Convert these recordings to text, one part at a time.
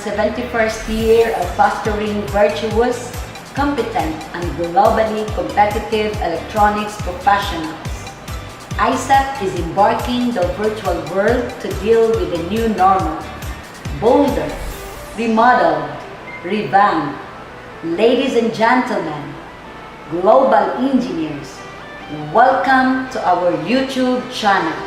71st year of fostering virtuous, competent, and globally competitive electronics professionals. IECEP is embarking the virtual world to deal with the new normal. Bolder, remodeled, revamped. Ladies and gentlemen, global engineers, welcome to our YouTube channel.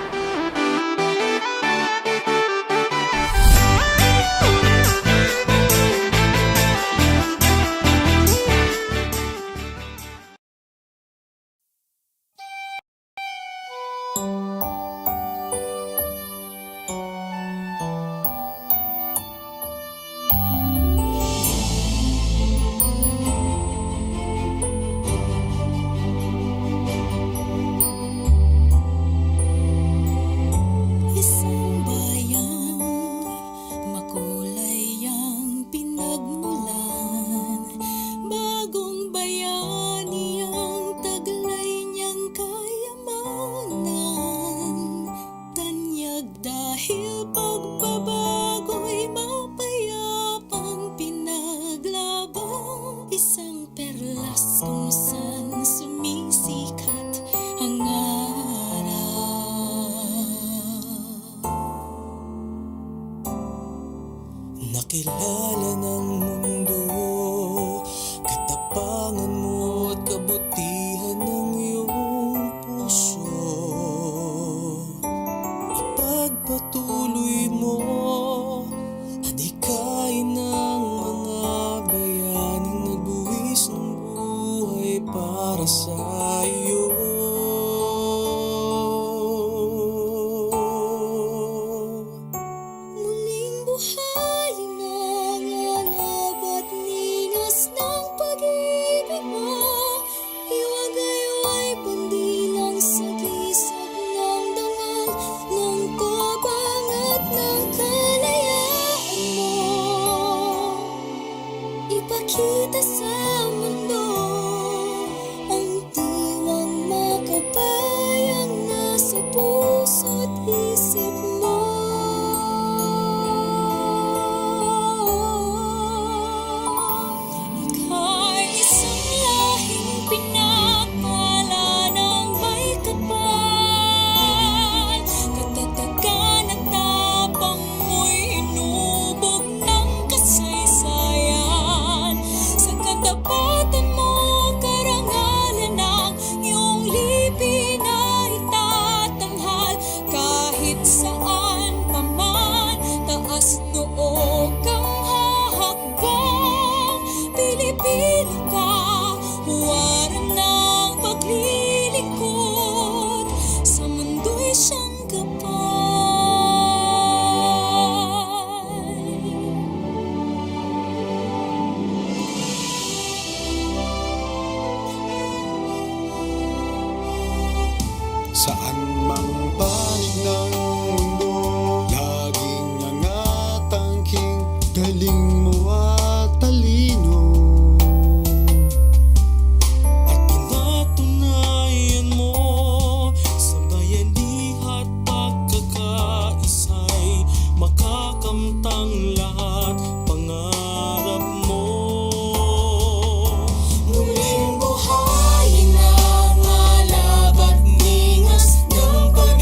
Nakilala ng mundo, katapangan mo at kabutihan ng iyong puso. Ipagpatuloy mo at hikain ng mga bayaning nagbuwis ng buhay para sa iyo. Ipakita sa mundo ang diwang makabayang nasa puso't isip mo. Ika'y isang lahing pinakala ng may kapal. Katatagan at tapang mo'y inubog ng kasaysayan. Tapatan mo karangalan ng iyong lipi na itatanghal. Kahit saan pa man, taas noo kang hahakbang. Pilipino ka, huwaran ng paglilingkod. Sa mundo'y siyang gabay. Saan mang panig ng mundo, laging angat ang king galing mo at talino. At pinatunayan mo sa bayanihan at pagkakaisa'y makakamtang lahat pangarap mo. Muling buhayin ang alab at ningas ng pag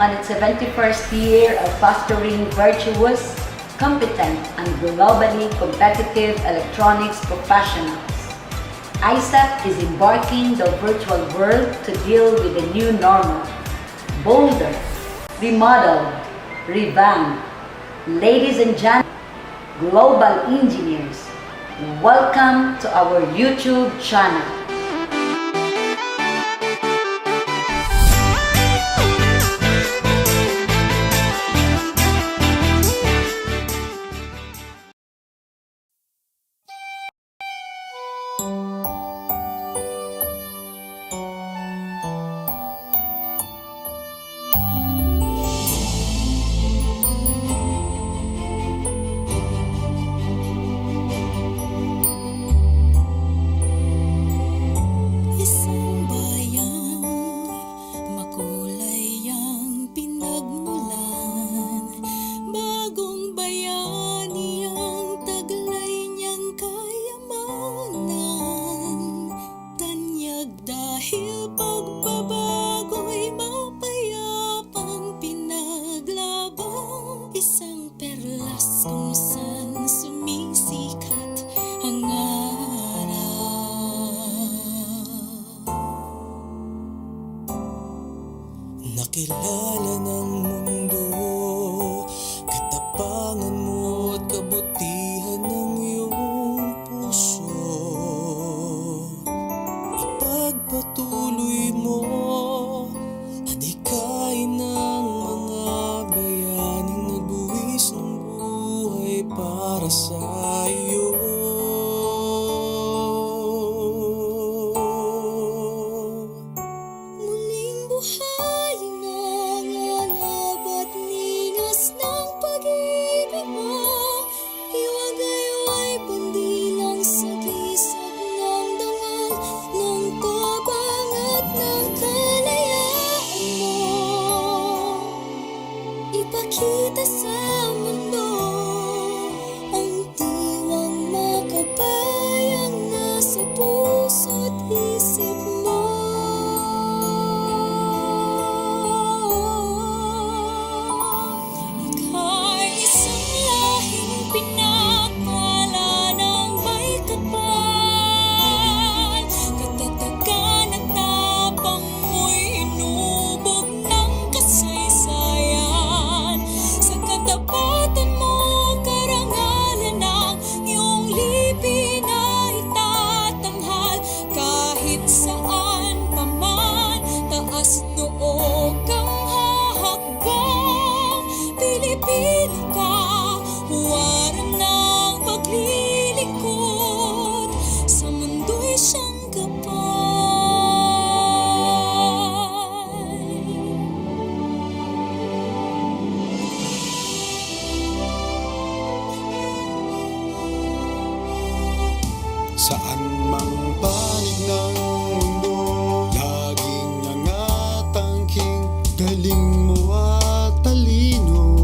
on its 71st year of fostering virtuous, competent, and globally competitive electronics professionals. IECEP is embarking the virtual world to deal with the new normal. Bolder, remodeled, revamped. Ladies and gentlemen, global engineers, welcome to our YouTube channel. Isang bayan, makulay ang pinagmulan. Bagong bayani ang taglay niyang kayamanan. Tanyag dahil pagbabago'y mapayapang pinaglaban. Isang perlas kung saan sumisikat ang araw. Nakilala ng mundo, katapangan mo at kabutihan ng iyong puso. Ipagpatuloy mo at hikayin ng mga bayaning nagbuwis ng buhay para sa iyo. Muling buhayin ang alab at ningas ng pag-ibig mo. Iwagayway pandilang sa gisag ng dangal, ng tapang at ng kalayaan mo. Ipakita sa mundo ang diwang makabayang nasa puso't isip mo. Ika'y isang lahing pinakala ng may kapal. Katatagan at tapang mo'y inubog ng kasaysayan. Sa katapatan mo, karangalan ang iyong lipin ay itatanghal. Kahit saan pa man, taas noo kang hahakbang. Pilipino ka, huwaran ng paglilingkod. Sa mundo'y siyang gabay. Saan mang panig ng mundo, laging nangatangking galing mo at talino.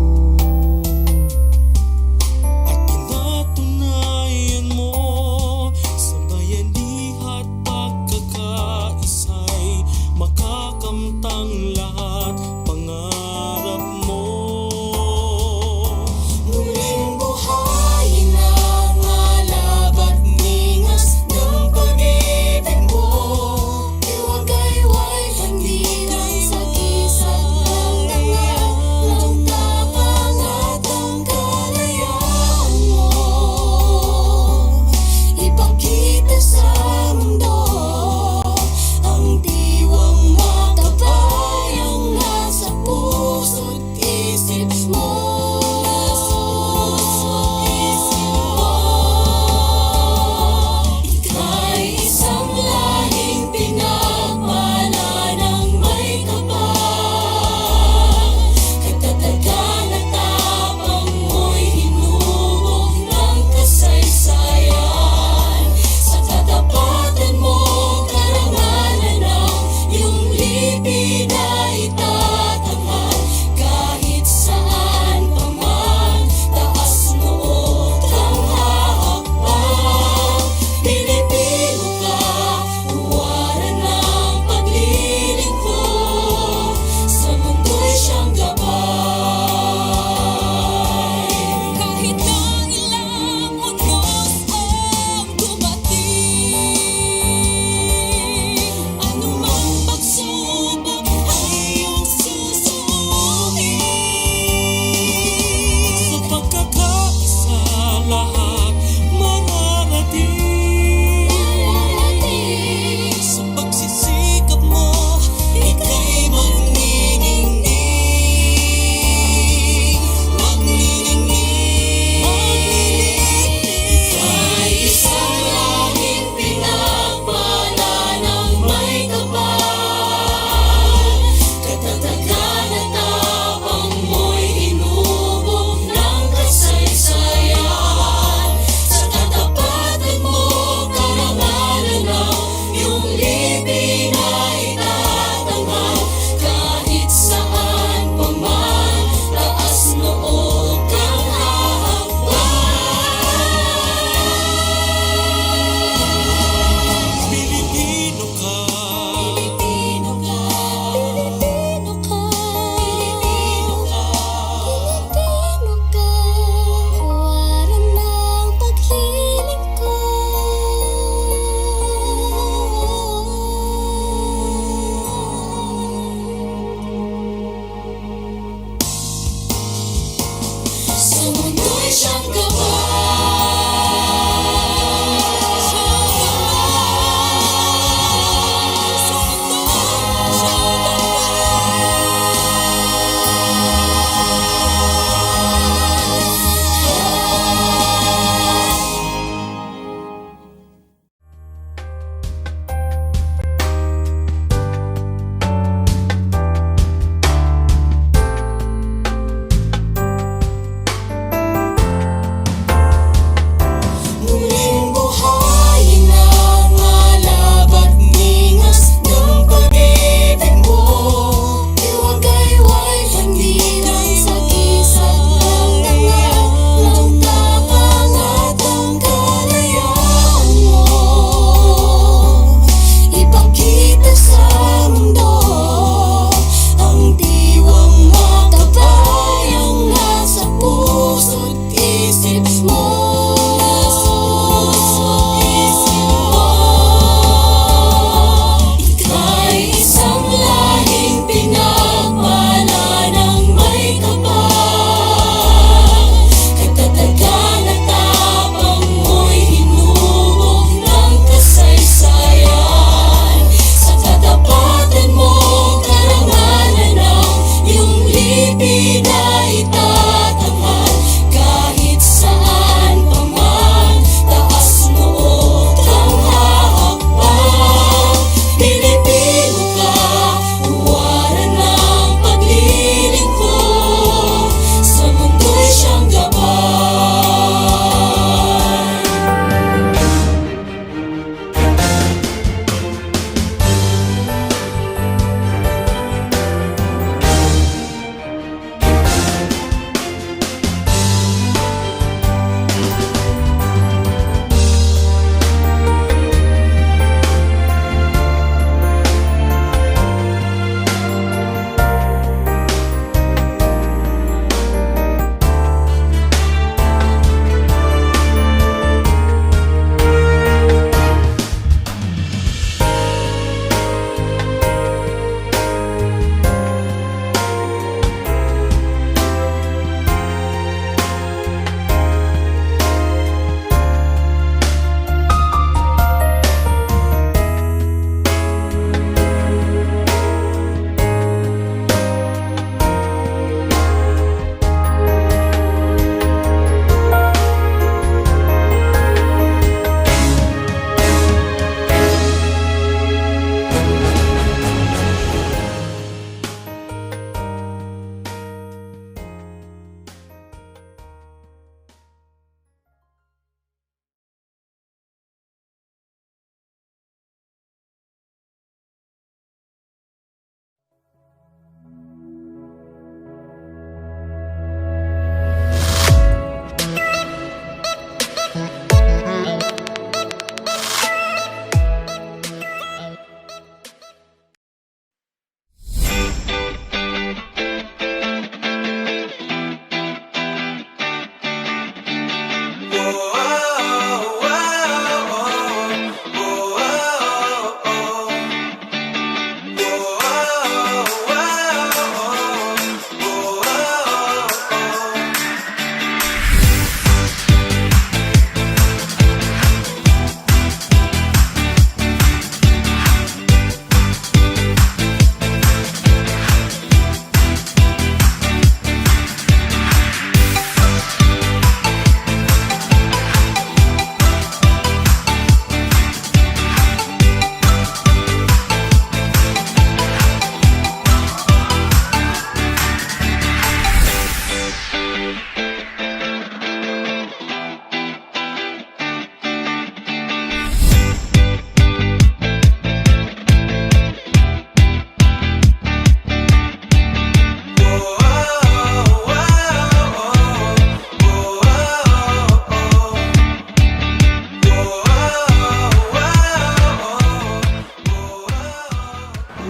At pinatunayan mo sa bayanihan at pagkakaisa'y makakamtang lahat pangarap mo. Muling buhayin ang alab at ningas ng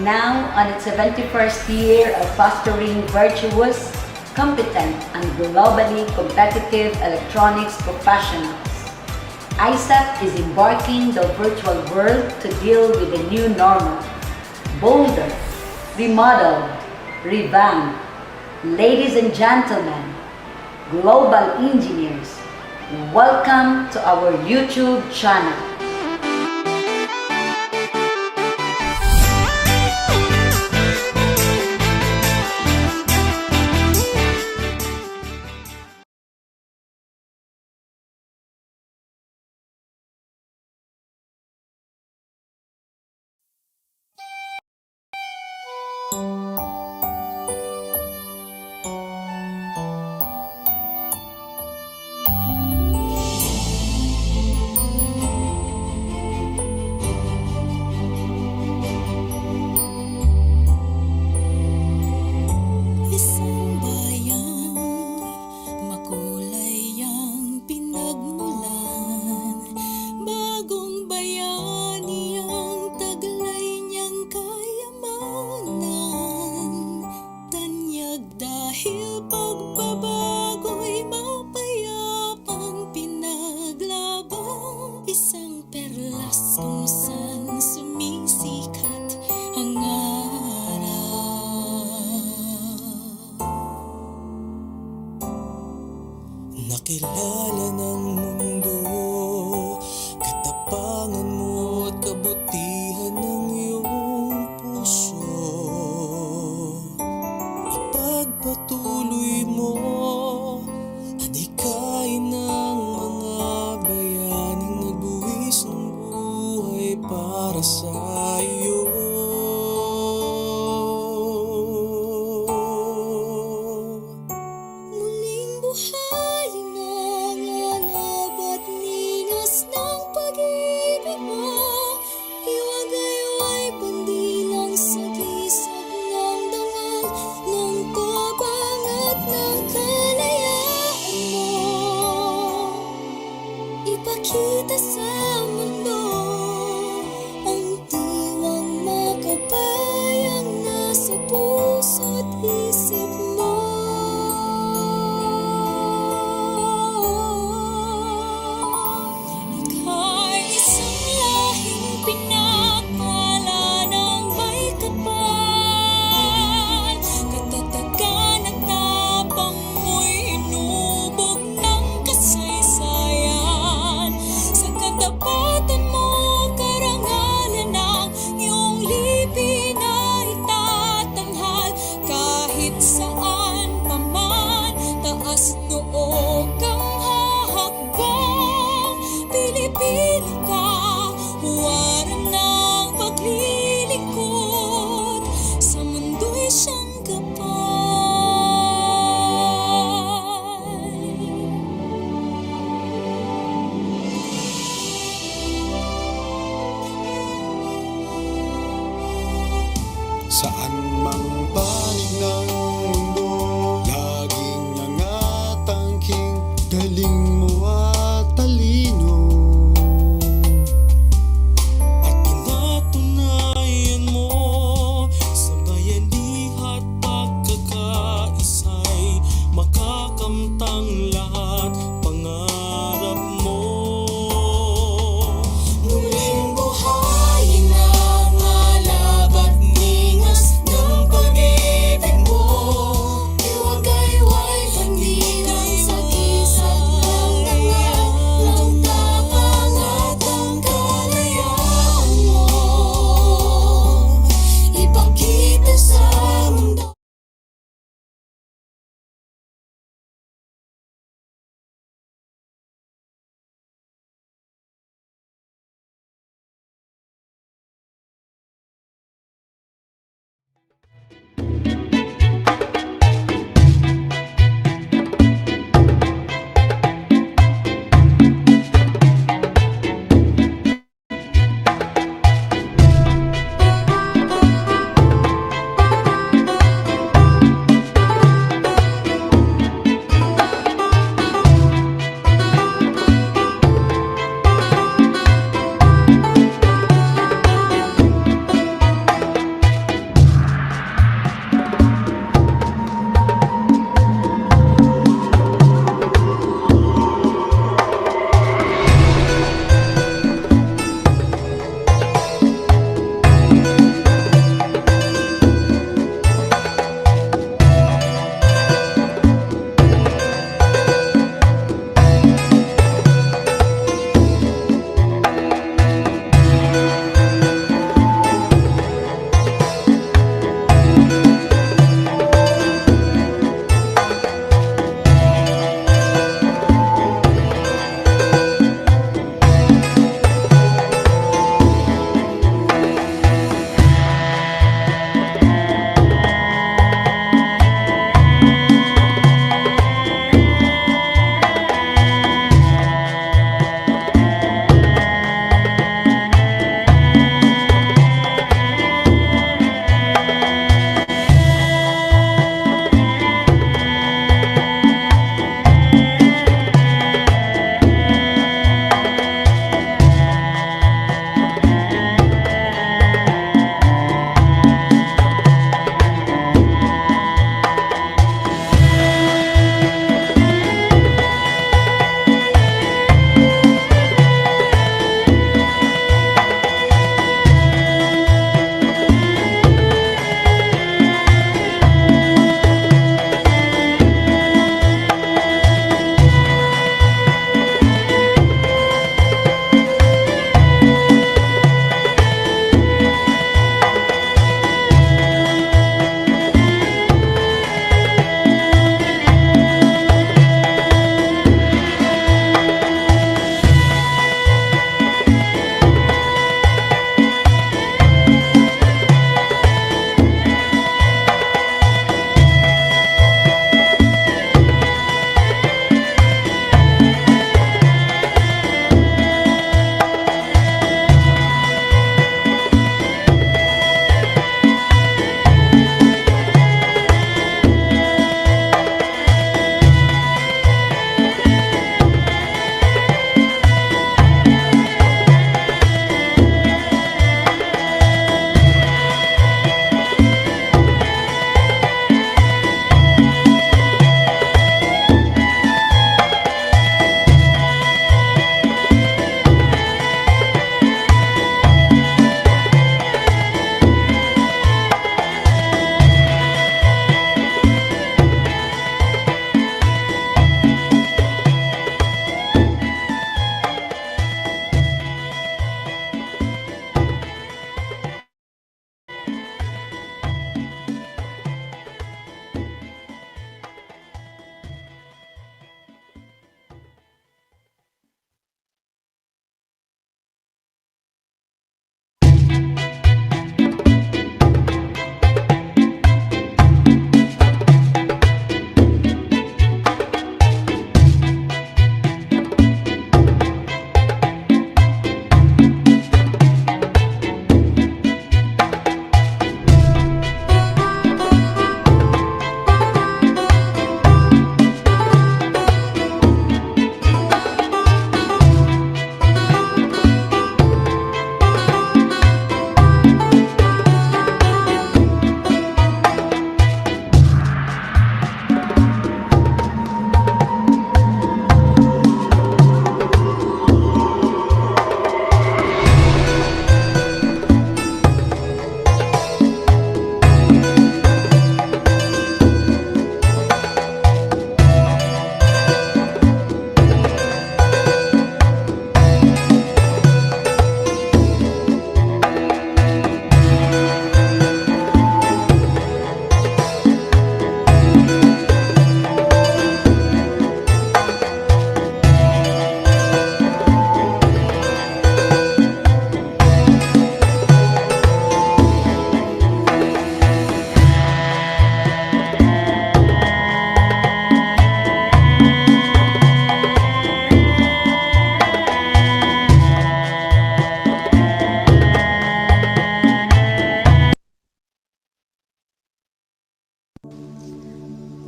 now on its 71st year of fostering virtuous, competent, and globally competitive electronics professionals. IECEP is embarking the virtual world to deal with the new normal. Bolder, remodeled, revamped. Ladies and gentlemen, global engineers, welcome to our YouTube channel. Isang bayan, makulay ang pinagmulan. Bagong bayani ang taglay niyang kayamanan. Tanyag dahil pagbabago'y mapayapang pinaglaban. Isang perlas kung saan sumisikat ang araw. Nakilala ng mundo, katapangan mo at kabutihan ng iyong puso. Ipagpatuloy mo, adikain ng mga bayaning nagbuwis ng buhay para sa iyo. Muling buhayin ang alab at ningas ng pag-ibig mo. Iwagayway pandilang sa gisag ng dangal ng tabang at ng kalayaan mo. Ipakita sa mundo ang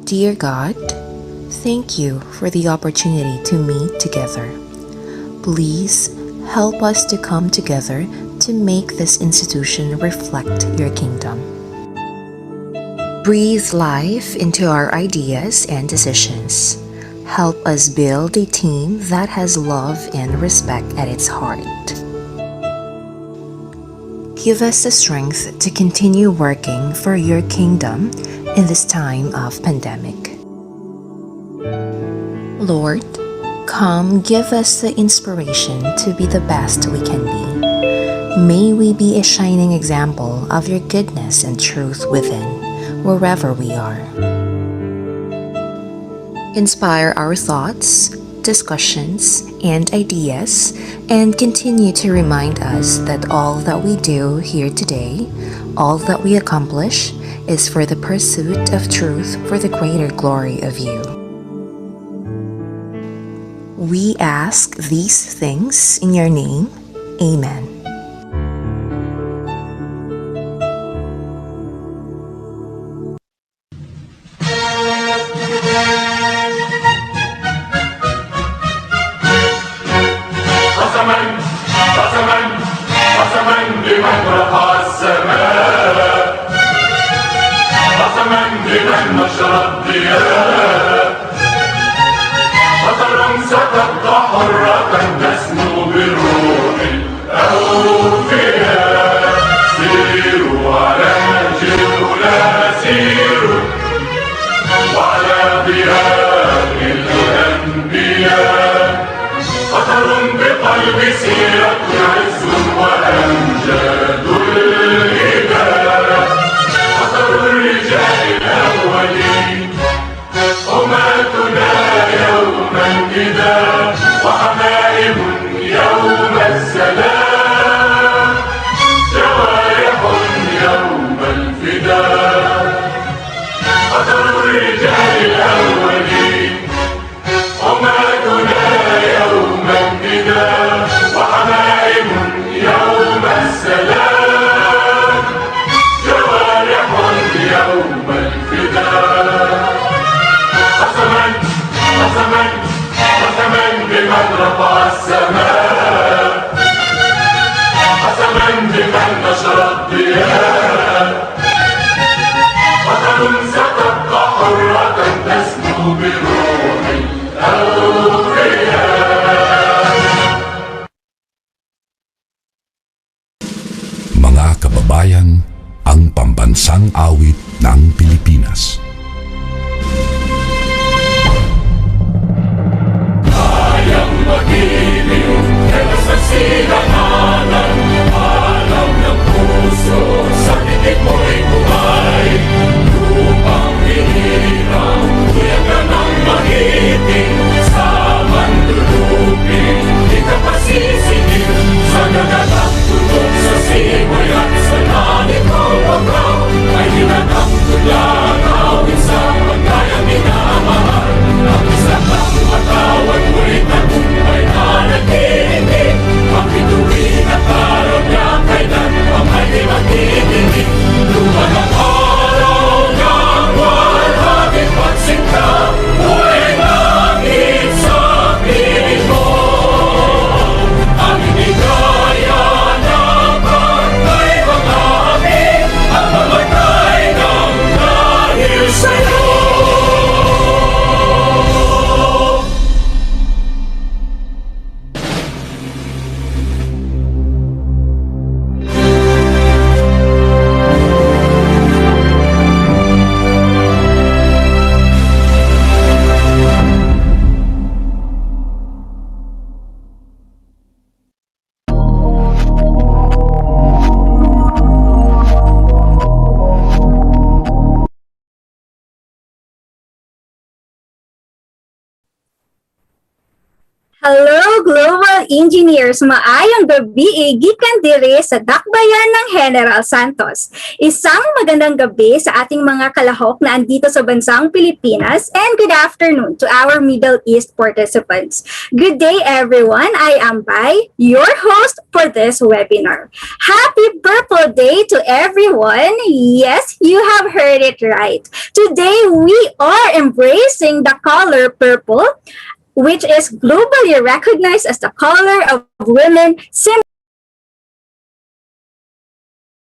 Dear God, thank you for the opportunity to meet together. Please help us to come together to make this institution reflect your kingdom. Breathe life into our ideas and decisions. Help us build a team that has love and respect at its heart. Give us the strength to continue working for your kingdom in this time of pandemic. Lord, come give us the inspiration to be the best we can be. May we be a shining example of your goodness and truth within, wherever we are. Inspire our thoughts, discussions, and ideas, and continue to remind us that all that we do here today, all that we accomplish, is for the pursuit of truth for the greater glory of you. We ask these things in your name. Amen. قسما بمن رفع السماء، قسما بمن نشر الضياء، قطر ستبقى حرة تسمو بالروح الأوفياء. سيروا على نهج الهدى سيروا، وعلى ضياء الأنبياء. قطر بقلب سيرة عز وأمجاد الهبة. قطر الرجال الأولين، حماتنا يوم النداء، وحمائم يوم السلام، جوارح يوم الفداء. قطر الرجال الأولين، حماتنا يوم النداء، وحمائم يوم السلام، جوارح يوم الفداء. قسما قسما قسما بمن رفع السماء، قسما بمن نشر الضياء. قطر ستبقى حرة تسمو بروح الأوفياء. Mga kababayan, ang pambansang awit ng Pilipinas. Kayang magiliw, kaya sa silanganan, alam ng puso, sa titik mo'y buhay. Lupang hinirang, kuya ka ng mahiting, sa mandulupin, di ka pasisingil, sa nagalang tunog sa simoy at sa langit mo pagkaw, ay hinatang tulagaw. engineers, maayong gabi gikan dire sa Dakbayan ng General Santos. Isang magandang gabi sa ating mga kalahok na andito sa bansang Pilipinas, and good afternoon to our Middle East participants. Good day everyone, I am Bai, your host for this webinar. Happy Purple Day to everyone. Yes, you have heard it right. Today we are embracing the color purple, which is globally recognized as the color of women,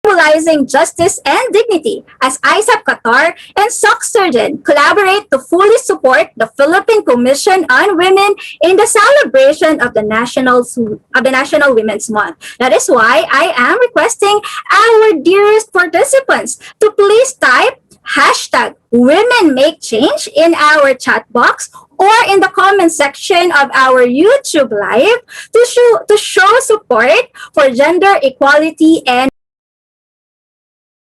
symbolizing justice and dignity, as IECEP QATAR and SOCCSKSARGEN collaborate to fully support the Philippine Commission on Women in the celebration of the National Women's Month. That is why I am requesting our dearest participants to please type #WomenMakeChange in our chat box or in the comment section of our YouTube live to show support for gender equality and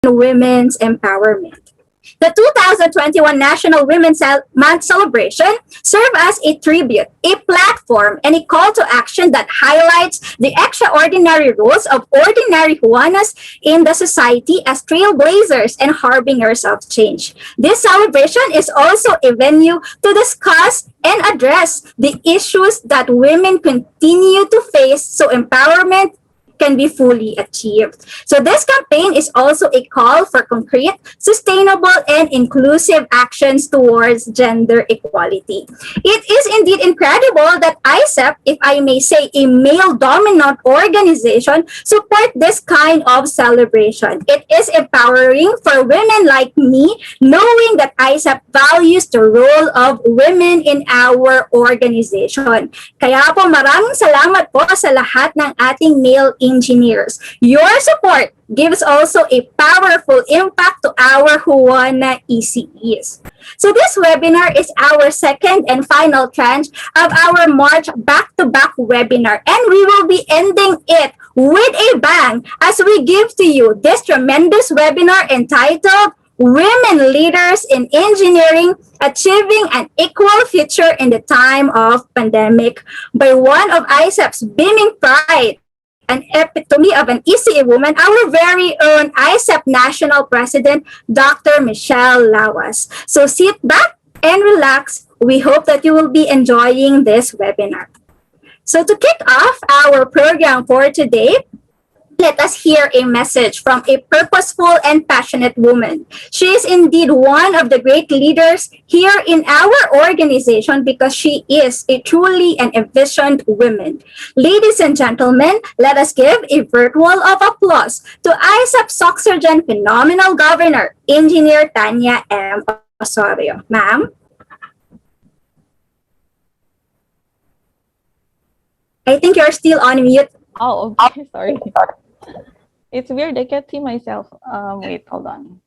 women's empowerment. The 2021 National Women's Month celebration served as a tribute, a platform, and a call to action that highlights the extraordinary roles of ordinary Juanas in the society as trailblazers and harbingers of change. This celebration is also a venue to discuss and address the issues that women continue to face so empowerment can be fully achieved. So this campaign is also a call for concrete, sustainable, and inclusive actions towards gender equality. It is indeed incredible that IECEP, if I may say a male-dominant organization, support this kind of celebration. It is empowering for women like me, knowing that IECEP values the role of women in our organization. Kaya po maraming salamat po sa lahat ng ating male engineers. Your support gives also a powerful impact to our Juana ECEs. So this webinar is our second and final tranche of our March back-to-back webinar, and we will be ending it with a bang as we give to you this tremendous webinar entitled Women Leaders in Engineering, Achieving an Equal Future in the Time of Pandemic by one of IECEP's beaming pride, an epitome of an ECE woman, our very own IECEP National President, Dr. Michelle Lawas. So sit back and relax. We hope that you will be enjoying this webinar. So to kick off our program for today, let us hear a message from a purposeful and passionate woman. She is indeed one of the great leaders here in our organization because she is a truly and envisioned woman. Ladies and gentlemen, let us give a virtual of applause to IECEP SOCCSKSARGEN Phenomenal Governor, Engineer Tanya M. Osorio. Ma'am? I think you're still on mute. Oh, okay. Sorry. It's weird. I can't see myself. Wait, hold on.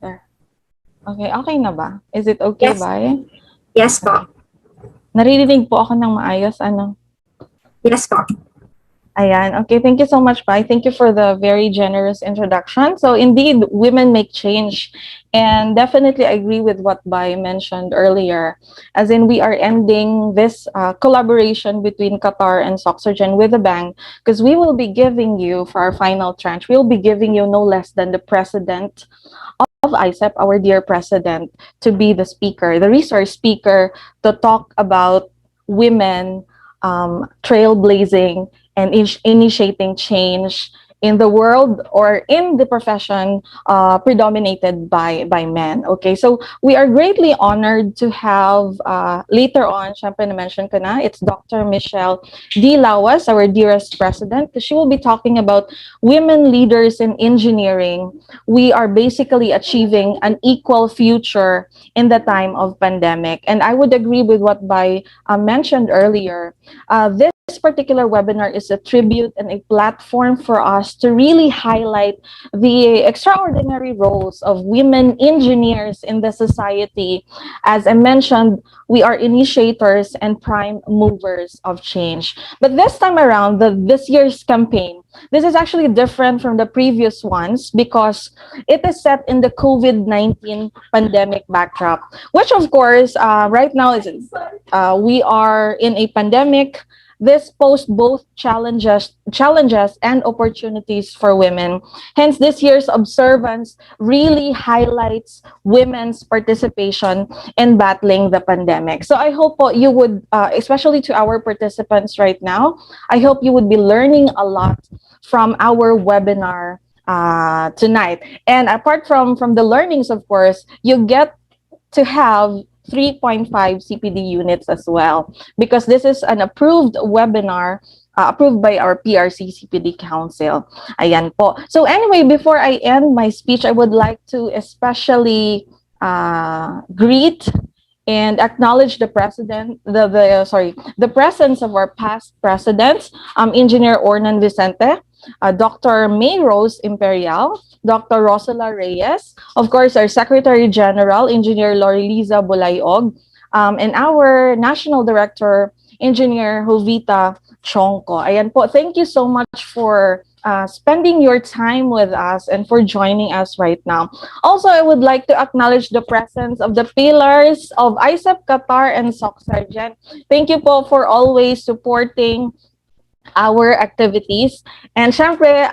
There. Okay, okay na ba? Is it okay, Yes. Bay? Yes po. Naririnig po ako ng maayos, ano? Yes po. Ayan. Okay, thank you so much, Bai. Thank you for the very generous introduction. So indeed, women make change. And definitely I agree with what Bai mentioned earlier. As in, we are ending this collaboration between QATAR and SOCCSKSARGEN with a bang, because we will be giving you, for our final tranche, we'll be giving you no less than the president of IECEP, our dear president, to be the speaker, the resource speaker, to talk about women trailblazing and initiating change in the world or in the profession predominated by men. Okay, so we are greatly honored to have later on, syempre na-mention ko na, it's Dr. Michelle D. Lawas, our dearest president. She will be talking about women leaders in engineering. We are basically achieving an equal future in the time of pandemic. And I would agree with what Bai mentioned earlier. This this particular webinar is a tribute and a platform for us to really highlight the extraordinary roles of women engineers in the society. As I mentioned, we are initiators and prime movers of change. But this time around, this year's campaign, this is actually different from the previous ones because it is set in the COVID-19 pandemic backdrop, which of course, right now is we are in a pandemic. This poses both challenges and opportunities for women. Hence, this year's observance really highlights women's participation in battling the pandemic. So I hope you would, especially to our participants right now, I hope you would be learning a lot from our webinar tonight. And apart from the learnings, of course, you get to have 3.5 CPD units as well, because this is an approved webinar approved by our PRC CPD Council. Ayan po. So anyway, before I end my speech, I would like to especially greet and acknowledge the president, the presence of our past presidents, Engineer Ornan Vicente, Dr. May Rose Imperial, Dr. Rosela Reyes, of course, our Secretary General, Engineer Lorilisa Bulayog, and our National Director, Engineer Jovita Chongko. Ayan po, thank you so much for spending your time with us and for joining us right now. Also, I would like to acknowledge the presence of the pillars of IECEP, QATAR, and SOCCSKSARGEN. Thank you po for always supporting our activities. And syempre,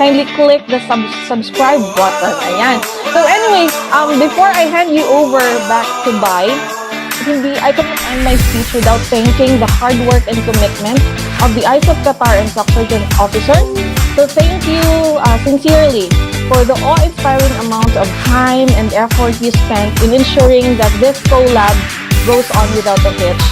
kindly click the subscribe button. Ayan. So anyway, before I hand you over back to Bai, I cannot end my speech without thanking the hard work and commitment of the IECEP, QATAR, and SOCCSKSARGEN officers. So thank you sincerely for the awe-inspiring amount of time and effort you spent in ensuring that this collab goes on without a hitch.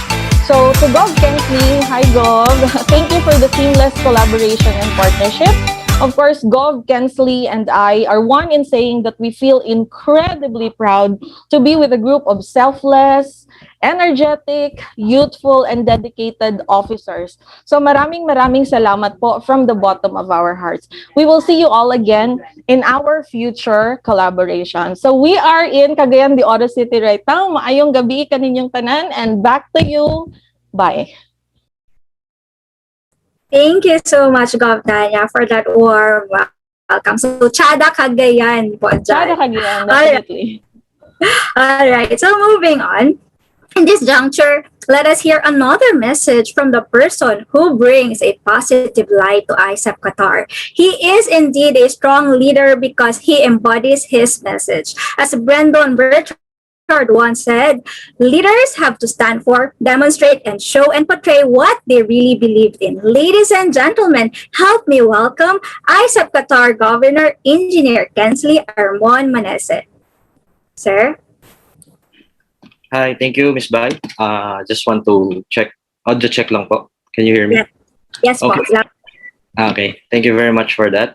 So to Gov Kensley, hi Gov, thank you for the seamless collaboration and partnership. Of course, Gov Kensley and I are one in saying that we feel incredibly proud to be with a group of selfless, energetic, youthful, and dedicated officers. So maraming salamat po from the bottom of our hearts. We will see you all again in our future collaboration. So we are in Cagayan de Oro City right now. Maayong gabi kaninyong tanan, and back to you. Bye. Thank you so much, Gov Tanya, for that warm welcome. So, Chada Cagayan po dyan. Chada Cagayan, definitely. All right, so moving on. In this juncture, let us hear another message from the person who brings a positive light to IECEP Qatar. He is indeed a strong leader because he embodies his message. As Brendan Bertrand once said, leaders have to stand for, demonstrate, and show and portray what they really believed in. Ladies and gentlemen, help me welcome IECEP Qatar Governor Engineer Kensley Armon Manese. Sir? Hi, thank you, Miss Bai. Just want to check, audio check lang po. Can you hear me? Yes, okay. Okay, thank you very much for that.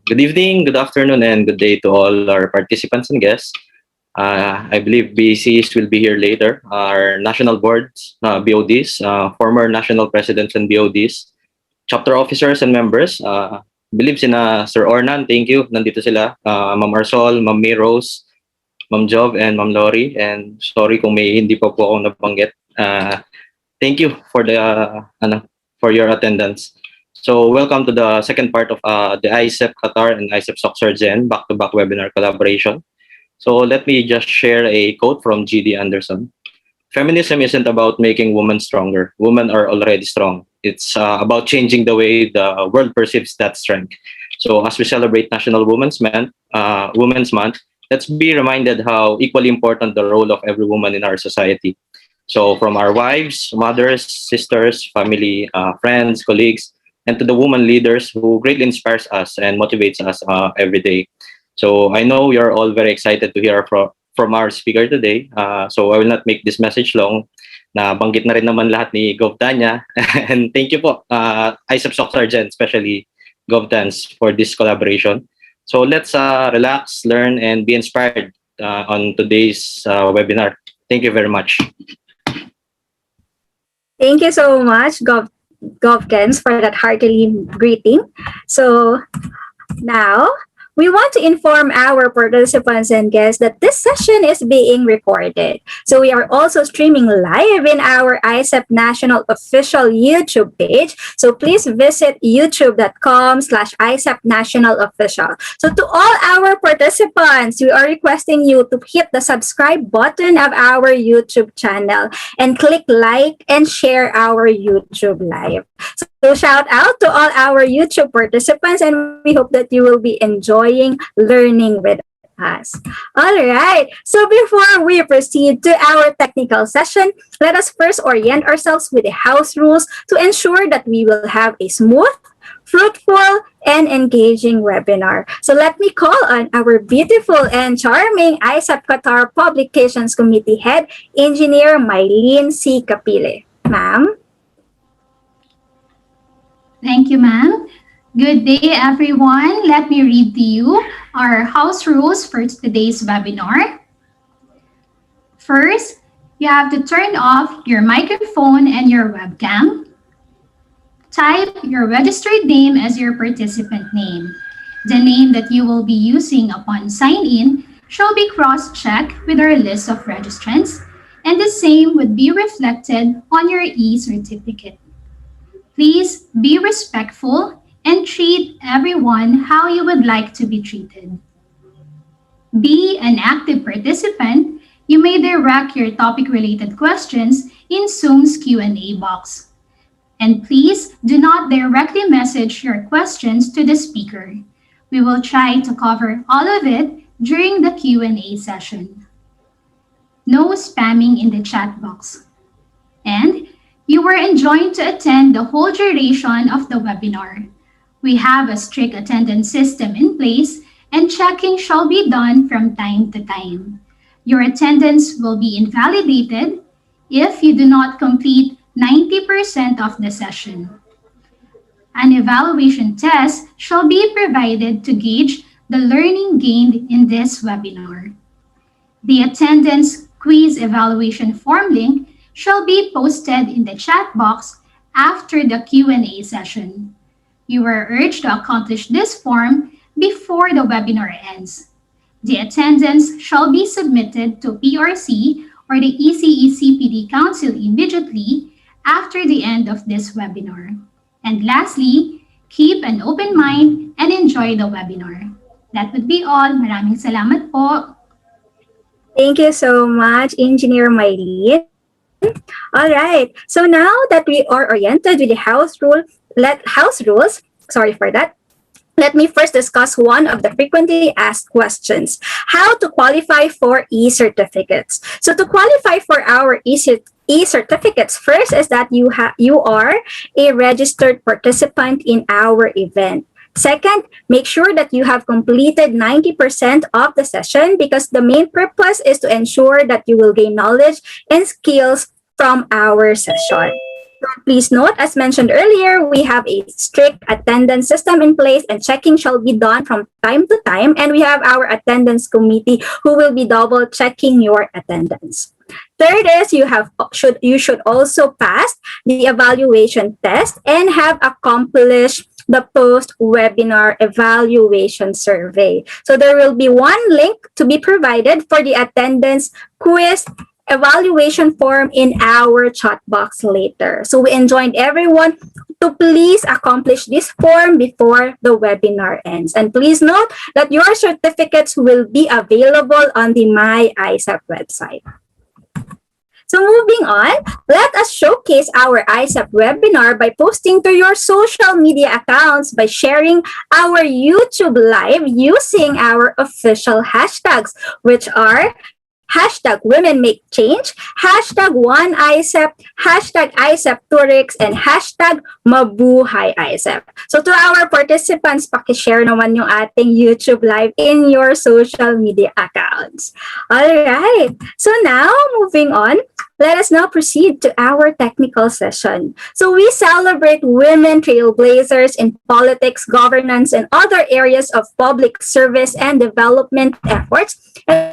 Good evening, good afternoon, and good day to all our participants and guests. I believe BCs will be here later. Our national boards, BODs, former national presidents and BODs, chapter officers and members. Believe sina Sir Ornan, thank you. Nandito sila. Ma'am Arsol, Ma'am May Rose, Ma'am Jov, and Ma'am Lori. And sorry kung may hindi pa po ako nabanggit. Thank you for for your attendance. So welcome to the second part of the IECEP Qatar and IECEP SOCCSKSARGEN back-to-back webinar collaboration. So let me just share a quote from G.D. Anderson. Feminism isn't about making women stronger. Women are already strong. It's about changing the way the world perceives that strength. So as we celebrate National Women's Month, let's be reminded how equally important the role of every woman in our society. So from our wives, mothers, sisters, family, friends, colleagues, and to the woman leaders who greatly inspires us and motivates us every day. So I know you're all very excited to hear from our speaker today. So I will not make this message long. Nabanggit na rin naman lahat ni Gov Tanya. And thank you po, IECEP SOCCSKSARGEN, especially Gov Tans, for this collaboration. So let's relax, learn, and be inspired on today's webinar. Thank you very much. Thank you so much, Govkens, for that hearty greeting. So now, we want to inform our participants and guests that this session is being recorded. So we are also streaming live in our IECEP National official YouTube page. So please visit youtube.com/IECEP National Official. So to all our participants, we are requesting you to hit the subscribe button of our YouTube channel and click like and share our YouTube live. So shout out to all our YouTube participants, and we hope that you will be enjoying learning with us. All right. So before we proceed to our technical session, let us first orient ourselves with the house rules to ensure that we will have a smooth, fruitful, and engaging webinar. So let me call on our beautiful and charming IECEP QATAR Publications Committee Head, Engineer Mylene C. Capile. Ma'am. Thank you, ma'am. Good day, everyone. Let me read to you our house rules for today's webinar. First, you have to turn off your microphone and your webcam. Type your registered name as your participant name. The name that you will be using upon sign-in shall be cross-checked with our list of registrants, and the same would be reflected on your e-certificate. Please be respectful and treat everyone how you would like to be treated. Be an active participant. You may direct your topic-related questions in Zoom's Q&A box. And please do not directly message your questions to the speaker. We will try to cover all of it during the Q&A session. No spamming in the chat box. And you were enjoined to attend the whole duration of the webinar. We have a strict attendance system in place, and checking shall be done from time to time. Your attendance will be invalidated if you do not complete 90% of the session. An evaluation test shall be provided to gauge the learning gained in this webinar. The attendance quiz evaluation form link shall be posted in the chat box after the Q&A session. You are urged to accomplish this form before the webinar ends. The attendance shall be submitted to PRC or the ECECPD Council immediately after the end of this webinar. And lastly, keep an open mind and enjoy the webinar. That would be all. Maraming salamat po. Thank you so much, Engineer Mylene. All right. So now that we are oriented with the house rules, let me first discuss one of the frequently asked questions: how to qualify for e-certificates. So to qualify for our e-certificates, first is that you are a registered participant in our event. Second, make sure that you have completed 90% of the session, because the main purpose is to ensure that you will gain knowledge and skills from our session. Please note, as mentioned earlier, we have a strict attendance system in place, and checking shall be done from time to time. And we have our attendance committee who will be double checking your attendance. Third is you should also pass the evaluation test and have accomplished the post-webinar evaluation survey. So there will be one link to be provided for the attendance quiz evaluation form in our chat box later. So we enjoined everyone to please accomplish this form before the webinar ends. And please note that your certificates will be available on the My IECEP website. So moving on Let us showcase our ISAP webinar by posting to your social media accounts by sharing our YouTube live using our official hashtags, which are hashtag Women Make Change, hashtag One ISEP, hashtag ISEP Turix, and hashtag Mabuhay ISEP. So to our participants, pakishare naman yung ating YouTube live in your social media accounts. All right. So now, moving on, let us now proceed to our technical session. So we celebrate women trailblazers in politics, governance, and other areas of public service and development efforts,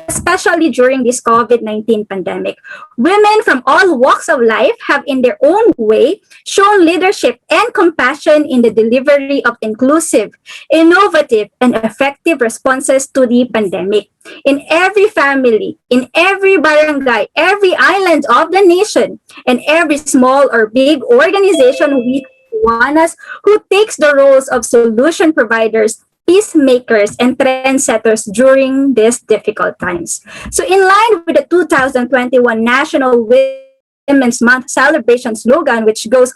especially during this COVID-19 pandemic. Women from all walks of life have in their own way shown leadership and compassion in the delivery of inclusive, innovative, and effective responses to the pandemic. In every family, in every barangay, every island of the nation, and every small or big organization with Juanas who takes the roles of solution providers, peacemakers, and trendsetters during these difficult times. So in line with the 2021 National Women's Month celebration slogan, which goes,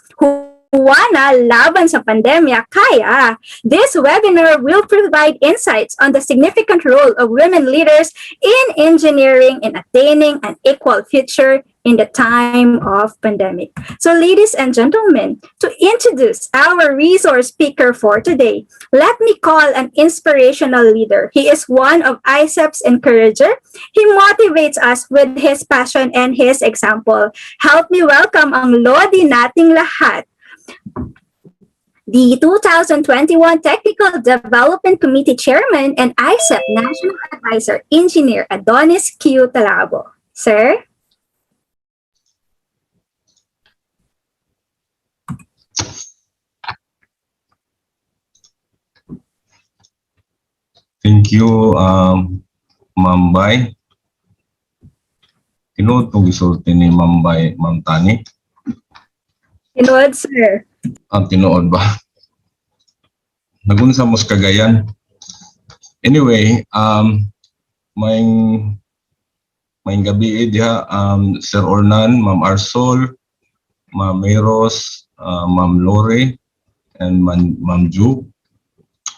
Juana, laban sa pandemya, kaya. This webinar will provide insights on the significant role of women leaders in engineering and attaining an equal future in the time of pandemic. So ladies and gentlemen, to introduce our resource speaker for today, let me call an inspirational leader. He is one of ICEP's encourager. He motivates us with his passion and his example. Help me welcome ang Lodi nating lahat, the 2021 Technical Development Committee Chairman and ICEP National Advisor, Engineer Adonis Q. Talabo. Sir? Thank you, Ma'am Bay. Tinuod itong gisulti ni Ma'am Bay, Ma'am Tani. Tinuod, sir. Tinuod ba? Nagunsa mos Cagayan. Anyway, may gabi diha, Sir Ornan, Ma'am Arsol, Ma'am Meros, Ma'am Lore, and Ma'am Ju,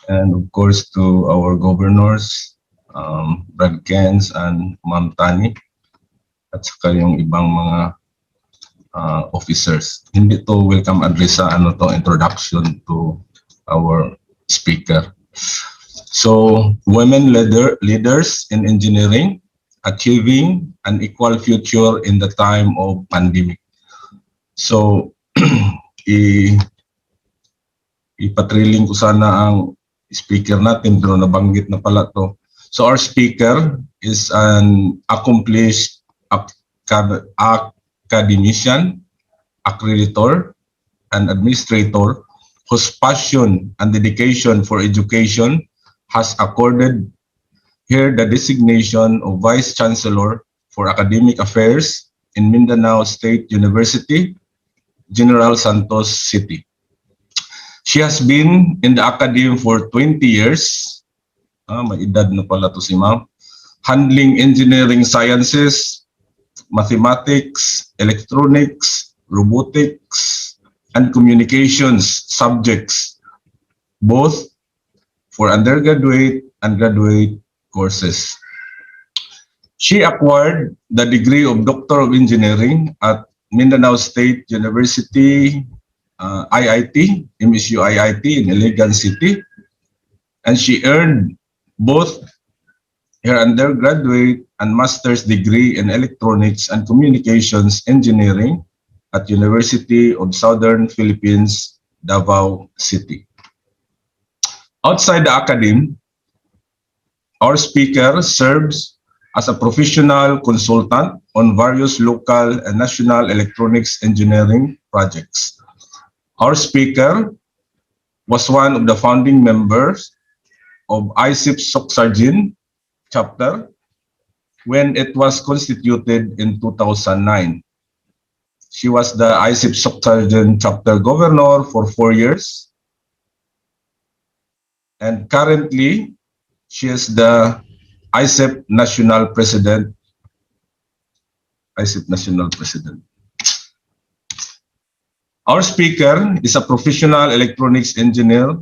and of course to our governors, Brad Kens and Ma'am Tani, at saka yung ibang mga officers. Hindi to welcome address sa introduction to our speaker. So, women leaders in engineering, achieving an equal future in the time of pandemic. So, ipatriling ko sana ang speaker natin, pero nabanggit na pala to. So, our speaker is an accomplished academician, accreditor, and administrator whose passion and dedication for education has accorded her the designation of Vice Chancellor for Academic Affairs in Mindanao State University, General Santos City. She has been in the academy for 20 years. May edad na pala to si ma'am. Handling engineering sciences, mathematics, electronics, robotics, and communications subjects, both for undergraduate and graduate courses. She acquired the degree of Doctor of Engineering at Mindanao State University, IIT, MSU IIT in Iligan City, and she earned both her undergraduate and master's degree in Electronics and Communications Engineering at University of Southern Philippines, Davao City. Outside the academy, our speaker serves as a professional consultant on various local and national electronics engineering projects. Our speaker was one of the founding members of IECEP SOCCSKSARGEN chapter when it was constituted in 2009. She was the IECEP SOCCSKSARGEN chapter governor for 4 years, and currently she is the IECEP national president. IECEP national president. Our speaker is a professional electronics engineer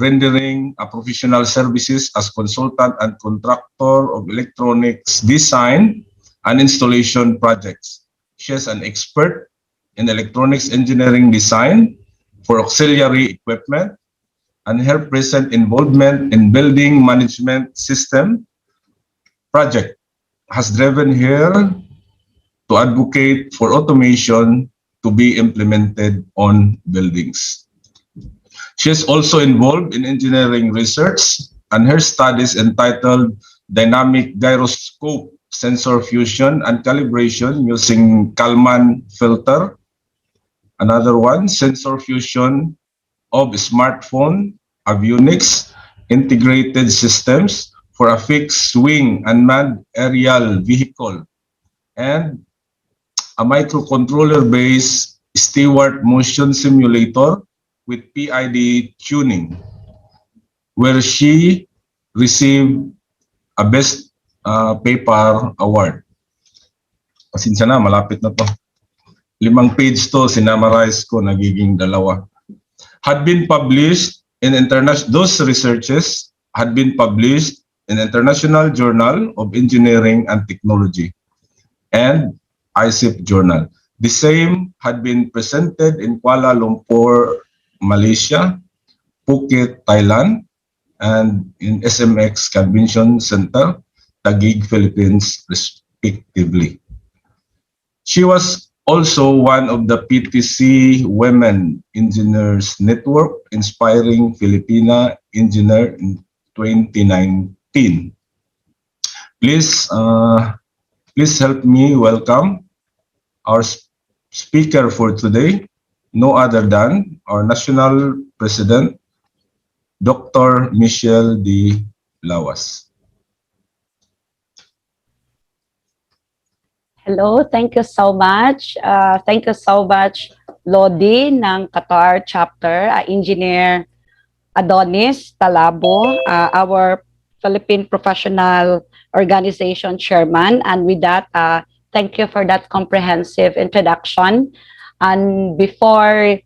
rendering a professional services as consultant and contractor of electronics design and installation projects. She is an expert in electronics engineering design for auxiliary equipment, and her present involvement in building management system project has driven her to advocate for automation to be implemented on buildings. She is also involved in engineering research, and her studies entitled Dynamic Gyroscope Sensor Fusion and Calibration using Kalman Filter. Another one, Sensor Fusion of Smartphone Avionics Integrated Systems for a Fixed Wing Unmanned Aerial Vehicle, and a microcontroller-based Steward Motion Simulator with PID tuning, where she received a Best Paper Award. Pasensya na, malapit na to. 5 page to, sinamarize ko, nagiging 2. Had been published in international, those researches had been published in International Journal of Engineering and Technology and IECEP Journal. The same had been presented in Kuala Lumpur, Malaysia, Phuket, Thailand, and in SMX Convention Center, Taguig, Philippines, respectively. She was also one of the PTC Women Engineers Network Inspiring Filipina Engineer in 2019. Please help me welcome our speaker for today, no other than our National President, Dr. Michelle D. Lawas. Hello, thank you so much. Thank you so much, Lodi ng QATAR chapter, Engineer Adonis Talabo, our Philippine Professional Organization Chairman. And with that, thank you for that comprehensive introduction. And before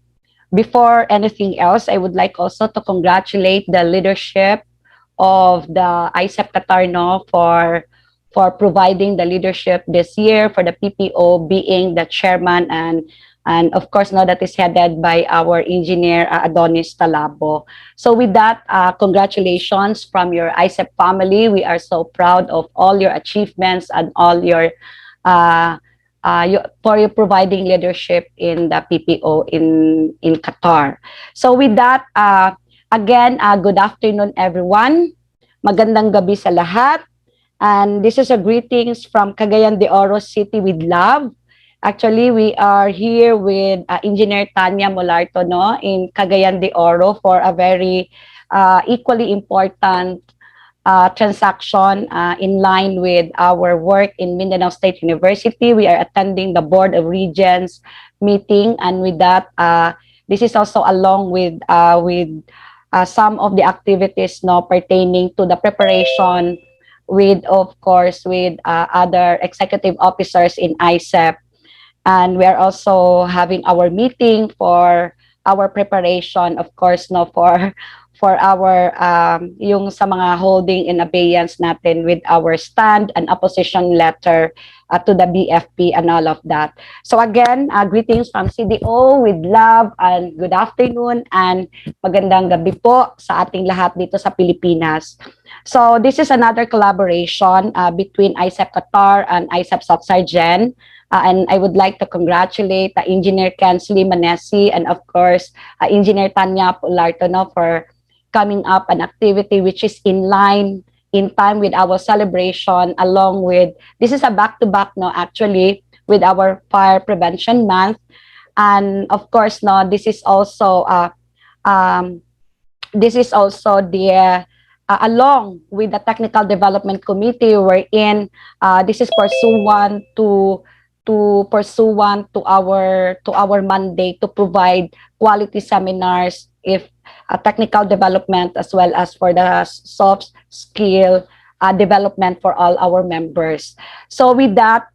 anything else, I would like also to congratulate the leadership of the IECEP Qatar for providing the leadership this year, for the PPO being the chairman, and of course now that is headed by our engineer Adonis Talabo. So with that, congratulations from your IECEP family. We are so proud of all your achievements and all your for your providing leadership in the PPO in Qatar. So with that, again, good afternoon everyone. Magandang gabi sa lahat. And this is a greetings from Cagayan de Oro City with love. Actually, we are here with Engineer Tanya Molarto in Cagayan de Oro for a very equally important transaction in line with our work in Mindanao State University. We are attending the Board of Regents meeting, and with that, this is also along with some of the activities pertaining to the preparation with, of course, with other executive officers in IECEP. And we are also having our meeting for our preparation, of course, for our yung sa mga holding in abeyance natin with our stand and opposition letter to the BFP and all of that. So again, greetings from CDO with love and good afternoon and magandang gabi po sa ating lahat dito sa Pilipinas. So this is another collaboration between IECEP Qatar and IECEP SOCCSKSARGEN. And I would like to congratulate Engineer Kensley Manesi and of course Engineer Tanya Pularto for coming up an activity which is in time with our celebration, along with, this is a back-to-back actually with our Fire Prevention Month. And of course this is also the along with the Technical Development Committee, wherein this is pursuant to our mandate to provide quality seminars if technical development as well as for the soft skill development for all our members. So with that,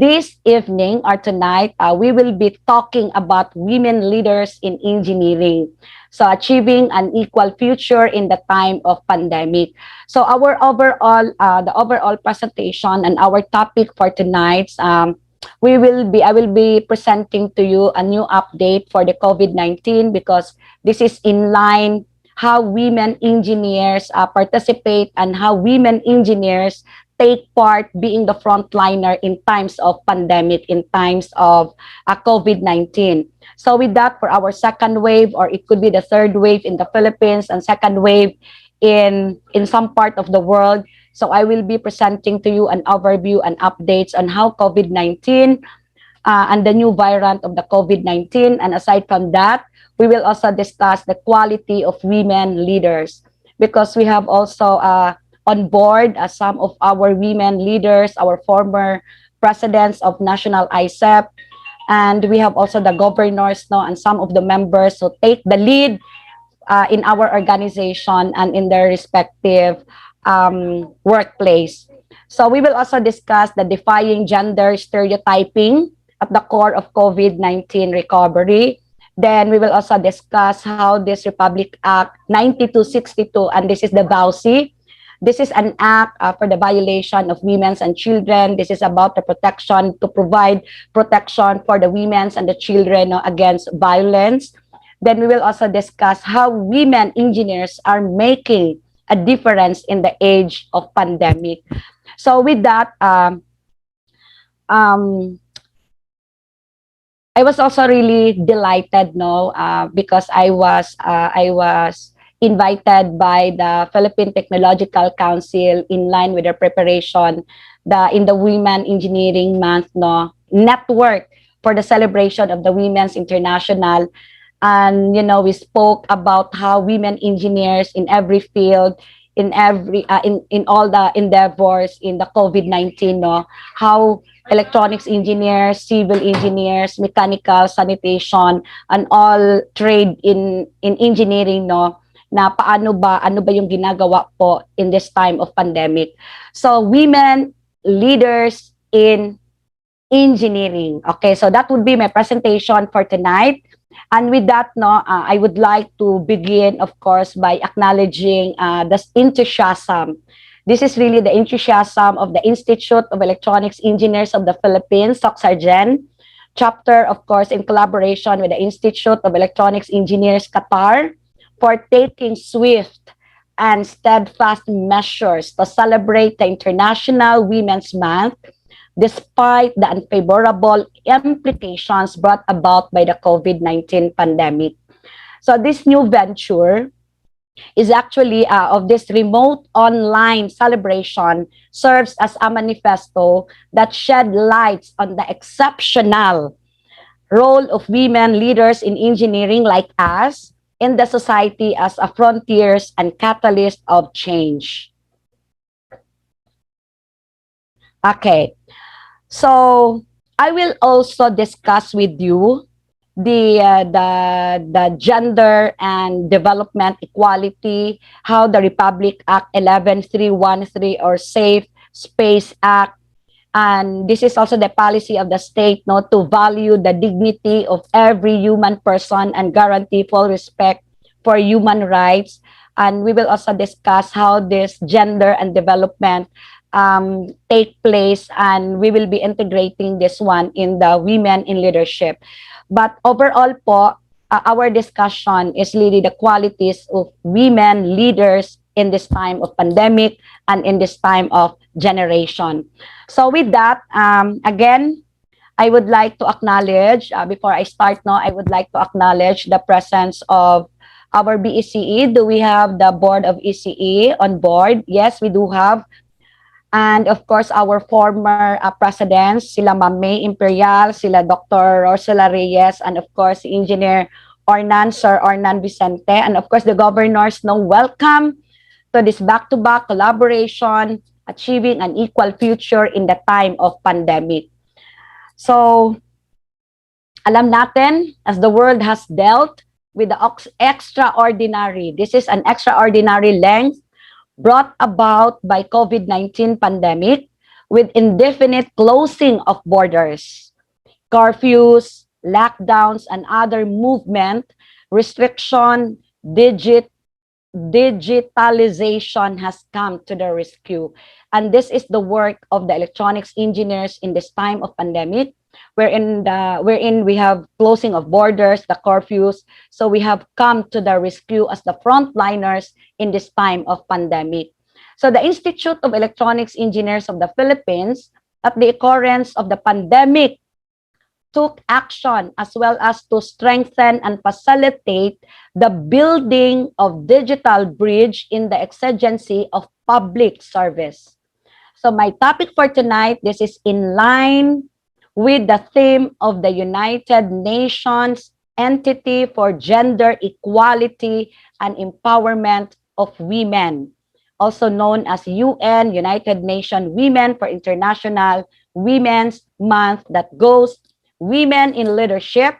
this evening or tonight, we will be talking about women leaders in engineering. So achieving an equal future in the time of pandemic. So our overall, the overall presentation and our topic for tonight's, I will be presenting to you a new update for the COVID-19 because this is in line how women engineers participate and how women engineers take part being the frontliner in times of pandemic, in times of COVID-19. So with that, for our second wave, or it could be the third wave in the Philippines and second wave in some part of the world. So I will be presenting to you an overview and updates on how COVID-19 and the new variant of the COVID-19. And aside from that, we will also discuss the quality of women leaders because we have also on board some of our women leaders, our former presidents of National IECEP, and we have also the governors and some of the members who take the lead in our organization and in their respective workplace. So we will also discuss the defying gender stereotyping at the core of COVID-19 recovery. Then we will also discuss how this Republic Act 9262, and this is the VAUSI. This is an act for the violation of women's and children. This is about the protection, to provide protection for the women's and the children against violence. Then we will also discuss how women engineers are making a difference in the age of pandemic. So with that, I was also really delighted, because I was invited by the Philippine Technological Council in line with their preparation in the Women Engineering Month network for the celebration of the Women's International. And we spoke about how women engineers in every field, in all the endeavors in the COVID-19, how electronics engineers, civil engineers, mechanical, sanitation, and all trade in engineering, na ano ba yung ginagawa po in this time of pandemic. So women leaders in engineering. Okay, so that would be my presentation for tonight. And with that, I would like to begin, of course, by acknowledging the enthusiasm. This is really the enthusiasm of the Institute of Electronics Engineers of the Philippines, SOCCSKSARGEN, chapter, of course, in collaboration with the Institute of Electronics Engineers, QATAR, for taking swift and steadfast measures to celebrate the International Women's Month, despite the unfavorable implications brought about by the COVID-19 pandemic. So this new venture is actually of this remote online celebration serves as a manifesto that shed lights on the exceptional role of women leaders in engineering like us in the society as a frontiers and catalyst of change. Okay. So I will also discuss with you the gender and development equality, how the Republic Act 11313 or Safe Space Act, and this is also the policy of the state to value the dignity of every human person and guarantee full respect for human rights. And we will also discuss how this gender and development take place, and we will be integrating this one in the women in leadership. But overall po, our discussion is really the qualities of women leaders in this time of pandemic and in this time of generation. So with that, again, I would like to acknowledge, before I start, I would like to acknowledge the presence of our BECE. Do we have the board of ECE on board? Yes, we do have. And of course, our former presidents, sila Ma'am May Imperial, sila Dr. Rosela Reyes, and of course, Engineer Sir Ornan Vicente, and of course, the governors, welcome to this back-to-back collaboration, achieving an equal future in the time of pandemic. So, alam natin, as the world has dealt with the extraordinary, this is an extraordinary length, brought about by COVID-19 pandemic with indefinite closing of borders, curfews, lockdowns, and other movement restriction, digitalization has come to the rescue. And this is the work of the electronics engineers in this time of pandemic, wherein we have closing of borders, the curfews. So we have come to the rescue as the frontliners in this time of pandemic. So the Institute of Electronics Engineers of the Philippines, at the occurrence of the pandemic, took action as well as to strengthen and facilitate the building of digital bridge in the exigency of public service. So my topic for tonight, this is in line with the theme of the United Nations Entity for Gender Equality and Empowerment of Women, also known as UN, United Nations Women for International Women's Month, that goes Women in Leadership,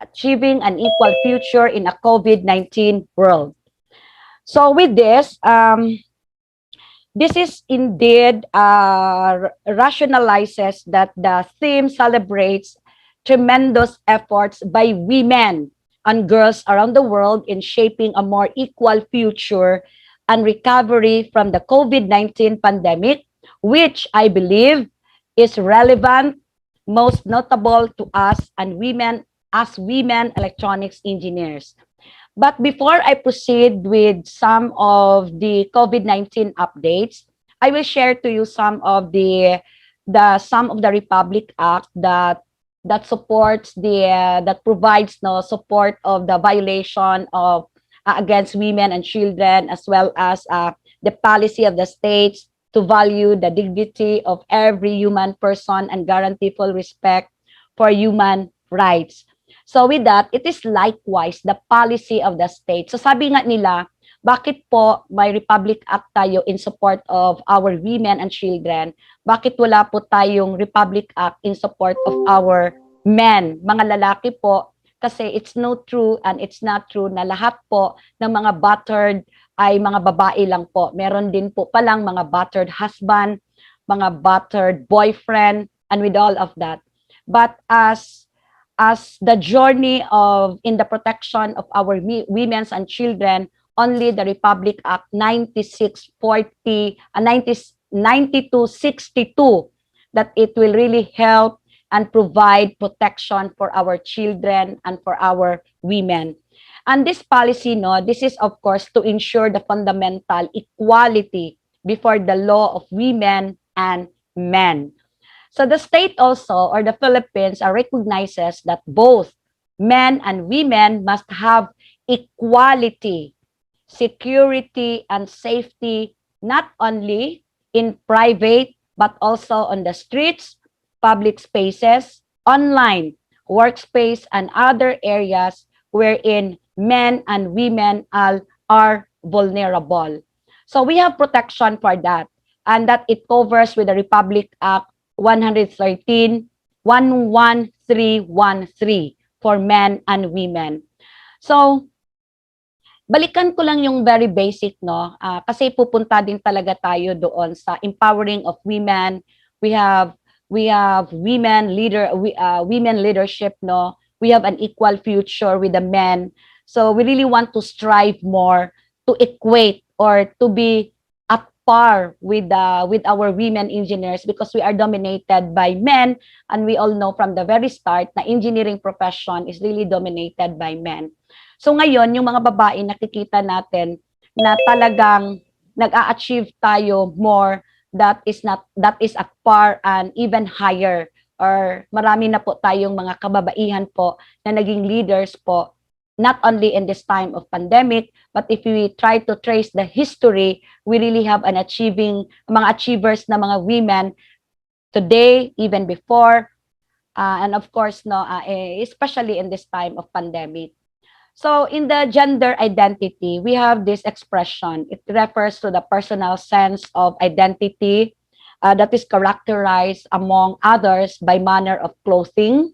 Achieving an Equal Future in a COVID-19 World. So with this is indeed rationalizes that the theme celebrates tremendous efforts by women and girls around the world in shaping a more equal future and recovery from the COVID-19 pandemic, which I believe is relevant, most notable to us and women as women electronics engineers. But before I proceed with some of the COVID-19 updates, I will share to you some of the Republic Act that supports that provides no support of the violation of against women and children, as well as the policy of the states to value the dignity of every human person and guarantee full respect for human rights. So with that, it is likewise the policy of the state. So sabi nga nila, bakit po may Republic Act tayo in support of our women and children? Bakit wala po tayong Republic Act in support of our men, mga lalaki po? Kasi it's not true and it's not true na lahat po ng mga battered ay mga babae lang po. Meron din po palang mga battered husband, mga battered boyfriend, and with all of that. But as the journey of in the protection of our women and children, only the Republic Act 9262 that it will really help and provide protection for our children and for our women. And this policy, this is of course to ensure the fundamental equality before the law of women and men. So the state also, or the Philippines, recognizes that both men and women must have equality, security, and safety, not only in private, but also on the streets, public spaces, online, workspace, and other areas wherein men and women are vulnerable. So we have protection for that, and that it covers with the Republic Act 113 for men and women. So balikan ko lang yung very basic, kasi pupunta din talaga tayo doon sa empowering of women. We have women leadership, we have an equal future with the men. So we really want to strive more to equate or to be at par with our women engineers, because we are dominated by men, and we all know from the very start na engineering profession is really dominated by men. So ngayon, yung mga babae, nakikita natin na talagang nag-a-achieve tayo more, that is at par and even higher, or marami na po tayong mga kababaihan po na naging leaders po, not only in this time of pandemic, but if we try to trace the history, we really have mga achievers na mga women today, even before, and of course, especially in this time of pandemic. So in the gender identity, we have this expression. It refers to the personal sense of identity that is characterized, among others, by manner of clothing,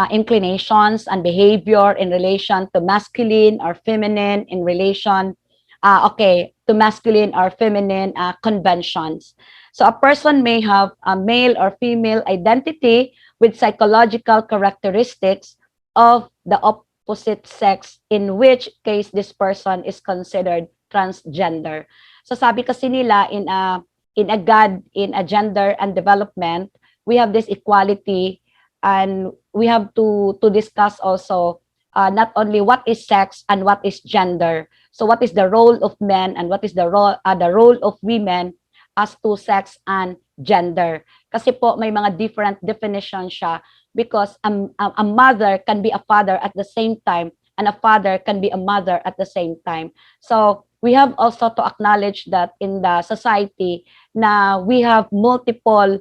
inclinations and behavior in relation to masculine or feminine, in relation okay, to masculine or feminine conventions. So a person may have a male or female identity with psychological characteristics of the opposite sex, in which case this person is considered transgender. So sabi kasi nila in a gender and development, we have this equality, and we have to discuss also not only what is sex and what is gender. So what is the role of men and what is the role of women as to sex and gender. Kasi po may mga different definitions siya, because a mother can be a father at the same time, and a father can be a mother at the same time. So we have also to acknowledge that in the society na we have multiple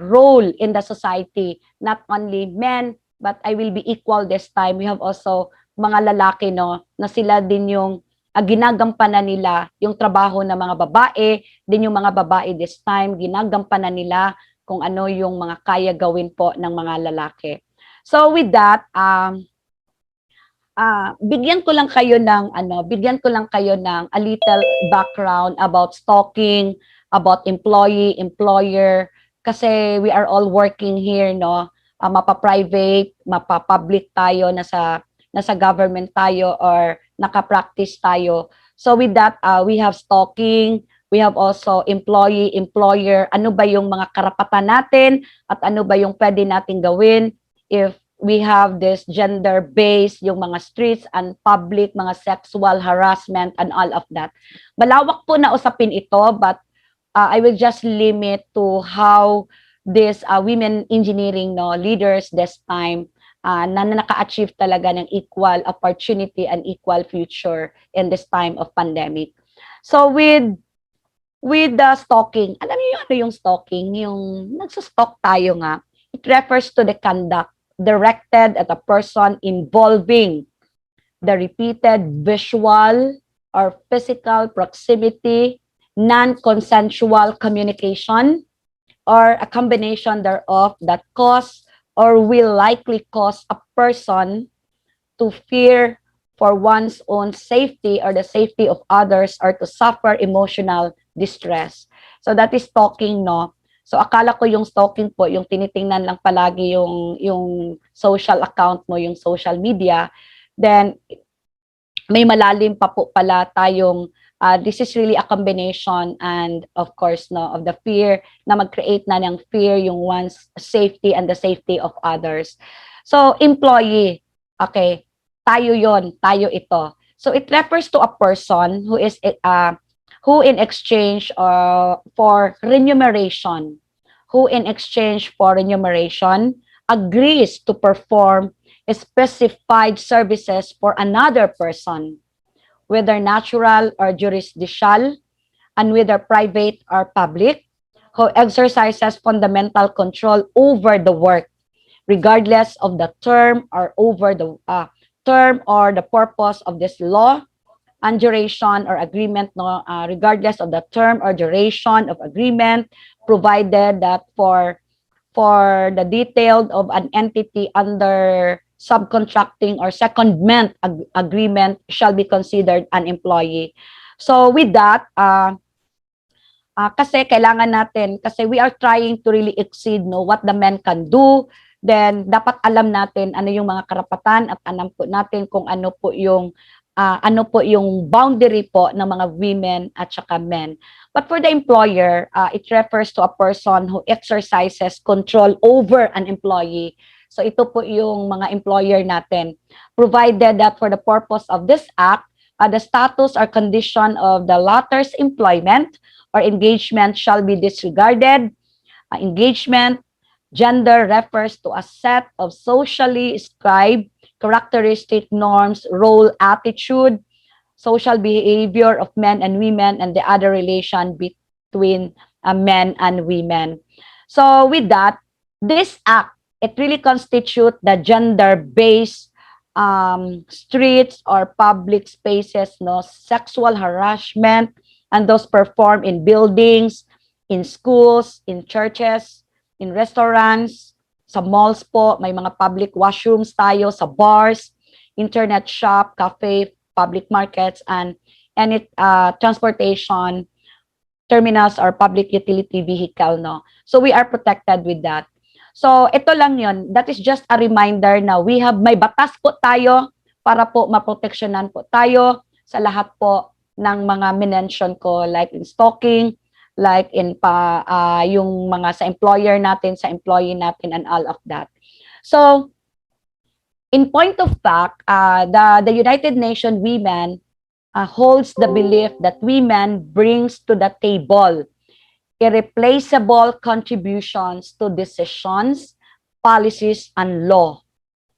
role in the society, not only men, but I will be equal this time. We have also mga lalaki, no, na sila din yung ginagampanan nila yung trabaho ng mga babae, din yung mga babae this time, ginagampanan nila kung ano yung mga kaya gawin po ng mga lalaki. So with that, bigyan ko lang kayo ng a little background about stalking, about employee, employer, kasi we are all working here, no? Mapa-private, mapa-public tayo, nasa government tayo, or naka-practice tayo. So with that, we have stalking, we have also employee, employer, ano ba yung mga karapatan natin at ano ba yung pwede nating gawin if we have this gender-based, yung mga streets and public, mga sexual harassment and all of that. Malawak po na usapin ito, but I will just limit to how this women engineering leaders this time na naka-achieve talaga ng equal opportunity and equal future in this time of pandemic. So with the stalking, alam niyo ano yung stalking? Yung nagsustalk tayo nga, it refers to the conduct directed at a person involving the repeated visual or physical proximity, non-consensual communication, or a combination thereof that cause or will likely cause a person to fear for one's own safety or the safety of others, or to suffer emotional distress. So that is stalking, no? So akala ko yung stalking po, yung tinitingnan lang palagi yung social account mo, yung social media. Then may malalim pa po pala tayong this is really a combination, and of course of the fear, na mag-create na ng fear yung one's safety and the safety of others. So employee, okay, tayo ito. So it refers to a person who is who in exchange for remuneration agrees to perform specified services for another person, whether natural or jurisdictional, and whether private or public, who exercises fundamental control over the work, regardless of the term or the purpose of this law, and duration or agreement, regardless of the term or duration of agreement, provided that for the detailed of an entity under subcontracting or secondment agreement shall be considered an employee. So with that, kasi kailangan natin, kasi we are trying to really exceed what the men can do, then dapat alam natin ano yung mga karapatan at alam po natin kung ano po yung boundary po ng mga women at saka men. But for the employer, it refers to a person who exercises control over an employee. So ito po yung mga employer natin. Provided that for the purpose of this act, the status or condition of the latter's employment or engagement shall be disregarded. Engagement, gender refers to a set of socially ascribed characteristic norms, role, attitude, social behavior of men and women, and the other relation between men and women. So with that, this act, it really constitutes the gender-based streets or public spaces, sexual harassment, and those performed in buildings, in schools, in churches, in restaurants, sa malls po, may mga public washrooms tayo, sa bars, internet shop, cafe, public markets, and any transportation terminals or public utility vehicle, no? So we are protected with that. So ito lang yon. That is just a reminder na may batas po tayo para po maproteksyonan po tayo sa lahat po ng mga minention ko, like in stalking, like in yung mga sa employer natin, sa employee natin, and all of that. So in point of fact, the United Nations Women holds the belief that women brings to the table irreplaceable contributions to decisions, policies, and law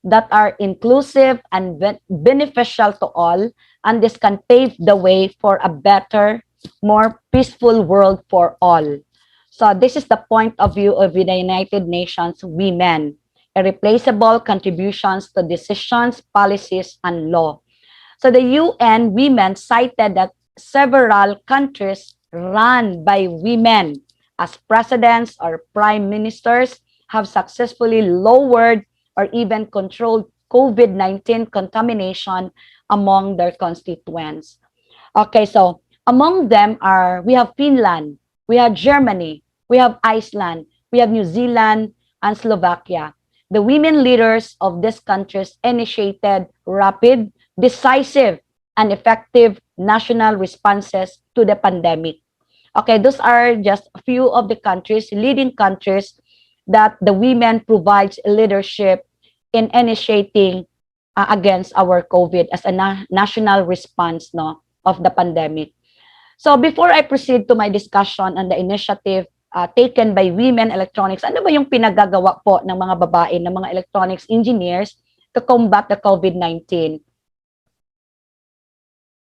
that are inclusive and beneficial to all, and this can pave the way for a better, more peaceful world for all. So this is the point of view of the United Nations Women, irreplaceable contributions to decisions, policies, and law. So the UN Women cited that several countries run by women as presidents or prime ministers have successfully lowered or even controlled COVID-19 contamination among their constituents. Okay, so among them we have Finland, we have Germany, we have Iceland, we have New Zealand, and Slovakia. The women leaders of these countries initiated rapid, decisive, and effective national responses to the pandemic. Okay, those are just a few of the countries, leading countries, that the women provides leadership in initiating against our COVID as a national response, no, of the pandemic. So before I proceed to my discussion on the initiative taken by women electronics, ano ba yung pinagagawa po ng mga babae, ng mga electronics engineers to combat the COVID-19?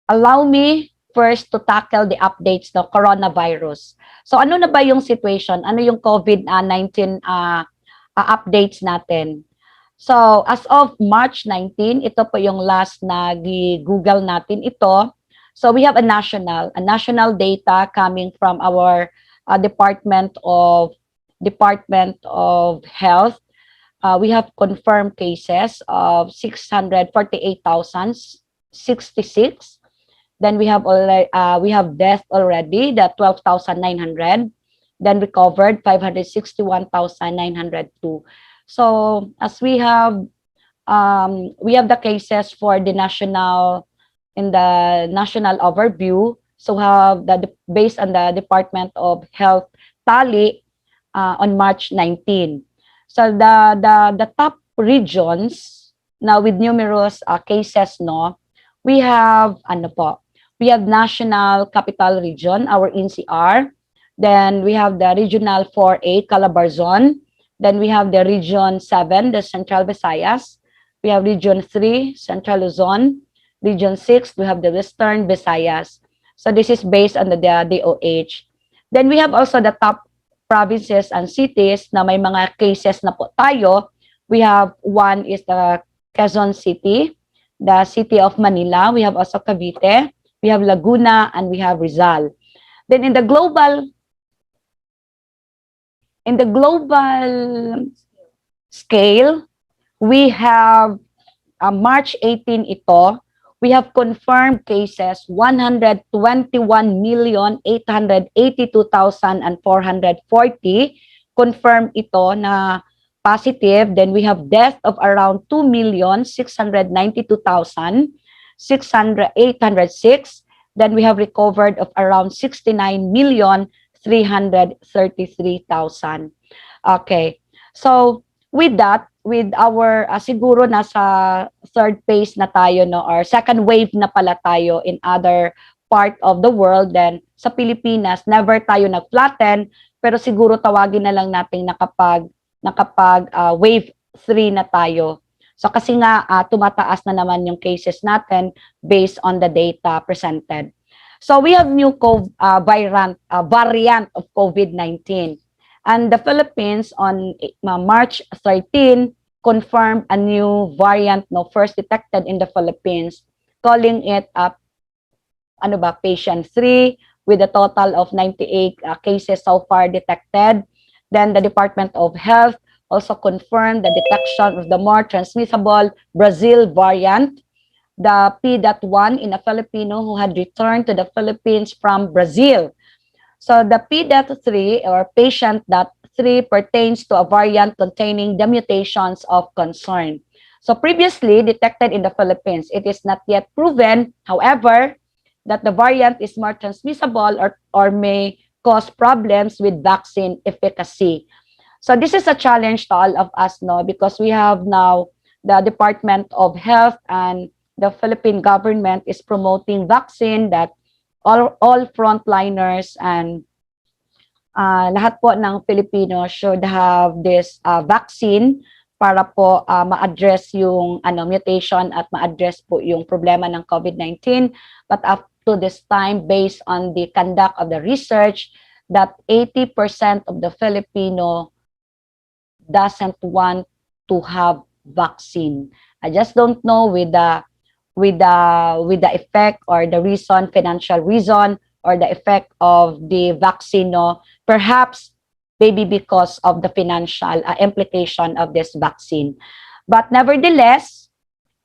Allow me first to tackle the updates no coronavirus. So ano na ba yung situation? Ano yung COVID-19 updates natin? So as of March 19, ito po yung last na Google natin ito. So we have a national data coming from our Department of Health. We have confirmed cases of 648,066. Then we have death already, the 12,900. Then recovered 561,902. So as we have the cases for the national overview. So have based on the Department of Health tally on March 19. So the top regions now with numerous cases, no, we have we have National Capital Region, our NCR. Then we have the Regional 4A, Calabarzon. Then we have the Region 7, the Central Visayas. We have Region 3, Central Luzon. Region 6, we have the Western Visayas. So this is based on the DOH. Then we have also the top provinces and cities na may mga cases na po tayo. We have one is the Quezon City, the city of Manila. We have also Cavite. We have Laguna, and we have Rizal. Then in the global scale, we have March 18 ito, we have confirmed cases 121,882,440. Confirmed ito na positive. Then we have death of around 2,692,806. Then we have recovered of around 69,333,000. Okay. So with that, with our siguro nasa third phase na tayo, no, or second wave na pala tayo in other part of the world, then sa Pilipinas never tayo nag-flatten, pero siguro tawagin na lang natin nakapag wave 3 na tayo. So kasi nga tumataas na naman yung cases natin based on the data presented. So we have new variant of COVID-19. And the Philippines on March 13 confirmed a new variant, no, first detected in the Philippines, calling it patient 3 with a total of 98 cases so far detected. Then the Department of Health also confirmed the detection of the more transmissible Brazil variant the P.1 in a Filipino who had returned to the Philippines from Brazil. So the P.3 or patient.3 pertains to a variant containing the mutations of concern. So previously detected in the Philippines, it is not yet proven, however, that the variant is more transmissible or may cause problems with vaccine efficacy. So this is a challenge to all of us, no, because we have now the Department of Health and the Philippine government is promoting vaccine that all frontliners and lahat po ng Pilipino should have this vaccine para po ma-address yung mutation at ma-address po yung problema ng COVID-19. But up to this time, based on the conduct of the research, that 80% of the Filipino doesn't want to have vaccine. I just don't know with the effect or the reason, financial reason, or the effect of the vaccine, no? Perhaps maybe because of the financial implication of this vaccine. But nevertheless,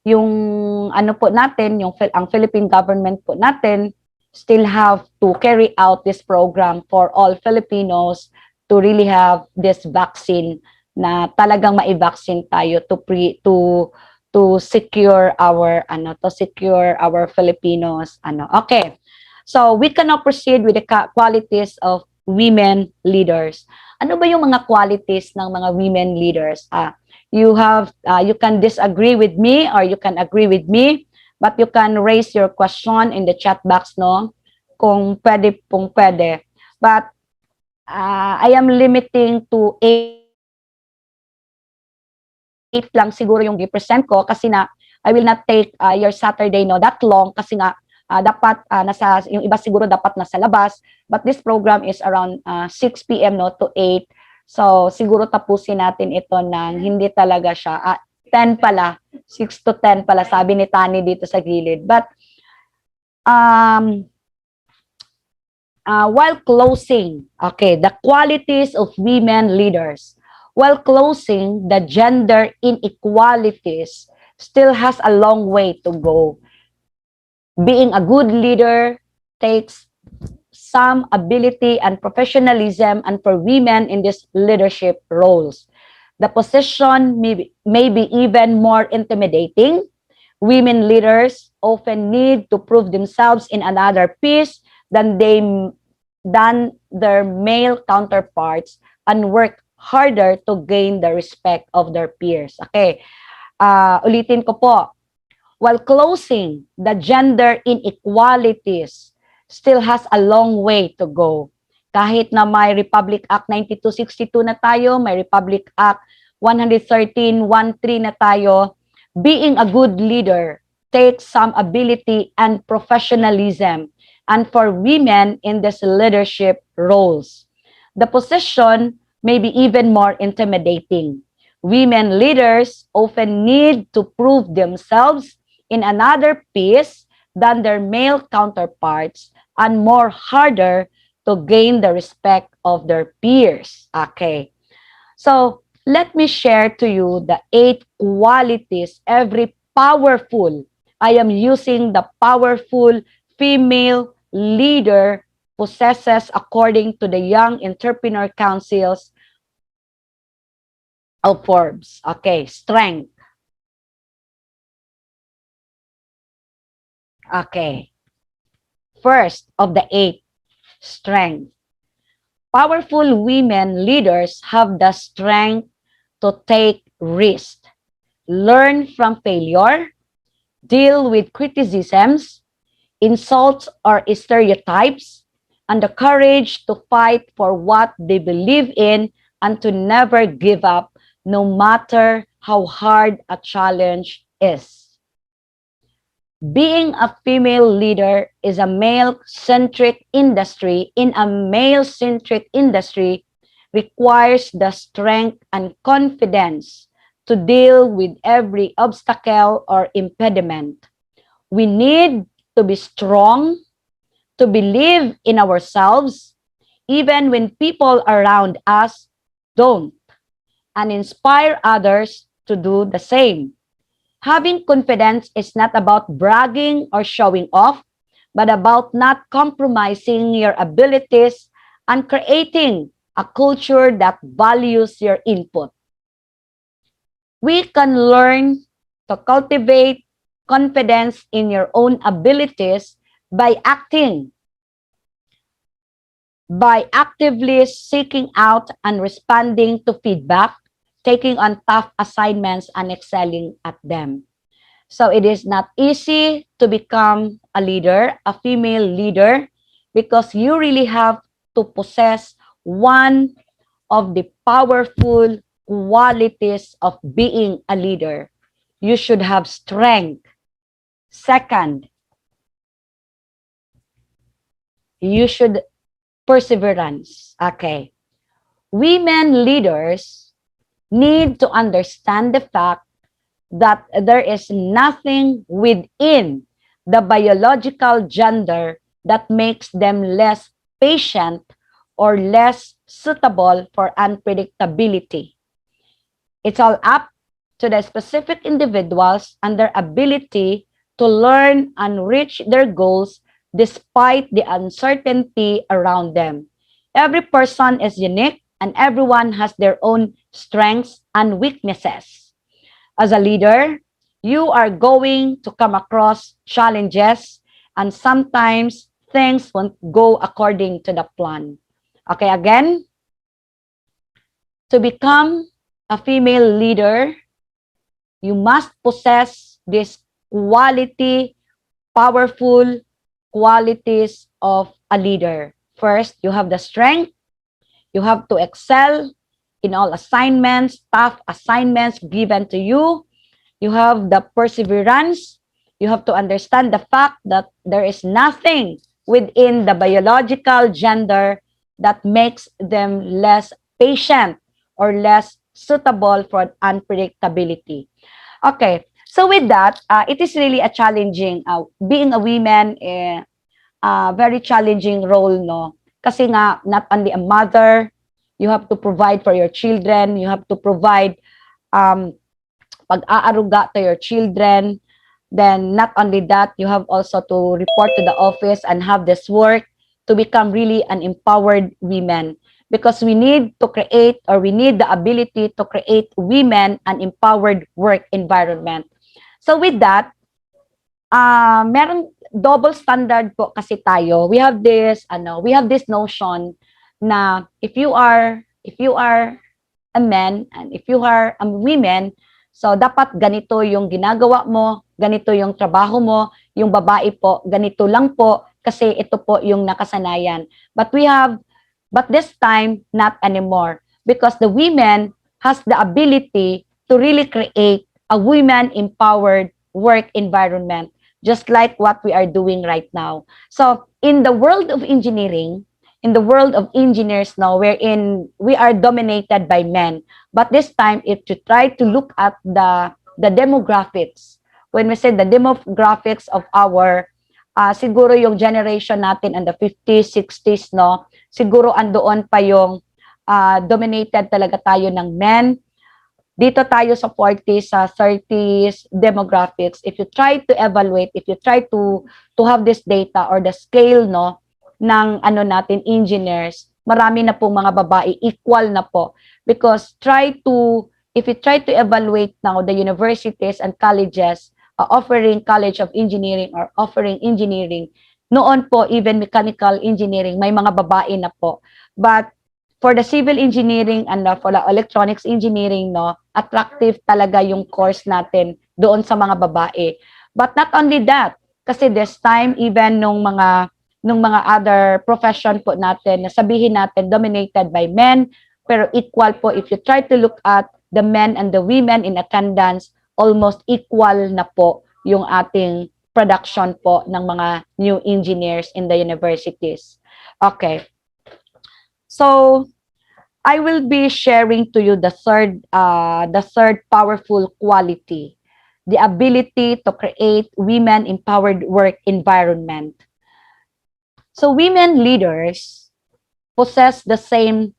yung po natin, ang Philippine government po natin still have to carry out this program for all Filipinos to really have this vaccine na talagang ma-vaccine tayo to secure our Filipinos Okay. So we can now proceed with the qualities of women leaders. Ano ba yung mga qualities ng mga women leaders? You can disagree with me or you can agree with me, but you can raise your question in the chat box, no? Kung pwede pong pwede. But I am limiting to 8 lang siguro yung i-present ko kasi na I will not take your Saturday that long kasi nga dapat yung iba siguro dapat nasa labas, but this program is around 6 p.m. to 8. So siguro tapusin natin ito ng hindi talaga siya 10 pala, 6 to 10 pala sabi ni Tani dito sa gilid. But while closing, okay, the qualities of women leaders. While closing, the gender inequalities still has a long way to go. Being a good leader takes some ability and professionalism, and for women in these leadership roles, the position may be even more intimidating. Women leaders often need to prove themselves in another piece than their male counterparts and work harder to gain the respect of their peers. Okay, ulitin ko po. While closing, the gender inequalities still has a long way to go. Kahit na may Republic Act 9262 na tayo, may Republic Act 113.13 na tayo, being a good leader takes some ability and professionalism, and for women in these leadership roles, the position may be even more intimidating. Women leaders often need to prove themselves in another piece than their male counterparts and more harder to gain the respect of their peers. Okay. So, let me share to you the 8 qualities every powerful, I am using the powerful female leader possesses according to the Young Entrepreneur Council's of Forbes. Okay, strength. Okay. First of the 8, strength. Powerful women leaders have the strength to take risks, learn from failure, deal with criticisms, insults or stereotypes, and the courage to fight for what they believe in and to never give up no matter how hard a challenge is. Being a female leader is a male-centric industry. In a male-centric industry, requires the strength and confidence to deal with every obstacle or impediment. We need to be strong, to believe in ourselves, even when people around us don't, and inspire others to do the same. Having confidence is not about bragging or showing off, but about not compromising your abilities and creating a culture that values your input. We can learn to cultivate confidence in your own abilities by actively seeking out and responding to feedback, taking on tough assignments, and excelling at them. So it is not easy to become a leader, a female leader, because you really have to possess one of the powerful qualities of being a leader. You should have strength. Second, you should perseverance. Okay. Women leaders need to understand the fact that there is nothing within the biological gender that makes them less patient or less suitable for unpredictability. It's all up to the specific individuals and their ability to learn and reach their goals despite the uncertainty around them. Every person is unique and everyone has their own strengths and weaknesses. As a leader, you are going to come across challenges and sometimes things won't go according to the plan. Okay, again, to become a female leader, you must possess this powerful qualities of a leader. First, you have the strength. You have to excel in all assignments, tough assignments given to you. You have the perseverance. You have to understand the fact that there is nothing within the biological gender that makes them less patient or less suitable for unpredictability. Okay, so with that, it is really a challenging, being a woman, very challenging role, no? Kasi nga, not only a mother, you have to provide for your children, you have to provide pag-aaruga to your children. Then not only that, you have also to report to the office and have this work to become really an empowered woman. Because we need to create, or we need the ability to create women an empowered work environment. So with that, meron double standard po kasi tayo. We have this notion na if you are a man and if you are a woman, so dapat ganito yung ginagawa mo, ganito yung trabaho mo, yung babae po, ganito lang po kasi ito po yung nakasanayan. But this time, not anymore. Because the women has the ability to really create a women-empowered work environment, just like what we are doing right now. So, in the world of engineering, in the world of engineers now, wherein we are dominated by men. But this time, if you try to look at the demographics, when we say the demographics of our siguro yung generation natin in the 50s, 60s, no? Siguro andoon pa yung dominated talaga tayo ng men. Dito tayo sa 40s, sa 30s demographics. If you try to evaluate, if you try to have this data or the scale, no, ng natin engineers, marami na pong mga babae, equal na po. Because if you try to evaluate now the universities and colleges offering College of Engineering or offering engineering, noon po, even mechanical engineering, may mga babae na po. But for the civil engineering and for the electronics engineering, no, attractive talaga yung course natin doon sa mga babae. But not only that, kasi this time, even nung mga other profession po natin, sabihin natin dominated by men, pero equal po, if you try to look at the men and the women in attendance, almost equal na po yung ating production po ng mga new engineers in the universities. Okay. So, I will be sharing to you the third powerful quality, the ability to create women-empowered work environment. So, women leaders possess the same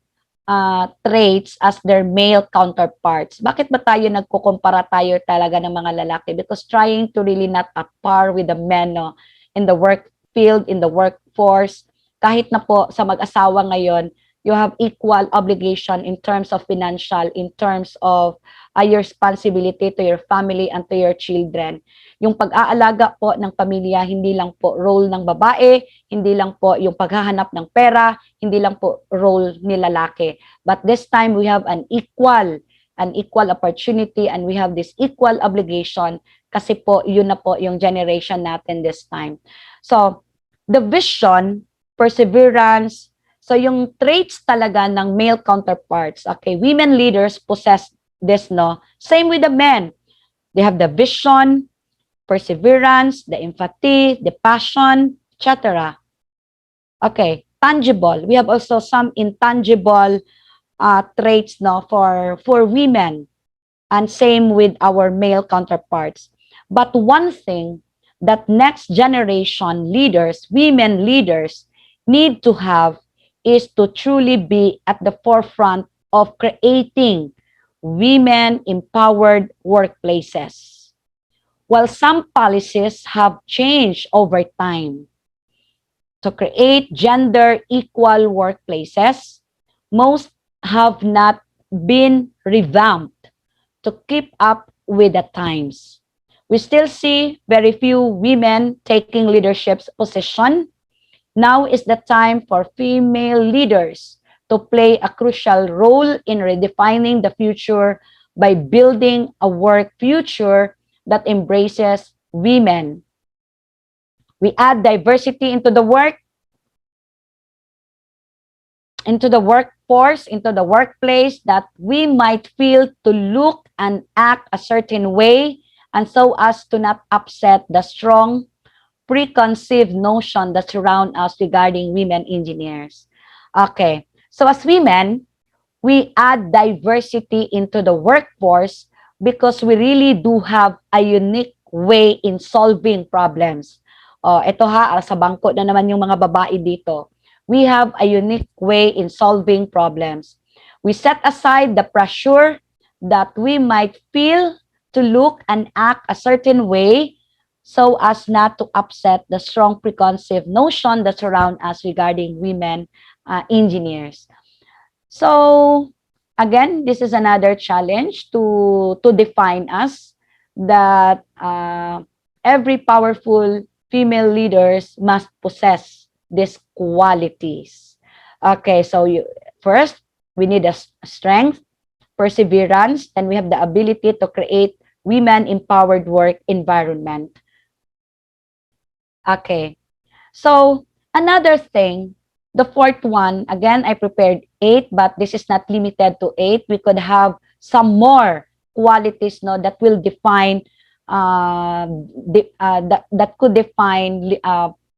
traits as their male counterparts. Bakit ba tayo nagkukumpara tayo talaga ng mga lalaki? Because trying to really not at par with the men, no, in the work field, in the workforce, kahit na po sa mag-asawa ngayon, you have equal obligation in terms of financial, in terms of your responsibility to your family and to your children. Yung pag-aalaga po ng pamilya, hindi lang po role ng babae, hindi lang po yung paghahanap ng pera, hindi lang po role ni lalaki. But this time, we have an equal opportunity and we have this equal obligation kasi po, yun na po yung generation natin this time. So, the vision, perseverance, so yung traits talaga ng male counterparts, okay, women leaders possess this, no? Same with the men. They have the vision, perseverance, the empathy, the passion, etc. Okay, tangible. We have also some intangible traits, no, for women, and same with our male counterparts. But one thing that next generation leaders, women leaders, need to have is to truly be at the forefront of creating women-empowered workplaces. While some policies have changed over time to create gender-equal workplaces, most have not been revamped to keep up with the times. We still see very few women taking leadership position. Now is the time for female leaders to play a crucial role in redefining the future by building a work future that embraces women. We add diversity into the workforce, into the workplace, that we might feel to look and act a certain way, and so as to not upset the strong preconceived notion that surround us regarding women engineers. Okay, so as women, we add diversity into the workforce because we really do have a unique way in solving problems. Ito sa bangko na naman yung mga babae dito. We have a unique way in solving problems. We set aside the pressure that we might feel to look and act a certain way so as not to upset the strong preconceived notion that surround us regarding women engineers. So, again, this is another challenge to define us, that every powerful female leaders must possess these qualities. Okay, so first, we need a strength, perseverance, and we have the ability to create women-empowered work environment. Okay, so another thing, the fourth one, again, I prepared 8, but this is not limited to 8. We could have some more qualities, no, that will define, that could define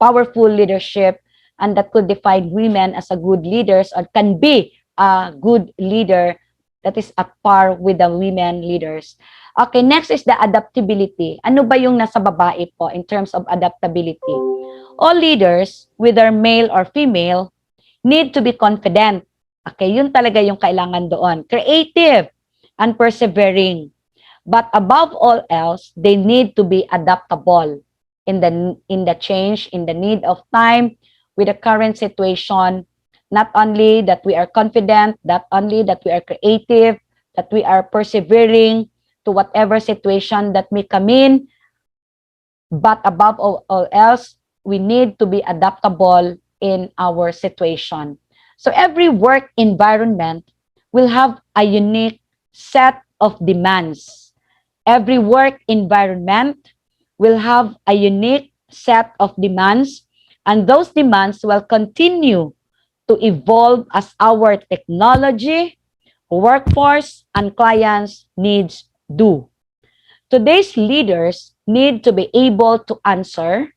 powerful leadership, and that could define women as a good leaders, or can be a good leader that is at par with the women leaders. Okay, next is the adaptability. Ano ba yung nasa babae po in terms of adaptability? All leaders, whether male or female, need to be confident. Okay, yun talaga yung kailangan doon. Creative and persevering. But above all else, they need to be adaptable in the change, in the need of time, with the current situation. Not only that we are confident, not only that we are creative, that we are persevering to whatever situation that may come in, but above all else, we need to be adaptable in our situation. So every work environment will have a unique set of demands. Every work environment will have a unique set of demands, and those demands will continue to evolve as our technology, workforce, and clients' needs do. Today's leaders need to be able to answer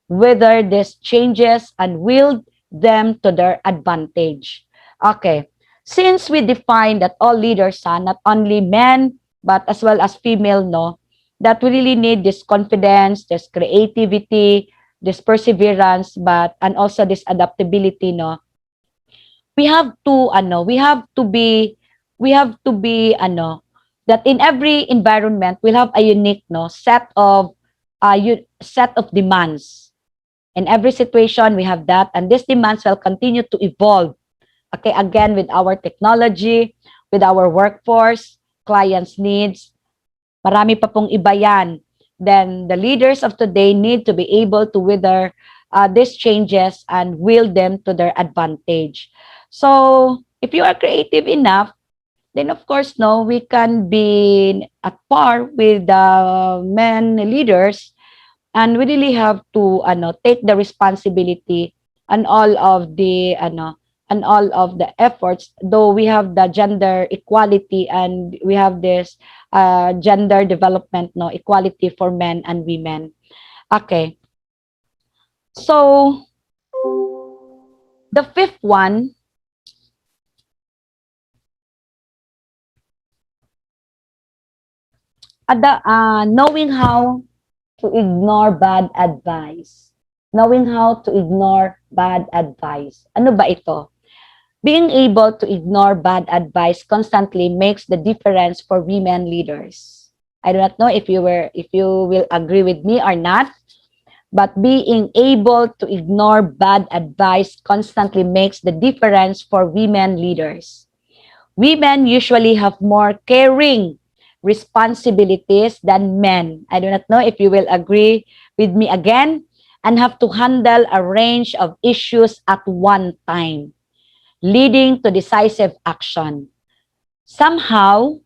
whether these changes and wield them to their advantage. Okay, since we define that all leaders are not only men, but as well as female, no, that we really need this confidence, this creativity, this perseverance, and also this adaptability, no. we have to that in every environment we'll have a unique set of demands. In every situation we have that, and these demands will continue to evolve. Okay, again, with our technology, with our workforce, clients' needs, marami pa pong iba yan. Then the leaders of today need to be able to weather these changes and wield them to their advantage. So if you are creative enough, then of course, no, we can be at par with the men leaders, and we really have to take the responsibility and all of the efforts, though we have the gender equality and we have this gender development, no, equality for men and women. Okay, so the fifth one, knowing how to ignore bad advice. Knowing how to ignore bad advice. Ano ba ito? Being able to ignore bad advice constantly makes the difference for women leaders. I do not know if you will agree with me or not, but being able to ignore bad advice constantly makes the difference for women leaders. Women usually have more caring responsibilities than men. I do not know if you will agree with me again, and have to handle a range of issues at one time, leading to decisive action. Somehow,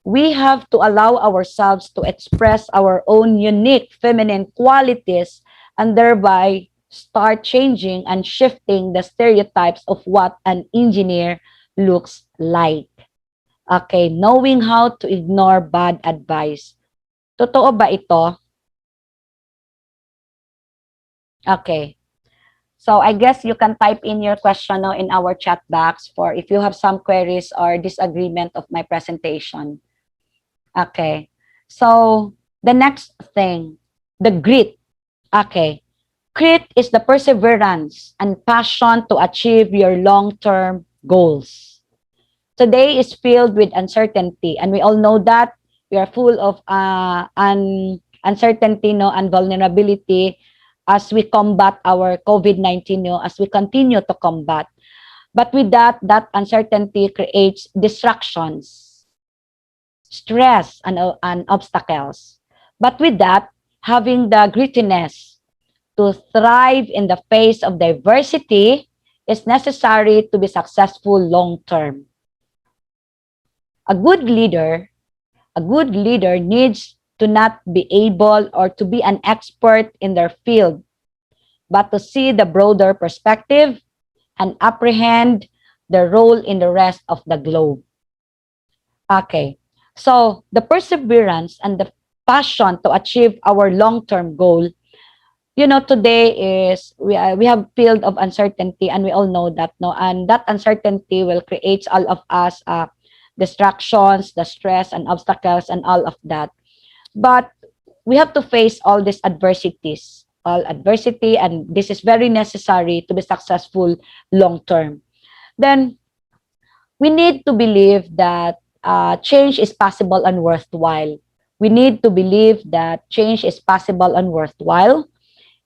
we have to allow ourselves to express our own unique feminine qualities and thereby start changing and shifting the stereotypes of what an engineer looks like. Okay, knowing how to ignore bad advice. Totoo ba ito? Okay. So I guess you can type in your question now in our chat box for if you have some queries or disagreement of my presentation. Okay. So the next thing, the grit. Okay. Grit is the perseverance and passion to achieve your long-term goals. Today is filled with uncertainty, and we all know that we are full of uncertainty, no, and vulnerability as we combat our COVID-19, no, as we continue to combat. But with that uncertainty creates distractions, stress, and obstacles. But with that, having the grittiness to thrive in the face of diversity is necessary to be successful long-term. A good leader needs to not be able or to be an expert in their field, but to see the broader perspective and apprehend the role in the rest of the globe. Okay, so the perseverance and the passion to achieve our long-term goal, today is we have field of uncertainty, and we all know that, no, and that uncertainty will create all of us distractions, the stress and obstacles and all of that. But we have to face all these adversities, and this is very necessary to be successful long term. Then we need to believe that change is possible and worthwhile. We need to believe that change is possible and worthwhile,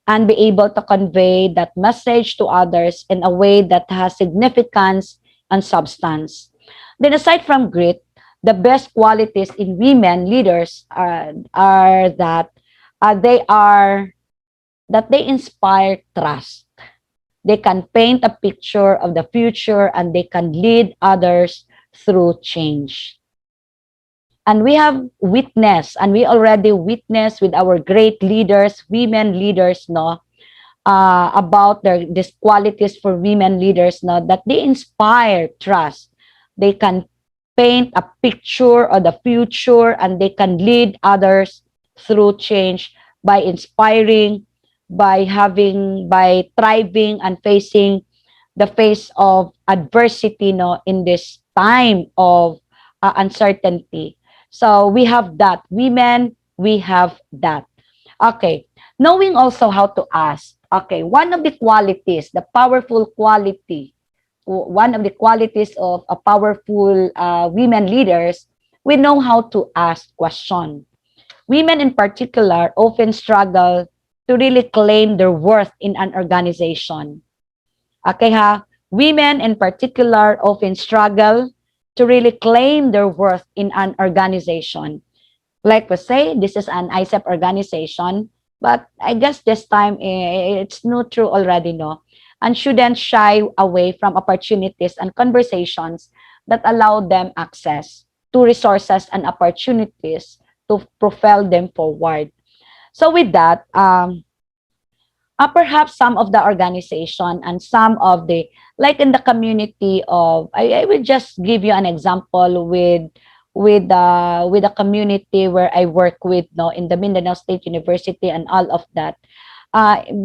and be able to convey that message to others in a way that has significance and substance. Then aside from grit, the best qualities in women leaders are that they inspire trust. They can paint a picture of the future, and they can lead others through change. And we have witnessed, and we already witnessed with our great leaders, women leaders, no, about these qualities for women leaders, no, that they inspire trust. They can paint a picture of the future, and they can lead others through change by inspiring, by thriving and facing the face of adversity, no, in this time of uncertainty. So we have that. Women, we have that. Okay. Knowing also how to ask. Okay. One of the qualities, the powerful quality one of the qualities of a powerful women leaders, we know how to ask questions. Women in particular often struggle to really claim their worth in an organization. Okay ha? Women in particular often struggle to really claim their worth in an organization. Like we say, this is an IECEP organization, but I guess this time it's not true already, no? And shouldn't shy away from opportunities and conversations that allow them access to resources and opportunities to propel them forward. So with that, perhaps some of the organization and some of the, like in the community of, I will just give you an example with a community where I work with, no, in the Mindanao State University and all of that.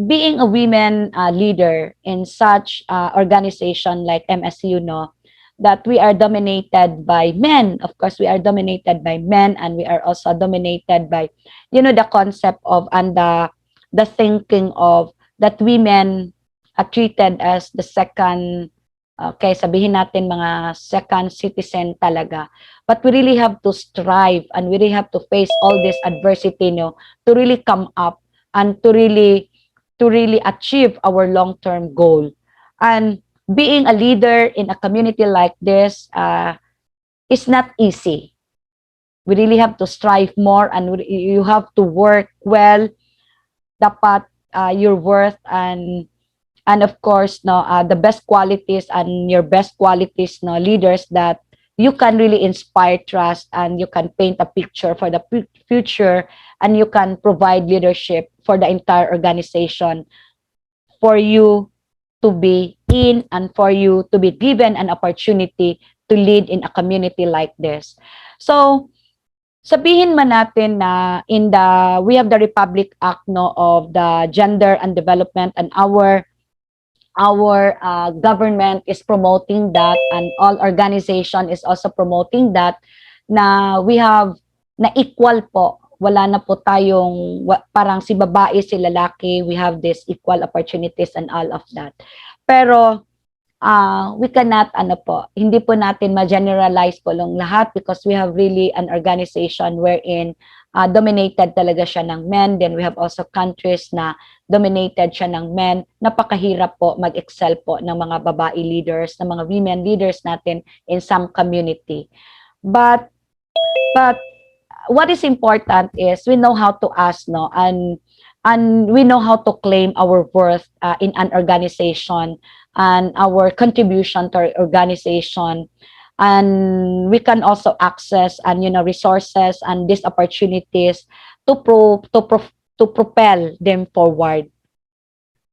Being a women leader in such organization like MSU, no, that we are dominated by men. Of course, we are dominated by men, and we are also dominated by, the concept of and the thinking of that women are treated as the second, okay, sabihin natin mga second citizen talaga. But we really have to strive and we really have to face all this adversity, no, to really come up and to really achieve our long-term goal. And being a leader in a community like this is not easy. We really have to strive more, and you have to work well. Dapat your worth and of course, no, the best qualities and your best qualities, no, leaders that you can really inspire trust, and you can paint a picture for the future, and you can provide leadership for the entire organization, for you to be in and for you to be given an opportunity to lead in a community like this. So sabihin man natin na we have the Republic Act, no, of the Gender and Development, and our government is promoting that, and all organization is also promoting that, na we have na equal po, wala na po tayong parang si babae si lalaki, we have this equal opportunities and all of that. Pero we cannot, hindi po natin ma-generalize po lang lahat, because we have really an organization wherein dominated talaga siya ng men. Then we have also countries na dominated siya ng men. Napakahirap po mag-excel po ng mga babae leaders, ng mga women leaders natin in some community. But what is important is we know how to ask, no, and we know how to claim our worth in an organization and our contribution to our organization, and we can also access and resources and these opportunities to propel them forward.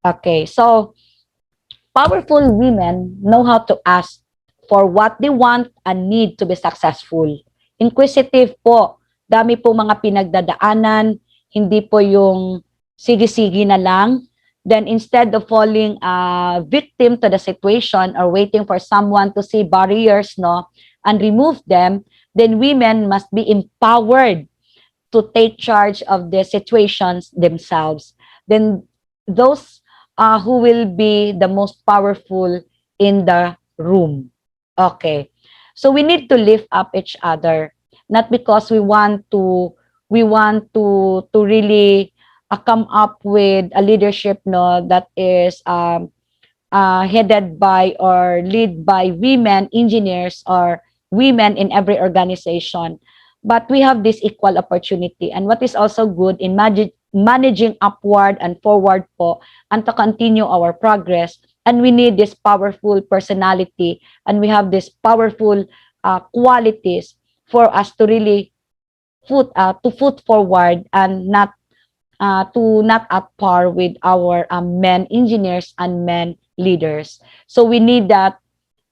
Okay, so powerful women know how to ask for what they want and need to be successful. Inquisitive po, dami po mga pinagdadaanan, hindi po yung sige-sige na lang. Then instead of falling victim to the situation or waiting for someone to see barriers, no, and remove them, then women must be empowered to take charge of the situations themselves. Then those who will be the most powerful in the room. Okay, so we need to lift up each other, not because we want to really come up with a leadership, no, that is headed by or lead by women engineers or women in every organization, but we have this equal opportunity. And what is also good in managing upward and forward po, and to continue our progress, and we need this powerful personality, and we have this powerful qualities for us to really foot forward, and not at par with our men engineers and men leaders. So we need that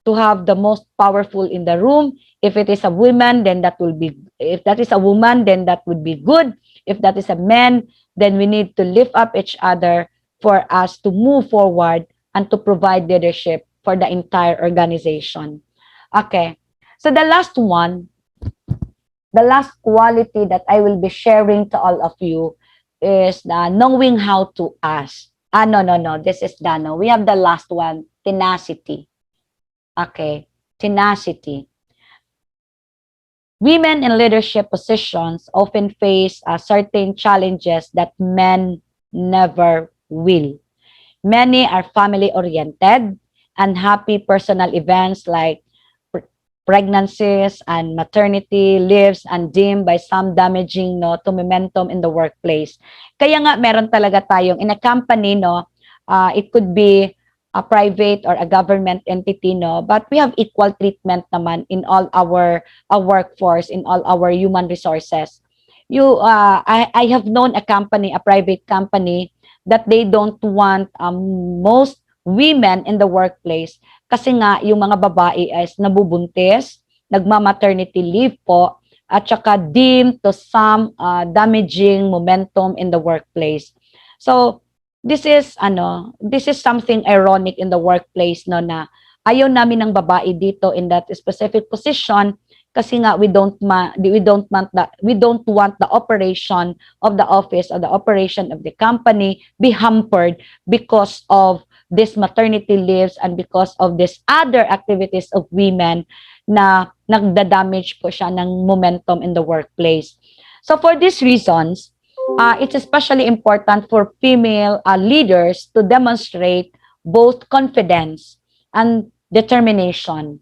to have the most powerful in the room. If it is a woman, then that will be, if that is a woman, then that would be good. If that is a man, then we need to lift up each other for us to move forward and to provide leadership for the entire organization. Okay, so the last one, the last quality that I will be sharing to all of you is knowing how to ask. No, this is Dano. We have the last one, tenacity. Okay, tenacity. Women in leadership positions often face certain challenges that men never will. Many are family-oriented, unhappy personal events like pregnancies and maternity leaves and deemed by some damaging to momentum in the workplace. Kaya nga meron talaga tayong in a company it could be a private or a government entity but we have equal treatment naman in all our workforce, in all our human resources. I have known a company, a private company, that they don't want most women in the workplace kasi nga yung mga babae is nabubuntis, nagma-maternity leave po, at saka deemed to some damaging momentum in the workplace. So this is something ironic in the workplace na ayaw namin ng babae dito in that specific position kasi nga we don't want the operation of the office or the operation of the company be hampered because of this maternity leaves and because of this other activities of women na nagda-damage po siya ng momentum in the workplace. So for these reasons, it's especially important for female leaders to demonstrate both confidence and determination.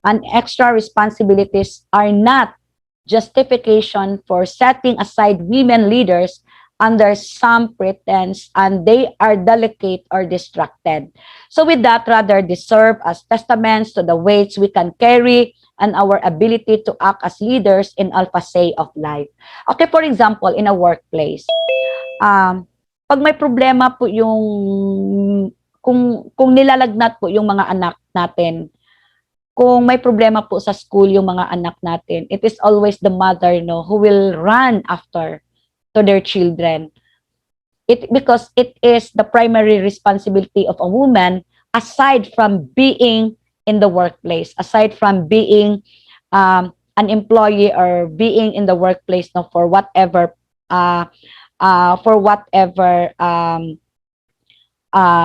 And extra responsibilities are not justification for setting aside women leaders under some pretense and they are delicate or distracted. So with that, rather they serve as testaments to the weights we can carry and our ability to act as leaders in all facets of life. Okay, for example, in a workplace, pag may problema po kung nilalagnat po yung mga anak natin, kung may problema po sa school yung mga anak natin, it is always the mother who will run after to their children. Because it is the primary responsibility of a woman aside from being in the workplace, aside from being an employee or being in the workplace for whatever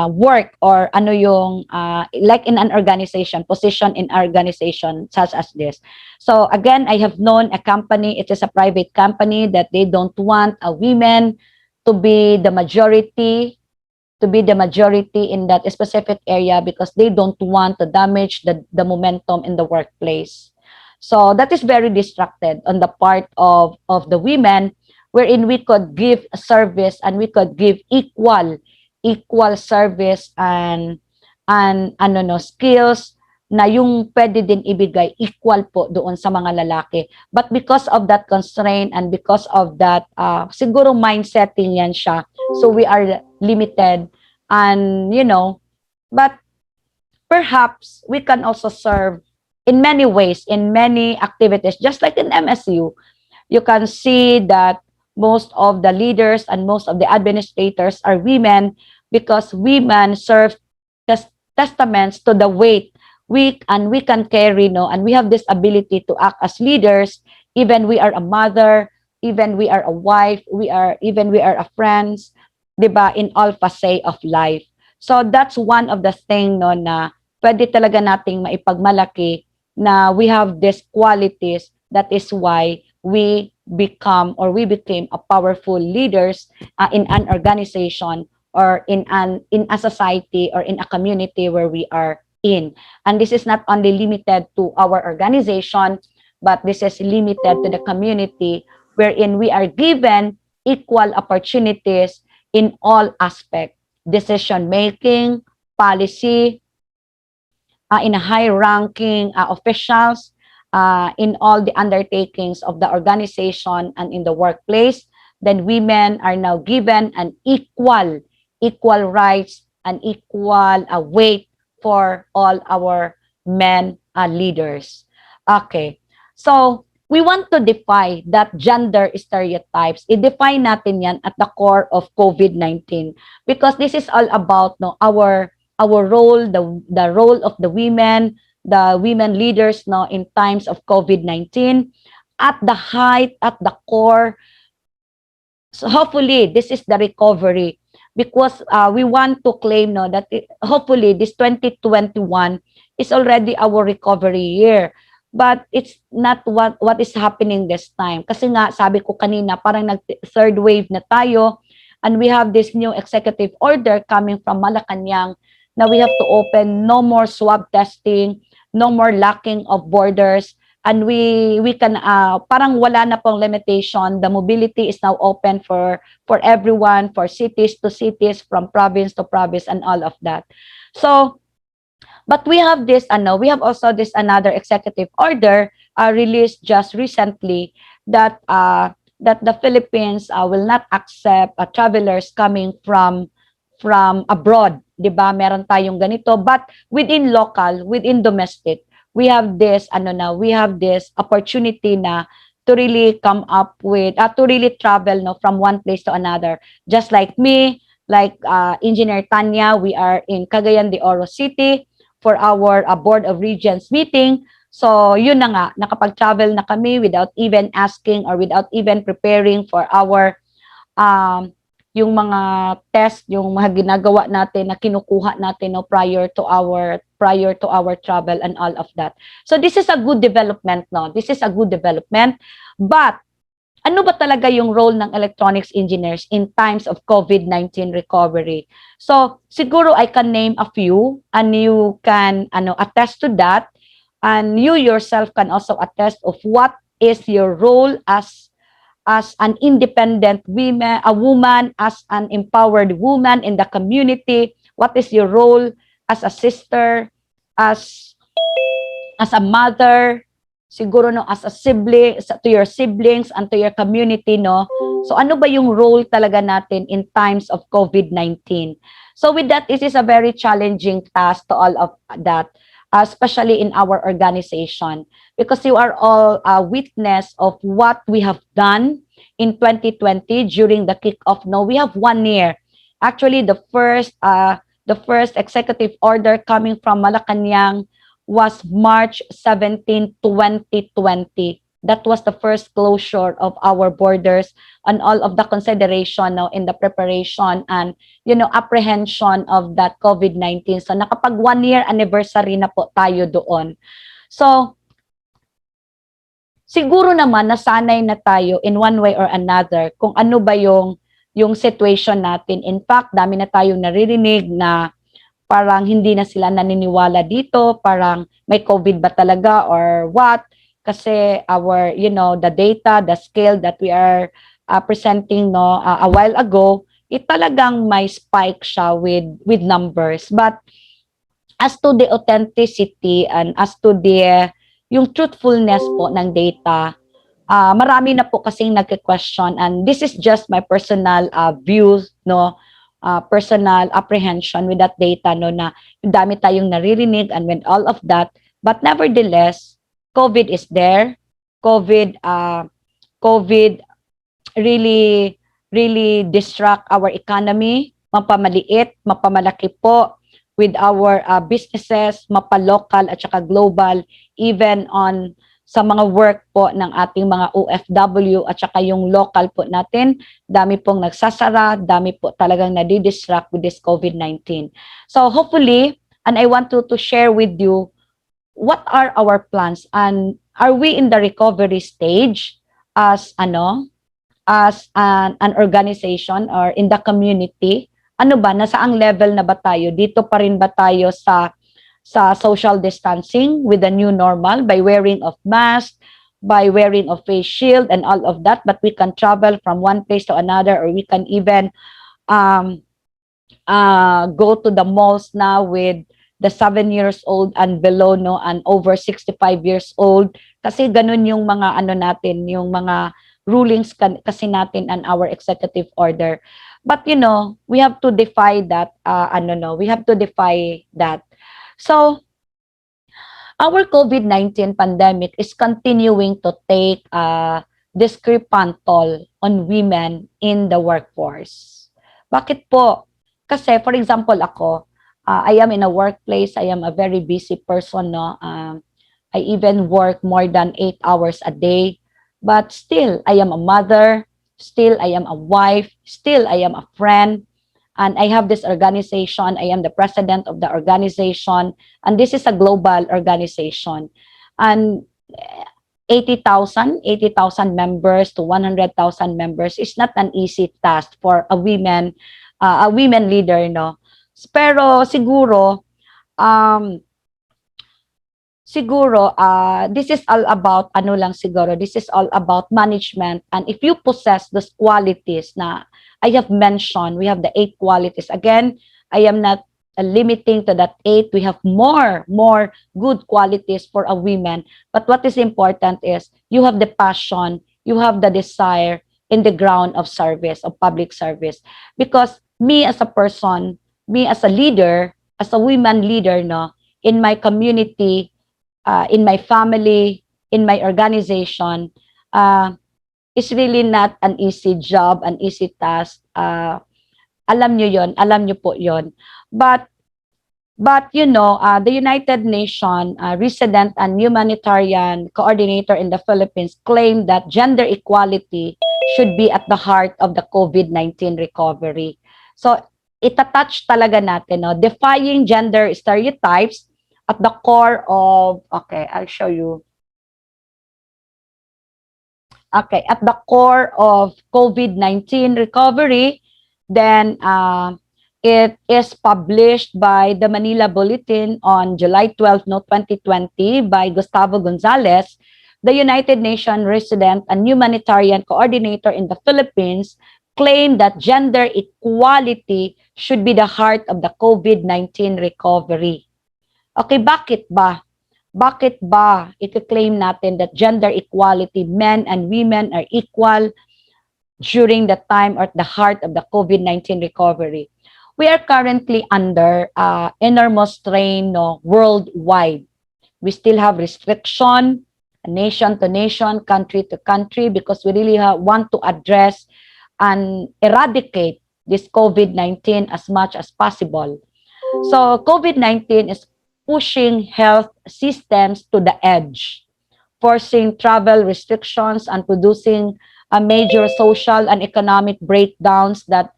work or like in an organization, position in organization such as this. So again, I have known a company, it is a private company, that they don't want women to be the majority in that specific area because they don't want to damage the momentum in the workplace. So that is very distracted on the part of the women, wherein we could give a service and we could give equal service and skills na yung pwede din ibigay equal po doon sa mga lalaki. But because of that constraint and because of that siguro mindsetting yan siya, so we are limited and but perhaps we can also serve in many ways, in many activities, just like in MSU. You can see that most of the leaders and most of the administrators are women because women serve testaments to the weight we can carry, and we have this ability to act as leaders, even we are a mother, even we are a wife, we are a friends, diba, in all facets of life. So that's one of the thing na pwede talaga nating maipagmalaki na we have these qualities. That is why we became a powerful leaders in an organization or in a society or in a community where we are in. And this is not only limited to our organization, but this is limited to the community wherein we are given equal opportunities in all aspects, decision making, policy, in a high-ranking officials, in all the undertakings of the organization and in the workplace. Then women are now given an equal rights and equal weight for all our men leaders. Okay, so we want to defy that gender stereotypes. I-define natin yan at the core of COVID-19 because this is all about our role, the role of the women leaders in times of COVID-19 at the height, at the core. So hopefully this is the recovery. because we want to claim no that hopefully this 2021 is already our recovery year. But it's not what is happening this time. Kasi nga, sabi ko kanina, parang nag-third wave na tayo, and we have this new executive order coming from Malacanang na we have to open no more swab testing, no more locking of borders, and we can parang wala na pong limitation. The mobility is now open for everyone, for cities to cities, from province to province, and all of that. So, but we have this, we have also this another executive order released just recently that that the Philippines will not accept travelers coming from abroad, 'di ba? Meron tayong ganito, but within local, within domestic, we have this we have this opportunity na to really come up with to really travel no from one place to another. Just like me, like Engineer Tanya, we are in Cagayan de Oro City for our Board of Regents meeting. So, yun na nga, nakapag-travel na kami without even asking or without even preparing for our yung mga test, yung mga ginagawa natin na kinukuha natin no prior to our travel and all of that. So this is a good development, no. This is a good development. But ano ba talaga yung role ng electronics engineers in times of COVID-19 recovery? So, siguro I can name a few and you can attest to that, and you yourself can also attest of what is your role as an independent woman, as an empowered woman in the community. What is your role as a sister, as a mother, siguro no as a sibling to your siblings and to your community, no. So ano ba yung role talaga natin in times of COVID-19? So with that, it is a very challenging task to all of that, especially in our organization, because you are all a witness of what we have done in 2020 during the kickoff. No, we have 1 year. Actually, the first executive order coming from Malacanang was March 17, 2020. That was the first closure of our borders and all of the consideration now in the preparation and apprehension of that COVID-19. So nakapag 1 year anniversary na po tayo doon. So siguro naman nasanay na tayo in one way or another kung ano ba yung situation natin. In fact, dami na tayong naririnig na parang hindi na sila naniniwala dito, parang may COVID ba talaga or what? Kasi our, the data, the scale that we are presenting a while ago, talagang may spike siya with numbers. But as to the authenticity and as to the yung truthfulness po ng data, marami na po kasing nagke-question, and this is just my personal views, personal apprehension with that data, na dami tayong naririnig and with all of that. But nevertheless, COVID is there. COVID really distract our economy, mapamaliit, mapamalaki po with our businesses, mapalocal at saka global, even on sa mga work po ng ating mga OFW at saka yung local po natin, dami pong nagsasara, dami po talagang nadidistract with this COVID-19. So hopefully, and I want to share with you what are our plans, and are we in the recovery stage as an organization or in the community? Ano ba, nasaang level na ba tayo? Dito pa rin ba tayo sa social distancing with the new normal, by wearing of mask, by wearing of face shield and all of that, but we can travel from one place to another, or we can even go to the malls now with the 7 years old and below, and over 65 years old, kasi ganun yung mga natin, yung mga rulings kasi natin and our executive order. But we have to defy that, we have to defy that. So our COVID-19 pandemic is continuing to take a discrepant toll on women in the workforce. Bakit po? Kasi for example ako, I am in a workplace, I am a very busy person, I even work more than 8 hours a day, but still I am a mother, still I am a wife, still I am a friend, And I have this organization. I am the president of the organization. And this is a global organization. And 80,000 members to 100,000 members is not an easy task for a women leader, no? Pero um, this is all about, this is all about management. And if you possess those qualities na I have mentioned, we have the 8 qualities. Again, I am not limiting to that 8. We have more good qualities for a woman. But what is important is you have the passion, you have the desire in the ground of service, of public service. Because me as a person, me as a leader, as a woman leader, no, in my community, in my family, in my organization, it's really not an easy job, an easy task. Alam nyo po yon. But you know, the United Nations Resident and Humanitarian Coordinator in the Philippines claimed that gender equality should be at the heart of the COVID-19 recovery. So, itatouch talaga natin, no? Defying gender stereotypes at the core of, okay, I'll show you. Okay, at the core of COVID-19 recovery, then it is published by the Manila Bulletin on July 12, 2020 by Gustavo Gonzalez, the United Nations Resident and Humanitarian Coordinator in the Philippines, claimed that gender equality should be the heart of the COVID-19 recovery. Okay, bakit ba? Bakit ba iti-claim natin that gender equality, men and women are equal during the time or at the heart of the COVID-19 recovery? We are currently under enormous strain, no, worldwide. We still have restriction, nation to nation, country to country, because we really want to address and eradicate this COVID-19 as much as possible. So COVID-19 is pushing health systems to the edge, forcing travel restrictions and producing a major social and economic breakdowns that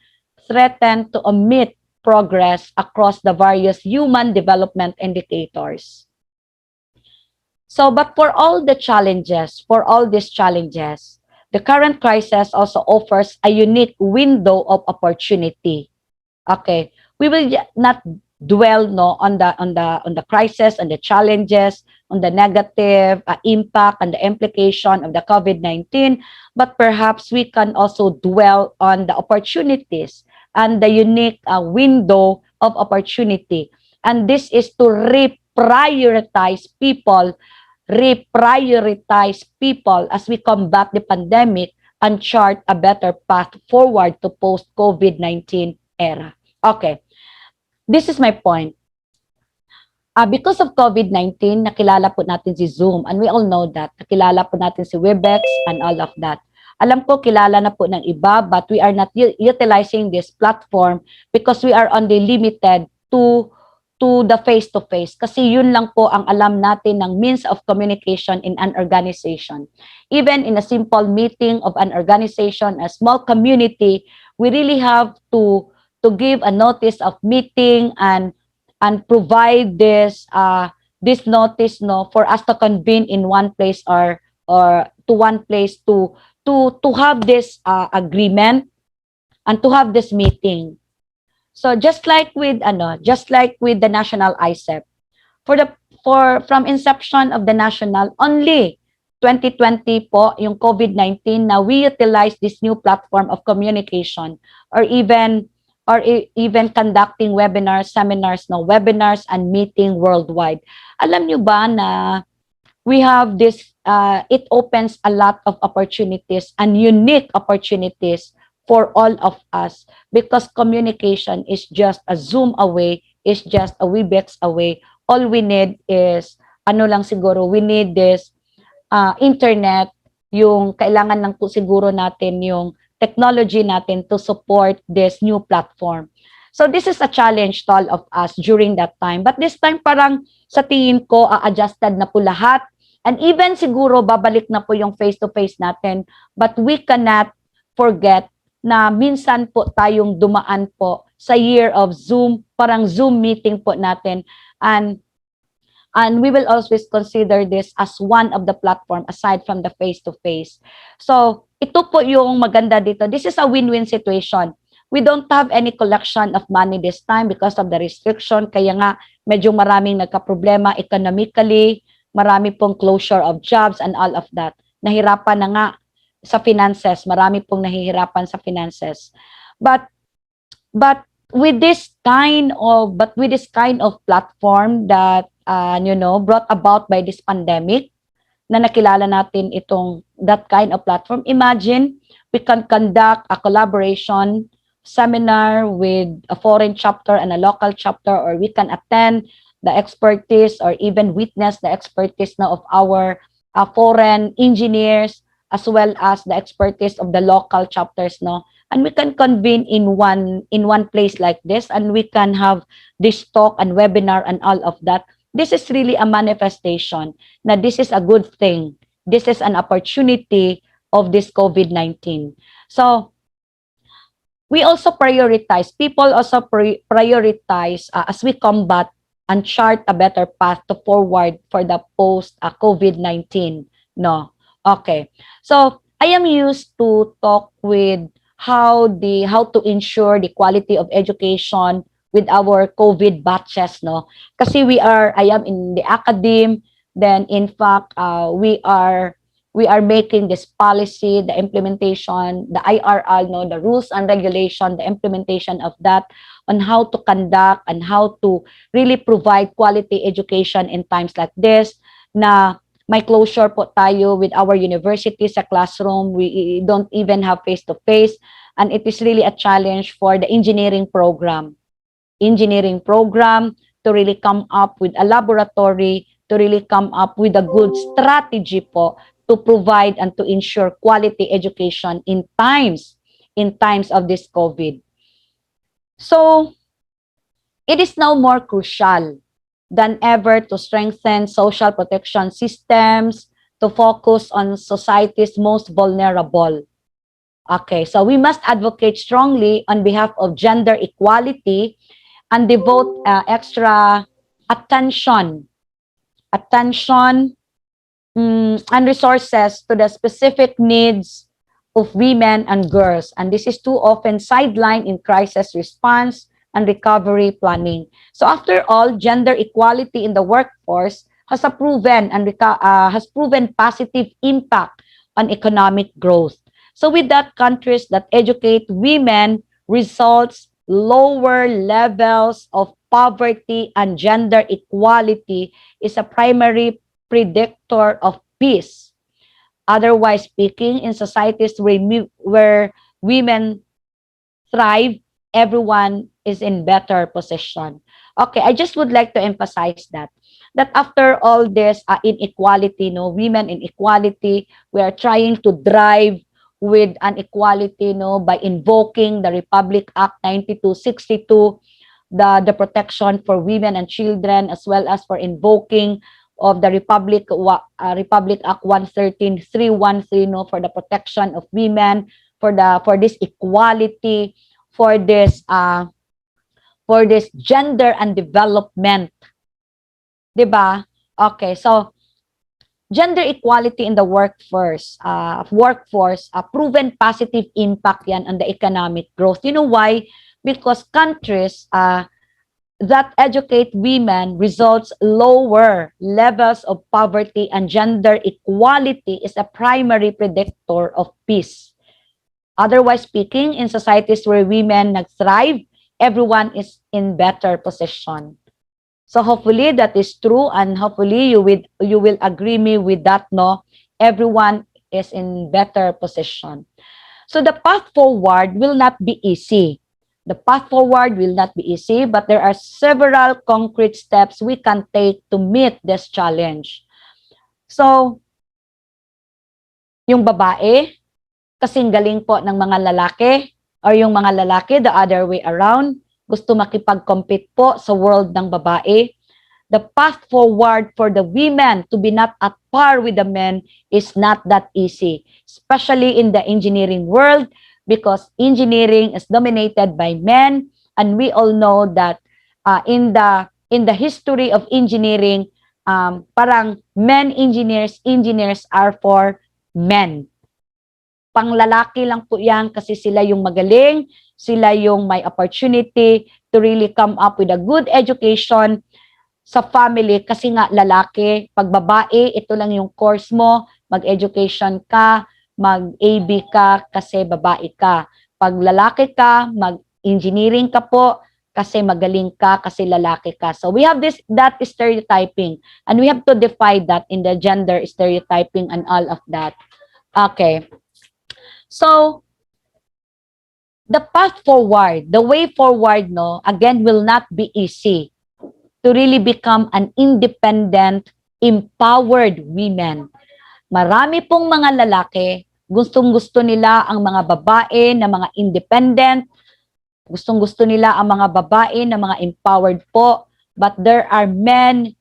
threaten to omit progress across the various human development indicators. So, but for all these challenges, the current crisis also offers a unique window of opportunity. Okay, we will not dwell on the crisis and the challenges, on the negative impact and the implication of the COVID-19, but perhaps we can also dwell on the opportunities and the unique window of opportunity. And this is to reprioritize people as we combat the pandemic and chart a better path forward to post-COVID-19 era. Okay. This is my point. Because of COVID-19, nakilala po natin si Zoom, and we all know that. Nakilala po natin si Webex and all of that. Alam ko, kilala na po ng iba, but we are not utilizing this platform because we are only limited to the face-to-face. Kasi yun lang po ang alam natin ng means of communication in an organization. Even in a simple meeting of an organization, a small community, we really have to give a notice of meeting and provide this notice, no, for us to convene in one place or to one place to have this agreement and to have this meeting. So just like with the national IECEP, from inception of the national, only 2020 po yung COVID-19 na we utilize this new platform of communication or even conducting webinars, seminars, webinars and meeting worldwide. Alam nyo ba na we have this, it opens a lot of opportunities and unique opportunities for all of us because communication is just a Zoom away, is just a Webex away. All we need is, we need this internet, yung kailangan lang po siguro natin yung technology natin to support this new platform. So this is a challenge to all of us during that time. But this time parang sa tingin ko, adjusted na po lahat. And even siguro babalik na po yung face-to-face natin. But we cannot forget na minsan po tayong dumaan po sa year of Zoom, parang Zoom meeting po natin. And we will always consider this as one of the platform aside from the face-to-face. So, ito po yung maganda dito. This is a win-win situation. We don't have any collection of money this time because of the restriction. Kaya nga, medyo maraming nagka-problema economically, marami pong closure of jobs and all of that. Nahirapan na nga sa finances. Marami pong nahihirapan sa finances. But with this kind of platform that brought about by this pandemic, na nakilala natin that kind of platform. Imagine, we can conduct a collaboration seminar with a foreign chapter and a local chapter, or we can attend the expertise or even witness the expertise of our foreign engineers, as well as the expertise of the local chapters, and we can convene in one place like this, and we can have this talk and webinar and all of that. This is really a manifestation na this is a good thing. This is an opportunity of this COVID-19. So, we also prioritize, people also prioritize as we combat and chart a better path to forward for the post-COVID-19. No? Okay. So, I am used to talk with how to ensure the quality of education with our COVID batches, Kasi I am in the academe, then in fact, we are making this policy, the implementation, the IRL, the rules and regulation, the implementation of that, on how to conduct and how to really provide quality education in times like this, na may closure po tayo with our university sa classroom. We don't even have face-to-face, and it is really a challenge for the engineering program to really come up with a laboratory, to really come up with a good strategy po to provide and to ensure quality education in times of this COVID. So, it is now more crucial than ever to strengthen social protection systems, to focus on society's most vulnerable. Okay, so we must advocate strongly on behalf of gender equality and devote extra attention and resources to the specific needs of women and girls. And this is too often sidelined in crisis response and recovery planning. So after all, gender equality in the workforce has proven positive impact on economic growth. So with that, countries that educate women results lower levels of poverty, and gender equality is a primary predictor of peace. Otherwise speaking, in societies where women thrive, everyone is in better position. Okay, I just would like to emphasize that after all this inequality, women inequality, we are trying to drive with an equality, by invoking the Republic Act 9262, the protection for women and children, as well as for invoking of the Republic Act 113-313, for the protection of women, for this equality, for this gender and development. Diba? Okay, so gender equality in the workforce, proven positive impact yan on the economic growth. You know why? Because countries that educate women results lower levels of poverty, and gender equality is a primary predictor of peace. Otherwise speaking, in societies where women thrive, everyone is in better position. So hopefully that is true, and hopefully you will agree me with that, everyone is in better position. So the path forward will not be easy. The path forward will not be easy, but there are several concrete steps we can take to meet this challenge. So, yung babae, kasing galing po ng mga lalaki, or yung mga lalaki the other way around, gusto makipag-compete po sa world ng babae. The path forward for the women to be not at par with the men is not that easy, especially in the engineering world, because engineering is dominated by men, and we all know that in the history of engineering, parang men engineers are for men. Panglalaki lang po yan kasi sila yung magaling, sila yung may opportunity to really come up with a good education sa family kasi nga lalaki, pag babae, ito lang yung course mo, mag-education ka, mag-AB ka kasi babae ka. Pag lalaki ka, mag-engineering ka po kasi magaling ka kasi lalaki ka. So we have that stereotyping, and we have to defy that in the gender stereotyping and all of that. Okay. So, the path forward, the way forward, no, again, will not be easy to really become an independent, empowered women. Marami pong mga lalaki, gustong-gusto nila ang mga babae na mga independent, gustong-gusto nila ang mga babae na mga empowered po, but there are many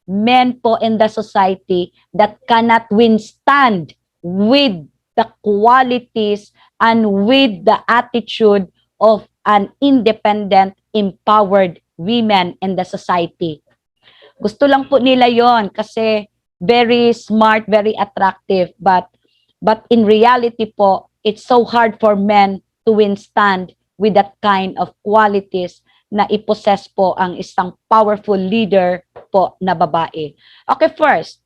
men po in the society that cannot withstand with the qualities and with the attitude of an independent, empowered women in the society. Gusto lang po nila yon kasi very smart, very attractive, but in reality po, it's so hard for men to withstand with that kind of qualities na i-possess po ang isang powerful leader po na babae. Okay, first,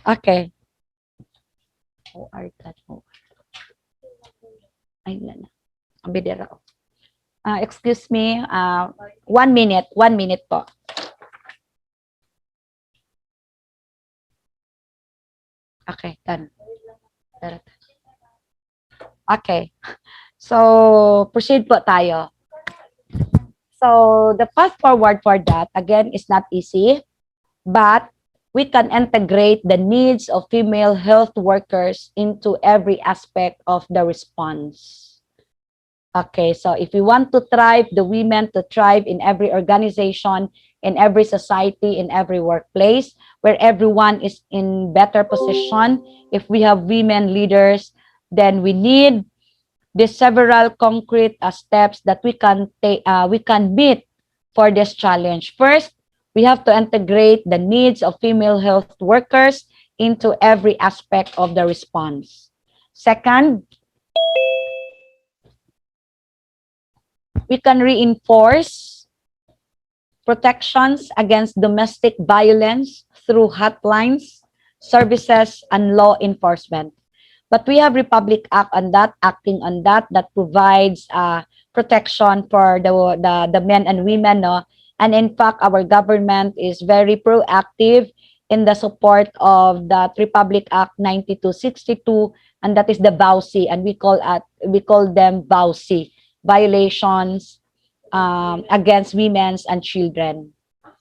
okay. Ay, na. Ang bidera ko. Excuse me, 1 minute po. Okay, done. Okay. So, proceed po tayo. So, the path forward for that, again, is not easy, but we can integrate the needs of female health workers into every aspect of the response. Okay, so if we want to thrive, the women to thrive in every organization, in every society, in every workplace, where everyone is in better position, if we have women leaders, then we need the several concrete steps that we can meet for this challenge. First, we have to integrate the needs of female health workers into every aspect of the response. Second, we can reinforce protections against domestic violence through hotlines, services, and law enforcement. But we have Republic Act on that, acting on that provides protection for the men and women, no? And in fact, our government is very proactive in the support of that Republic Act 9262, and that is the VAUSI, and we call them VAUSI, violations against women and children.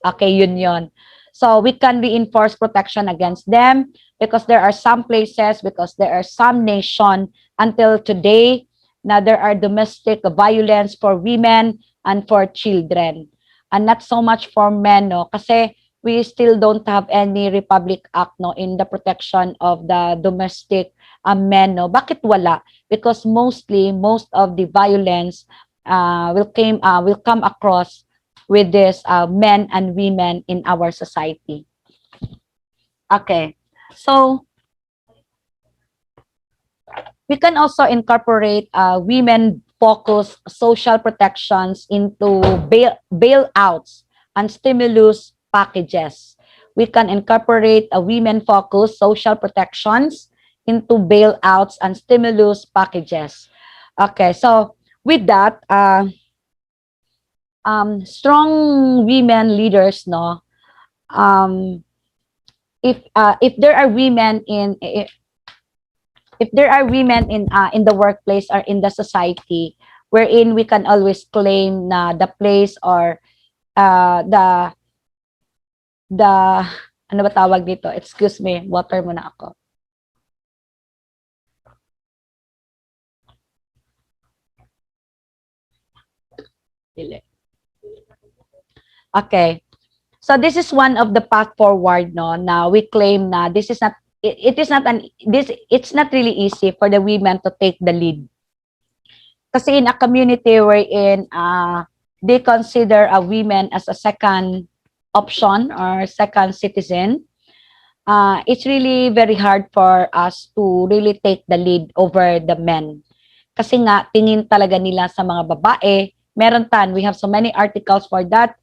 Okay, yun. So we can reinforce protection against them because there are some places, because there are some nations until today na there are domestic violence for women and for children. And not so much for men, no? Kasi we still don't have any Republic Act, no, in the protection of the domestic men, no? Bakit wala? Because most of the violence will come across with this men and women in our society. Okay, so we can also incorporate women-focused social protections into bailouts and stimulus packages. We can incorporate women-focused social protections into bailouts and stimulus packages. Okay, so with that, strong women leaders, no, if there are women in the workplace or in the society, wherein we can always claim na the place or the ano ba tawag dito? Excuse me, water muna ako. Dili. Okay. So this is one of the path forward, no. Now we claim na this is not it is not an this it's not really easy for the women to take the lead. Kasi in a community wherein they consider a women as a second option or second citizen, it's really very hard for us to really take the lead over the men. Kasi nga, tingin talaga nila sa mga babae. Meron we have so many articles for that.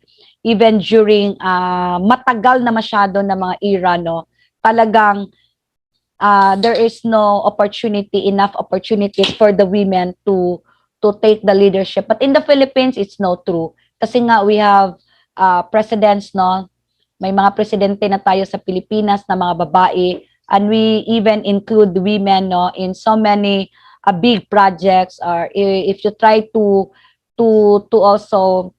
Even during matagal na masyado na mga era, no, talagang there is no enough opportunities for the women to take the leadership. But in the Philippines, it's not true. Kasi nga, we have presidents, no, may mga presidente na tayo sa Pilipinas na mga babae, and we even include women, no, in so many big projects, or if you try to also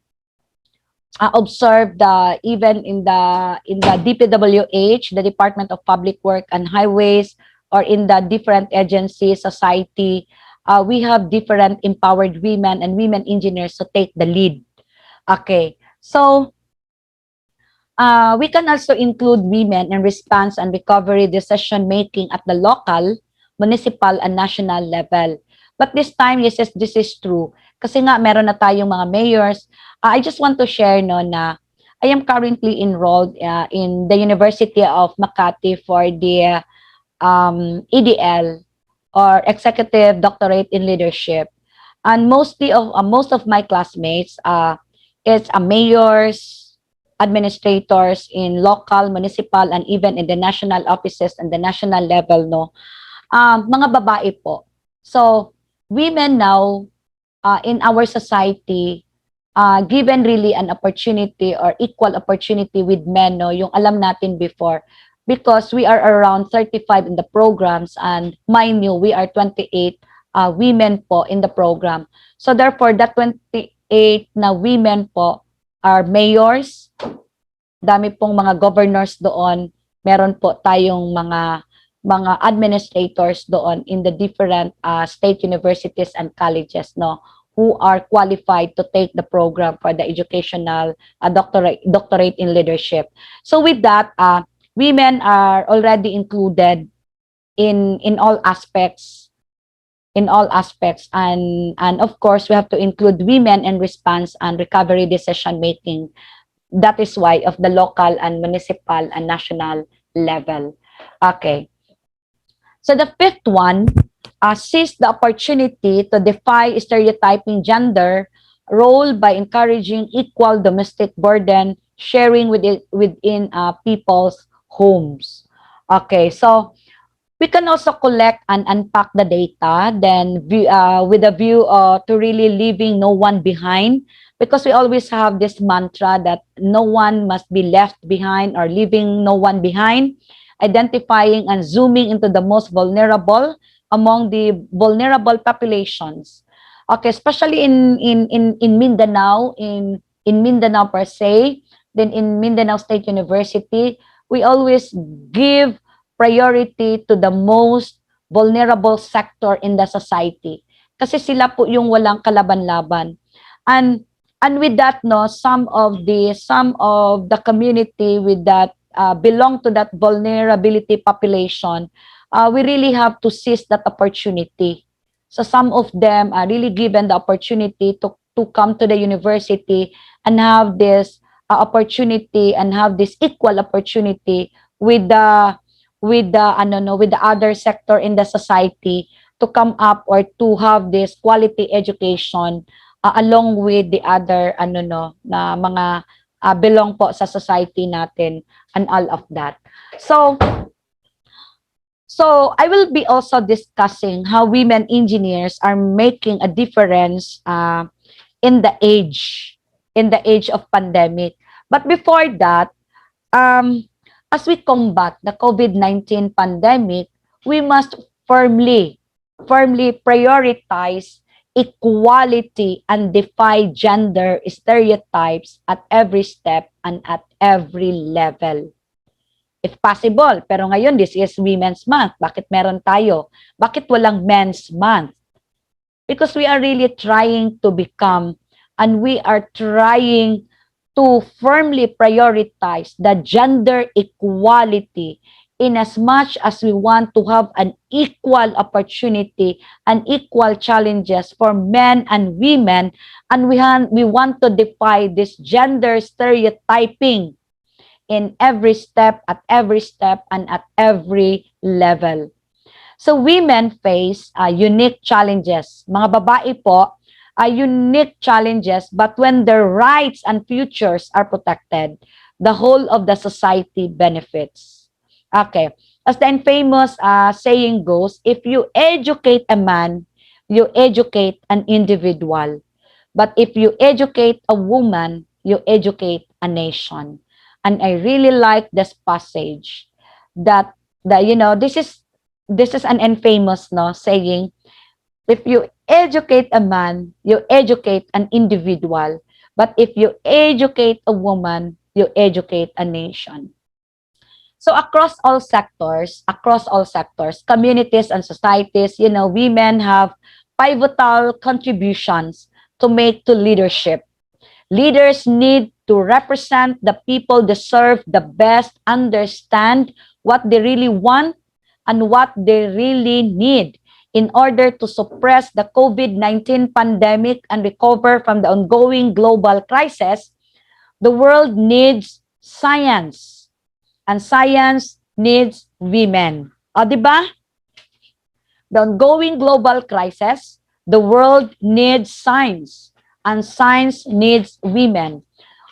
observe even in the DPWH, the Department of Public Work and Highways, or in the different agencies, society, we have different empowered women and women engineers to take the lead. Okay, so we can also include women in response and recovery decision making at the local, municipal, and national level. But this time, yes, this is true. Kasi nga, meron na tayong mga mayors. I just want to share, no, na I am currently enrolled in the University of Makati for the EDL, or Executive Doctorate in Leadership. And most of my classmates, it's mayors, administrators in local, municipal, and even in the national offices and the national level, no, mga babae po. So, women now in our society, given really an opportunity or equal opportunity with men, no, yung alam natin before, because we are around 35 in the programs, and mind you, we are 28 women po in the program. So, therefore, that 28 na women po are mayors, dami pong mga governors doon, meron po tayong mga administrators doon in the different state universities and colleges, no, who are qualified to take the program for the educational doctorate in leadership. So with that, women are already included in all aspects, and of course we have to include women in response and recovery decision making. That is why of the local and municipal and national level. Okay. So the fifth one, seize the opportunity to defy stereotyping gender role by encouraging equal domestic burden sharing within people's homes. Okay, so we can also collect and unpack the data, then with a view to really leaving no one behind, because we always have this mantra that no one must be left behind or leaving no one behind, identifying and zooming into the most vulnerable among the vulnerable populations. Okay, especially in Mindanao, in Mindanao per se, then in Mindanao State University, we always give priority to the most vulnerable sector in the society. Kasi sila po yung walang kalaban-laban. And with that, no, some of the community with that belong to that vulnerability population, we really have to seize that opportunity. So some of them are really given the opportunity to come to the university and have this opportunity and have this equal opportunity with the other sector in the society to come up or to have this quality education along with the other na mga belong po sa society natin and all of that. So I will be also discussing how women engineers are making a difference in the age of pandemic. But before that, as we combat the COVID-19 pandemic, we must firmly prioritize equality and defy gender stereotypes at every step and at every level. If possible, pero ngayon this is Women's Month. Bakit meron tayo? Bakit walang Men's Month? Because we are really trying to become and we are trying to firmly prioritize the gender equality in as much as we want to have an equal opportunity and equal challenges for men and women, and we want to defy this gender stereotyping in every step, and at every level. So women face unique challenges. Mga babae po, unique challenges, but when their rights and futures are protected, the whole of the society benefits. Okay. As the infamous saying goes, if you educate a man, you educate an individual. But if you educate a woman, you educate a nation. And I really like this passage that this is an infamous saying, if you educate a man, you educate an individual. But if you educate a woman, you educate a nation. So across all sectors, communities and societies, women have pivotal contributions to make to leadership. Leaders need to represent the people they serve the best, understand what they really want and what they really need in order to suppress the COVID-19 pandemic and recover from the ongoing global crisis. The world needs science, and science needs women. O, di ba? The ongoing global crisis, the world needs science, and science needs women.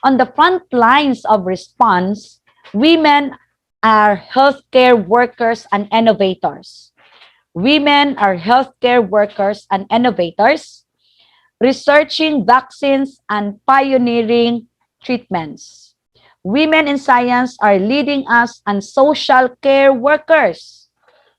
On the front lines of response, women are healthcare workers and innovators. Women are healthcare workers and innovators, researching vaccines and pioneering treatments. Women in science are leading us and social care workers,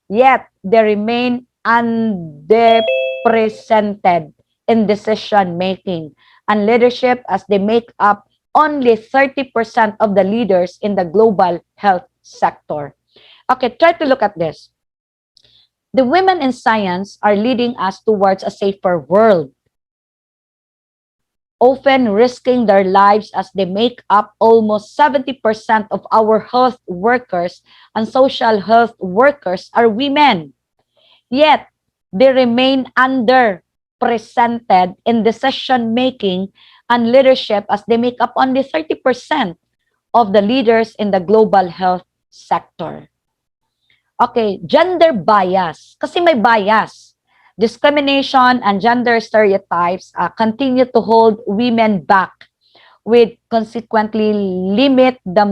yet they remain underrepresented in decision making and leadership, as they make up only 30% of the leaders in the global health sector. Okay, try to look at this. The women in science are leading us towards a safer world, often risking their lives as they make up almost 70% of our health workers, and social health workers are women. Yet, they remain underrepresented in decision-making and leadership, as they make up only 30% of the leaders in the global health sector. Okay, gender bias. Kasi may bias. Discrimination and gender stereotypes continue to hold women back, with consequently limit the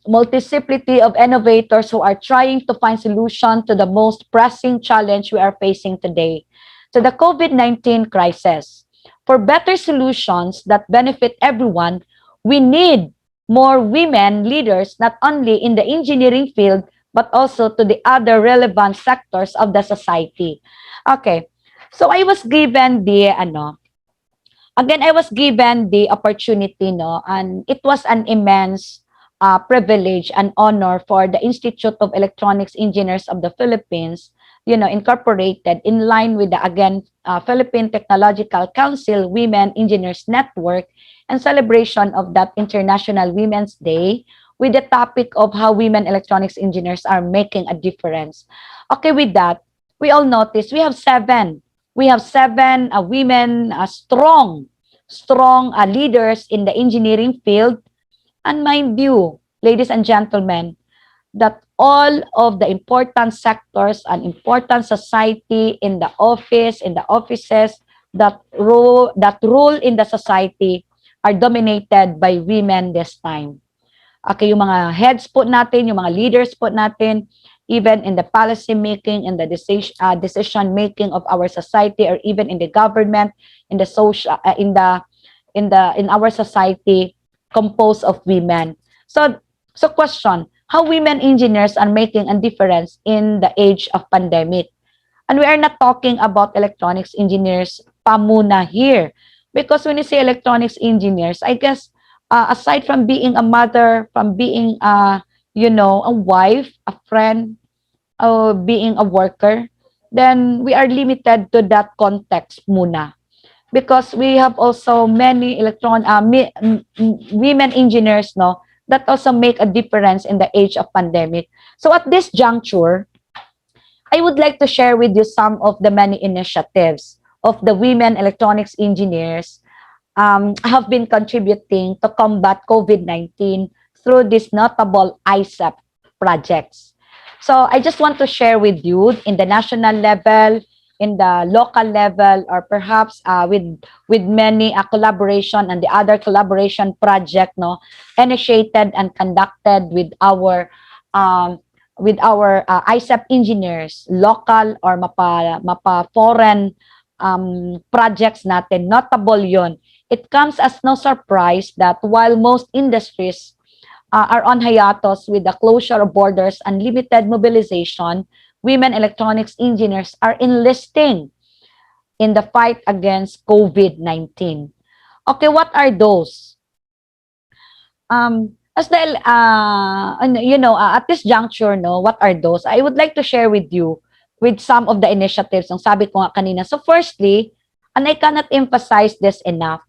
multiplicity of innovators who are trying to find solution to the most pressing challenge we are facing today, to the COVID-19 crisis. For better solutions that benefit everyone, we need more women leaders, not only in the engineering field, but also to the other relevant sectors of the society. Okay, so I was given the, I was given the opportunity, and it was an immense privilege and honor for the Institute of Electronics Engineers of the Philippines, incorporated in line with the, Philippine Technological Council Women Engineers Network, and celebration of that International Women's Day, with the topic of how women electronics engineers are making a difference. Okay, with that, we all notice we have seven women, strong leaders in the engineering field. And mind you, ladies and gentlemen, that all of the important sectors and important society in the offices that rule in the society are dominated by women this time. Okay, yung mga heads po natin, yung mga leaders po natin, even in the policy making, in the decision making of our society, or even in the government, in the social, in our society, composed of women. So question, how women engineers are making a difference in the age of pandemic? And we are not talking about electronics engineers pamuna here, because when you say electronics engineers, I guess aside from being a mother, from being a wife, a friend, being a worker, then we are limited to that context muna. Because we have also many women engineers, no, that also make a difference in the age of pandemic. So at this juncture, I would like to share with you some of the many initiatives of the women electronics engineers have been contributing to combat COVID-19 through these notable IECEP projects. So I just want to share with you in the national level, in the local level, or perhaps with many collaboration and the other collaboration project, no, initiated and conducted with our ISEP engineers, local or mapa foreign projects natin. Notable yon. It comes as no surprise that while most industries are on hiatus with the closure of borders and limited mobilization, women electronics engineers are enlisting in the fight against COVID-19. Okay, what are those? As the, at this juncture, no, what are those? I would like to share with you with some of the initiatives ang sabi ko nga kanina. So firstly, and I cannot emphasize this enough,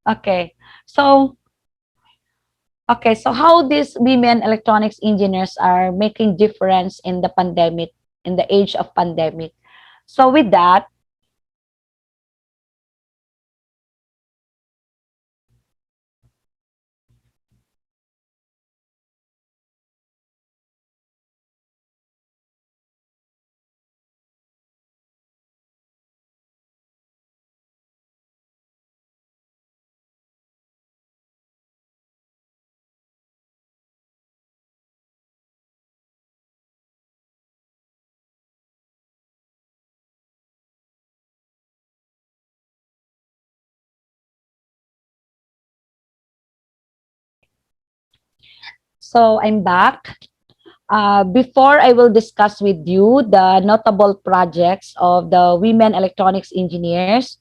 okay, so how these women electronics engineers are making difference in the pandemic, in the age of pandemic. So with that, so I'm back. Before I will discuss with you the notable projects of the women electronics engineers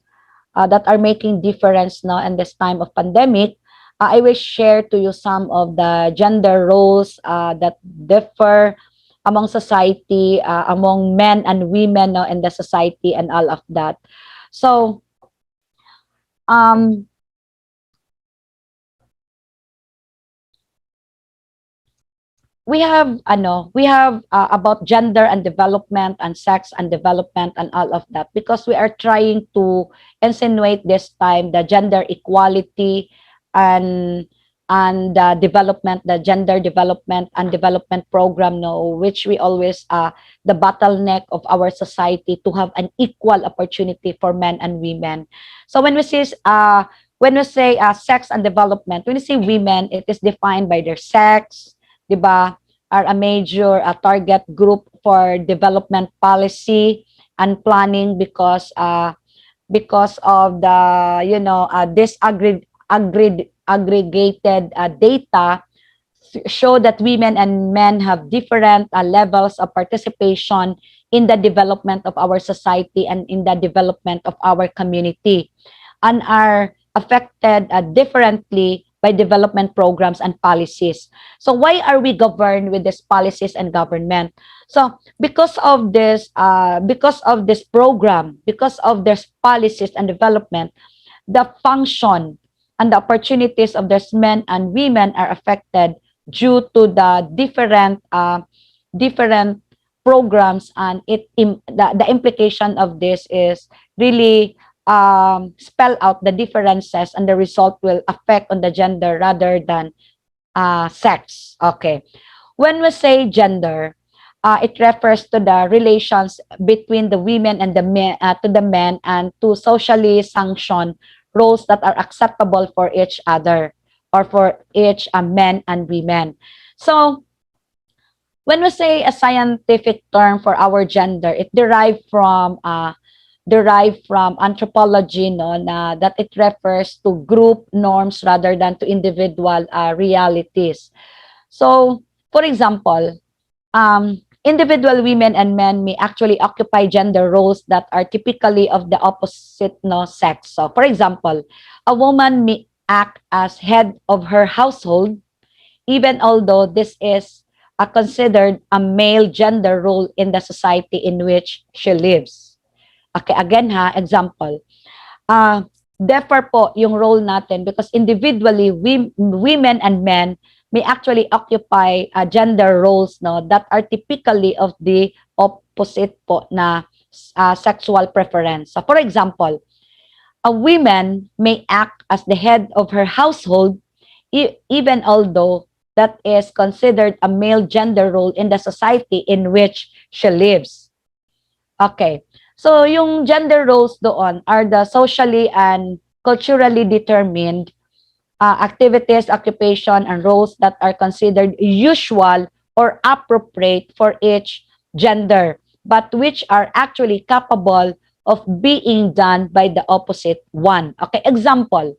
that are making difference now in this time of pandemic, I will share to you some of the gender roles that differ among society, among men and women in the society and all of that. So, we have about gender and development and sex and development and all of that, because we are trying to insinuate this time the gender equality and development, the gender development and development program, no, which we always the bottleneck of our society to have an equal opportunity for men and women. So when we say sex and development, when we say women, it is defined by their sex, diba, are a major target group for development policy and planning, because of the aggregated data show that women and men have different levels of participation in the development of our society and in the development of our community, and are affected differently by development programs and policies. So why are we governed with these policies and government? So because of this program, because of this policies and development, the function and the opportunities of these men and women are affected due to the different programs, and the implication of this is really spell out the differences, and the result will affect on the gender rather than sex. Okay, when we say gender, it refers to the relations between the women and the men, to the men, and to socially sanctioned roles that are acceptable for each other or for each men and women. So when we say a scientific term for our gender, it derived from anthropology, no, na that it refers to group norms rather than to individual realities. So, for example, individual women and men may actually occupy gender roles that are typically of the opposite no sex. So, for example, a woman may act as head of her household, even although this is considered a male gender role in the society in which she lives. Okay, again ha, example. Differ po yung role natin because individually, women and men may actually occupy gender roles no that are typically of the opposite po na sexual preference. So for example, a woman may act as the head of her household even although that is considered a male gender role in the society in which she lives. Okay. So yung gender roles doon are the socially and culturally determined activities, occupation, and roles that are considered usual or appropriate for each gender, but which are actually capable of being done by the opposite one. Okay, example,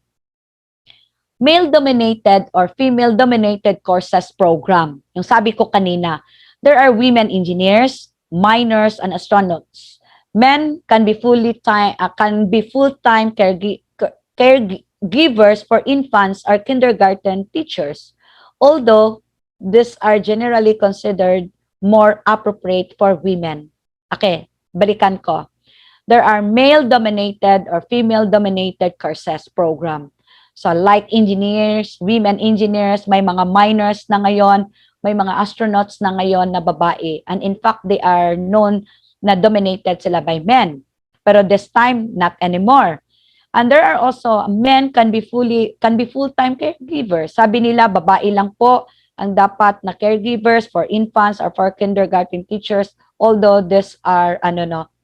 male-dominated or female-dominated courses program. Yung sabi ko kanina, there are women engineers, miners, and astronauts. Men can be full-time caregivers for infants or kindergarten teachers, although these are generally considered more appropriate for women. Okay, balikan ko. There are male-dominated or female-dominated courses program. So like engineers, women engineers, may mga miners na ngayon, may mga astronauts na ngayon na babae. And in fact, they are known na dominated sila by men. Pero this time, not anymore. And there are also men can be full-time caregivers. Sabi nila, babae lang po ang dapat na caregivers for infants or for kindergarten teachers, although these are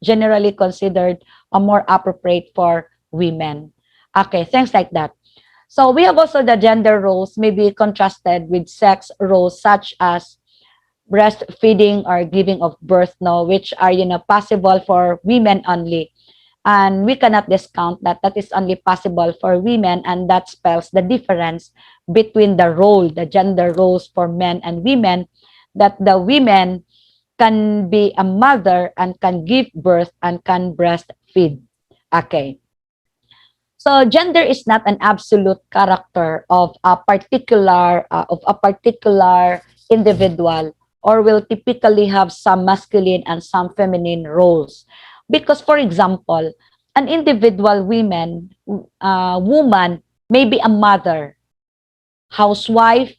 generally considered more appropriate for women. Okay, things like that. So we have also the gender roles may be contrasted with sex roles such as breastfeeding or giving of birth, which are possible for women only, and we cannot discount that is only possible for women, and that spells the difference between the gender roles for men and women, that the women can be a mother and can give birth and can breastfeed. Okay. So gender is not an absolute character of a particular individual, or will typically have some masculine and some feminine roles. Because, for example, an individual woman may be a mother, housewife,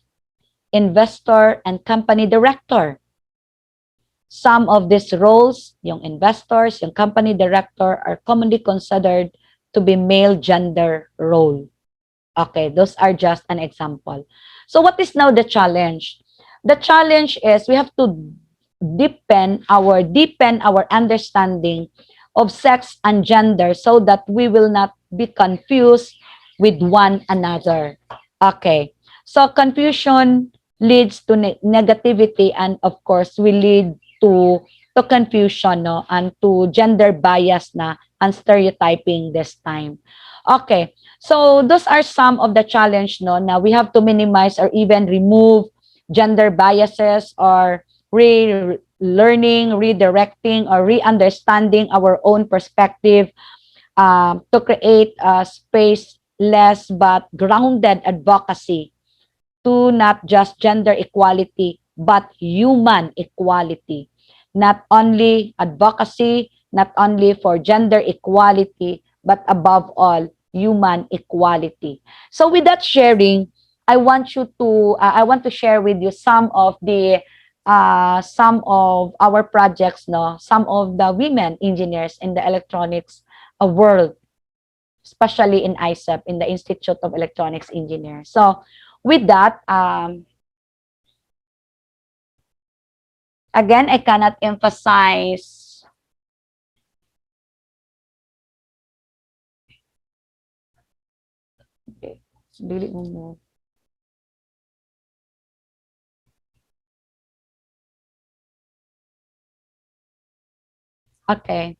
investor, and company director. Some of these roles, yung investors, yung company director, are commonly considered to be male gender role. Okay, those are just an example. So what is now the challenge? The challenge is we have to deepen our understanding of sex and gender so that we will not be confused with one another. Okay, so confusion leads to negativity, and of course will lead to confusion and to gender bias and stereotyping this time. Okay, so those are some of the challenge now we have to minimize or even remove gender biases, or relearning, redirecting, or re-understanding our own perspective to create a spaceless but grounded advocacy to not just gender equality but human equality. Not only advocacy, not only for gender equality, but above all, human equality. So with that sharing, I want to share with you some of our projects, some of the women engineers in the electronics world, especially in IECEP, in the Institute of Electronics Engineers. So with that, again, I cannot emphasize Okay.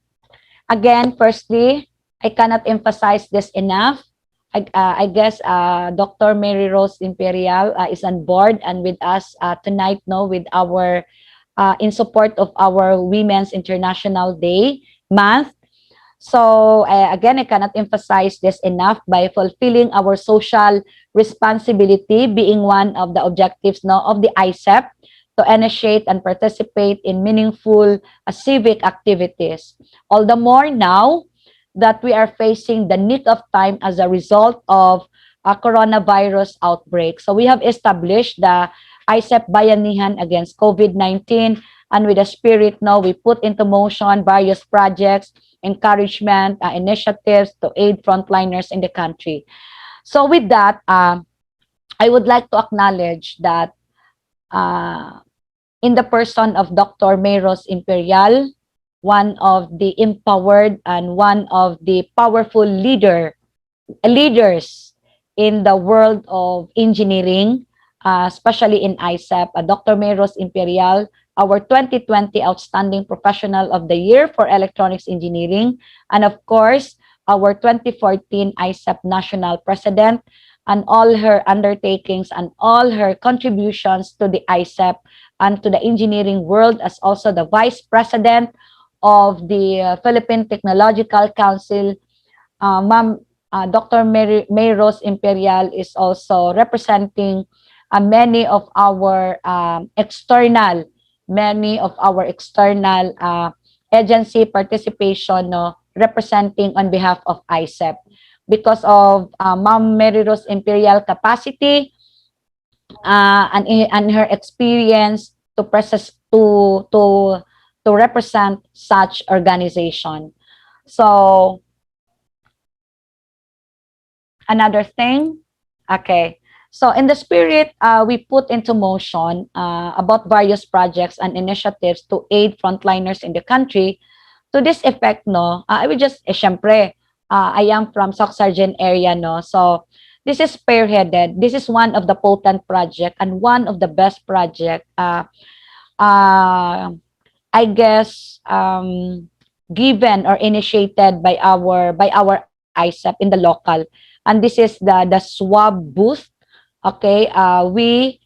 Again, firstly, I cannot emphasize this enough. I guess Dr. Mary Rose Imperial is on board and with us tonight with our in support of our Women's International Day month. So again, I cannot emphasize this enough. By fulfilling our social responsibility being one of the objectives now of the IECEP, to initiate and participate in meaningful civic activities. All the more now that we are facing the nick of time as a result of a coronavirus outbreak. So we have established the IECEP Bayanihan against COVID-19, and with the spirit now, we put into motion various projects, encouragement, initiatives to aid frontliners in the country. So with that, I would like to acknowledge that in the person of Dr. Mayros Imperial, one of the empowered and one of the powerful leaders in the world of engineering, especially in IECEP, Dr. Mayros Imperial, our 2020 Outstanding Professional of the Year for Electronics Engineering, and of course, our 2014 IECEP National President, and all her undertakings and all her contributions to the IECEP and to the engineering world, as also the Vice President of the Philippine Technological Council. Ma'am, Dr. Mayros Imperial is also representing many of our external agency participation, no, representing on behalf of IECEP. Because of Ma'am Mayros Imperial capacity and her experience to represent such organization. So another thing, okay. So in the spirit, we put into motion about various projects and initiatives to aid frontliners in the country. To this effect, no, I will just, syempre, I am from SOCCSKSARGEN area, no, so this is spearheaded. This is one of the potent project and one of the best project. I guess given or initiated by our IECEP in the local, and this is the swab booth. Okay, we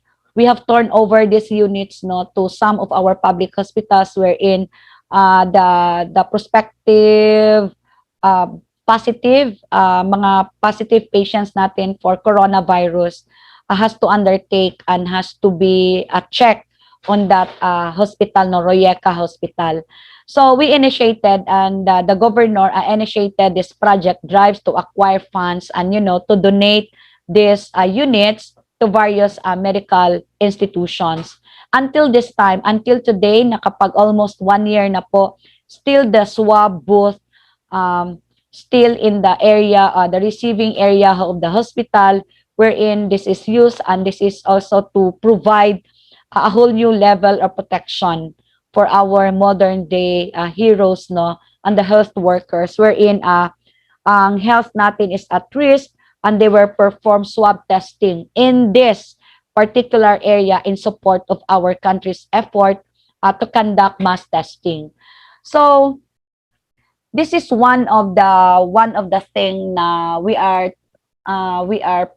have turned over these units, no, to some of our public hospitals wherein the prospective mga positive patients natin for coronavirus has to undertake and has to be checked on that hospital, no, Royeca Hospital. So we initiated, and the governor initiated this project drives to acquire funds and, you know, to donate these units to various medical institutions. Until this time, until today, nakapag almost 1 year na po, still the swab booth still in the area, the receiving area of the hospital, wherein this is used, and this is also to provide a whole new level of protection for our modern day heroes, no, and the health workers, wherein ang health natin is at risk, and they were perform swab testing in this particular area in support of our country's effort to conduct mass testing. So this is one of the thing na we are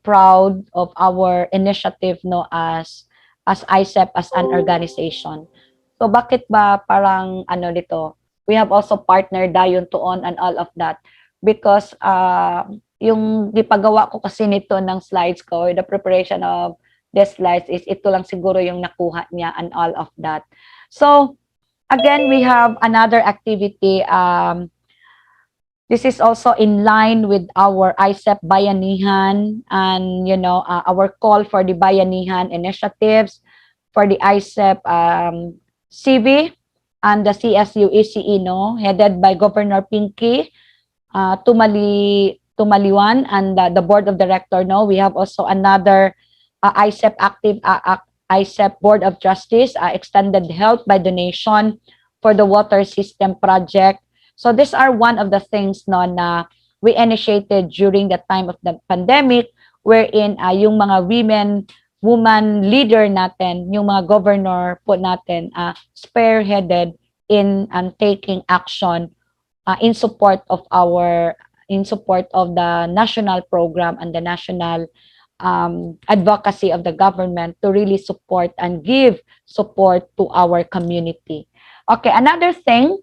proud of our initiative, no, as IECEP, as an organization. So bakit ba parang ano dito? We have also partnered dayon tuon and all of that because yung gipagawa ko kasi nito ng slides ko, the preparation of the slides is ito lang siguro yung nakuha niya and all of that. So again, we have another activity. This is also in line with our IECEP Bayanihan and, you know, our call for the Bayanihan initiatives for the IECEP CV and the CSU ECE, no, headed by Governor Pinky Tumaliwan and the board of director. No, we have also another IECEP active IECEP Board of Trustees extended help by donation for the water system project. So these are one of the things, no, na we initiated during the time of the pandemic, wherein yung mga woman leader natin, yung mga governor po natin, spearheaded in taking action in support of the national program and the national advocacy of the government to really support and give support to our community. Okay, another thing.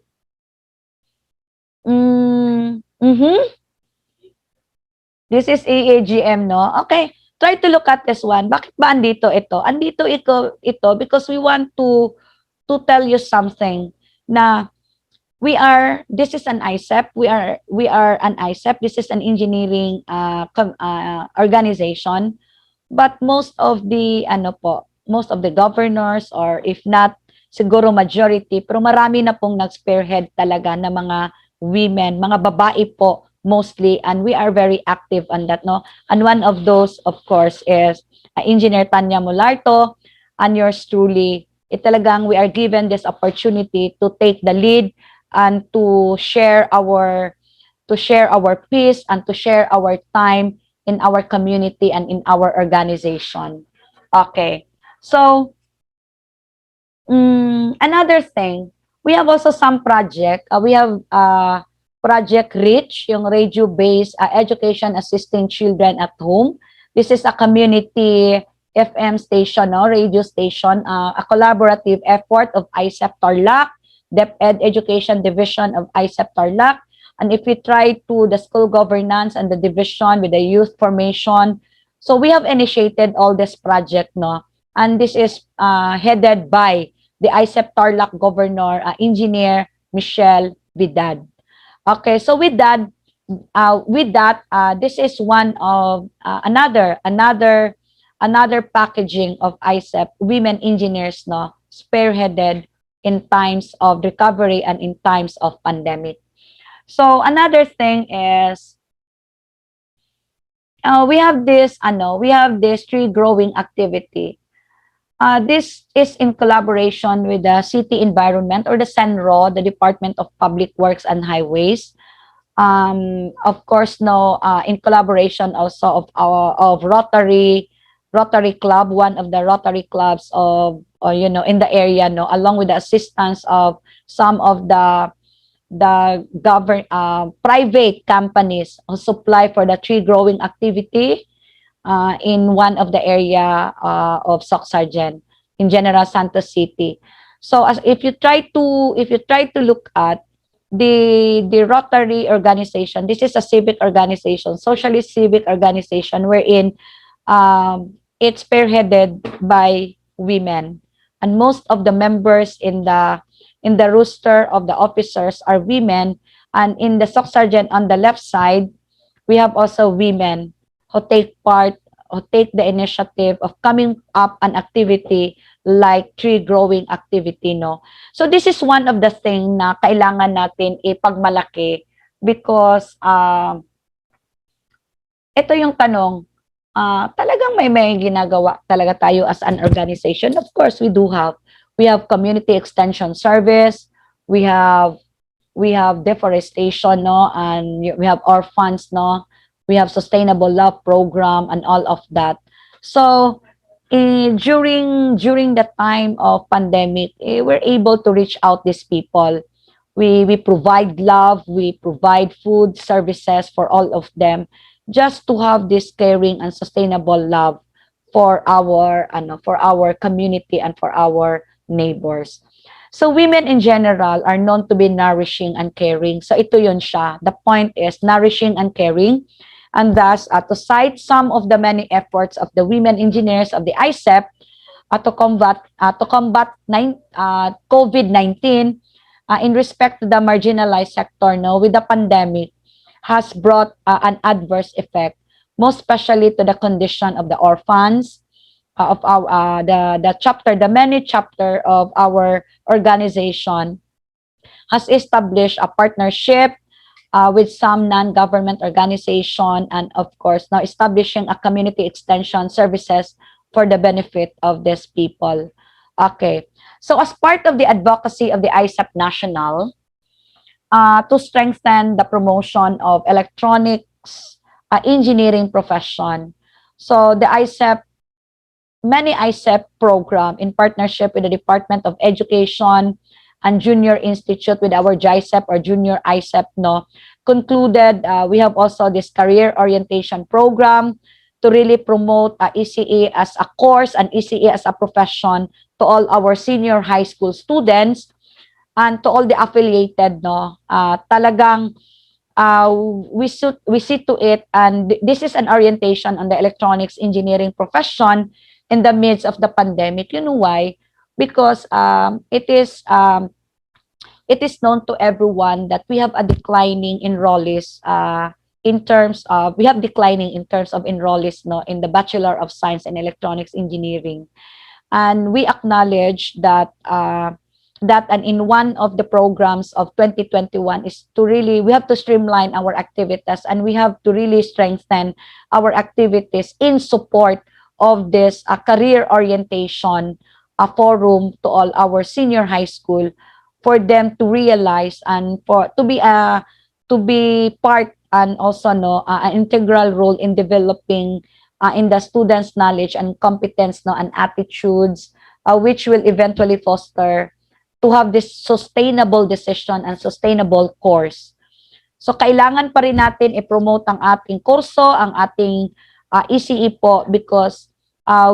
This is AAGM, no? Okay, try to look at this one. Bakit ba andito ito? Andito ito because we want to tell you something na this is an IECEP. We are an IECEP. This is an engineering organization. But most of the most of the governors, or if not siguro majority, pero marami na pong nag-spearhead talaga na mga women, mga babae po mostly, and we are very active on that, no? And one of those, of course, is Engineer Tanya Mularto, and yours truly. Talagang we are given this opportunity to take the lead and to share our piece and to share our time in our community and in our organization. Okay, so another thing, we have also some project. We have Project REACH, yung radio-based education assisting children at home. This is a community FM station, no, radio station, a collaborative effort of IECEP Tarlac, DepEd Education Division of IECEP Tarlac. And if we try to the school governance and the division with the youth formation, so we have initiated all this project, no, and this is headed by the IECEP Tarlac Governor, Engineer Michelle Vidal. Okay, so with that, this is one of another packaging of IECEP women engineers, no, spearheaded in times of recovery and in times of pandemic. So another thing is we have this tree growing activity. This is in collaboration with the City Environment, or the CENRO, the Department of Public Works and Highways. Of course, no, in collaboration also of Rotary Club, one of the Rotary clubs of in the area, no, along with the assistance of some of the private companies who supply for the tree growing activity. In one of the area of SOCCSKSARGEN in General Santos City. So if you try to look at the Rotary organization, this is a civic organization, socialist civic organization, wherein it's spearheaded by women, and most of the members in the roster of the officers are women, and in the SOCCSKSARGEN on the left side, we have also women who take the initiative of coming up an activity like tree growing activity, no. So this is one of the thing na kailangan natin ipagmalaki, because ito yung tanong, talagang may ginagawa talaga tayo as an organization. Of course, we have community extension service, we have deforestation, no, and we have orphans, no. We have sustainable love program and all of that. So during the time of pandemic, we're able to reach out these people. We provide love, we provide food services for all of them, just to have this caring and sustainable love for our community and for our neighbors. So women in general are known to be nourishing and caring. So ito yun siya. The point is nourishing and caring. And thus, to cite some of the many efforts of the women engineers of the IECEP to combat COVID-19 in respect to the marginalized sector, no, with the pandemic, has brought an adverse effect, most especially to the condition of the orphans, of our the many chapter of our organization has established a partnership with some non-government organization, and of course now establishing a community extension services for the benefit of these people. Okay, so as part of the advocacy of the IECEP National, to strengthen the promotion of electronics engineering profession, so the many IECEP program in partnership with the Department of Education and Junior Institute with our JICEP or Junior IECEP, no, concluded we have also this career orientation program to really promote ECE as a course and ECE as a profession to all our senior high school students and to all the affiliated, no, talagang we see to it, and this is an orientation on the electronics engineering profession in the midst of the pandemic. You know why? Because it is known to everyone that we have a declining enrollees in terms of enrollees, no, in the Bachelor of Science in Electronics Engineering. And we acknowledge that and in one of the programs of 2021 is to really, we have to streamline our activities and we have to really strengthen our activities in support of this career orientation forum to all our senior high school, for them to realize and for to be part and also an integral role in developing in the students' knowledge and competence, and attitudes, which will eventually foster to have this sustainable decision and sustainable course. So kailangan pa rin natin i-promote ang ating kurso, ang ating ECE po, because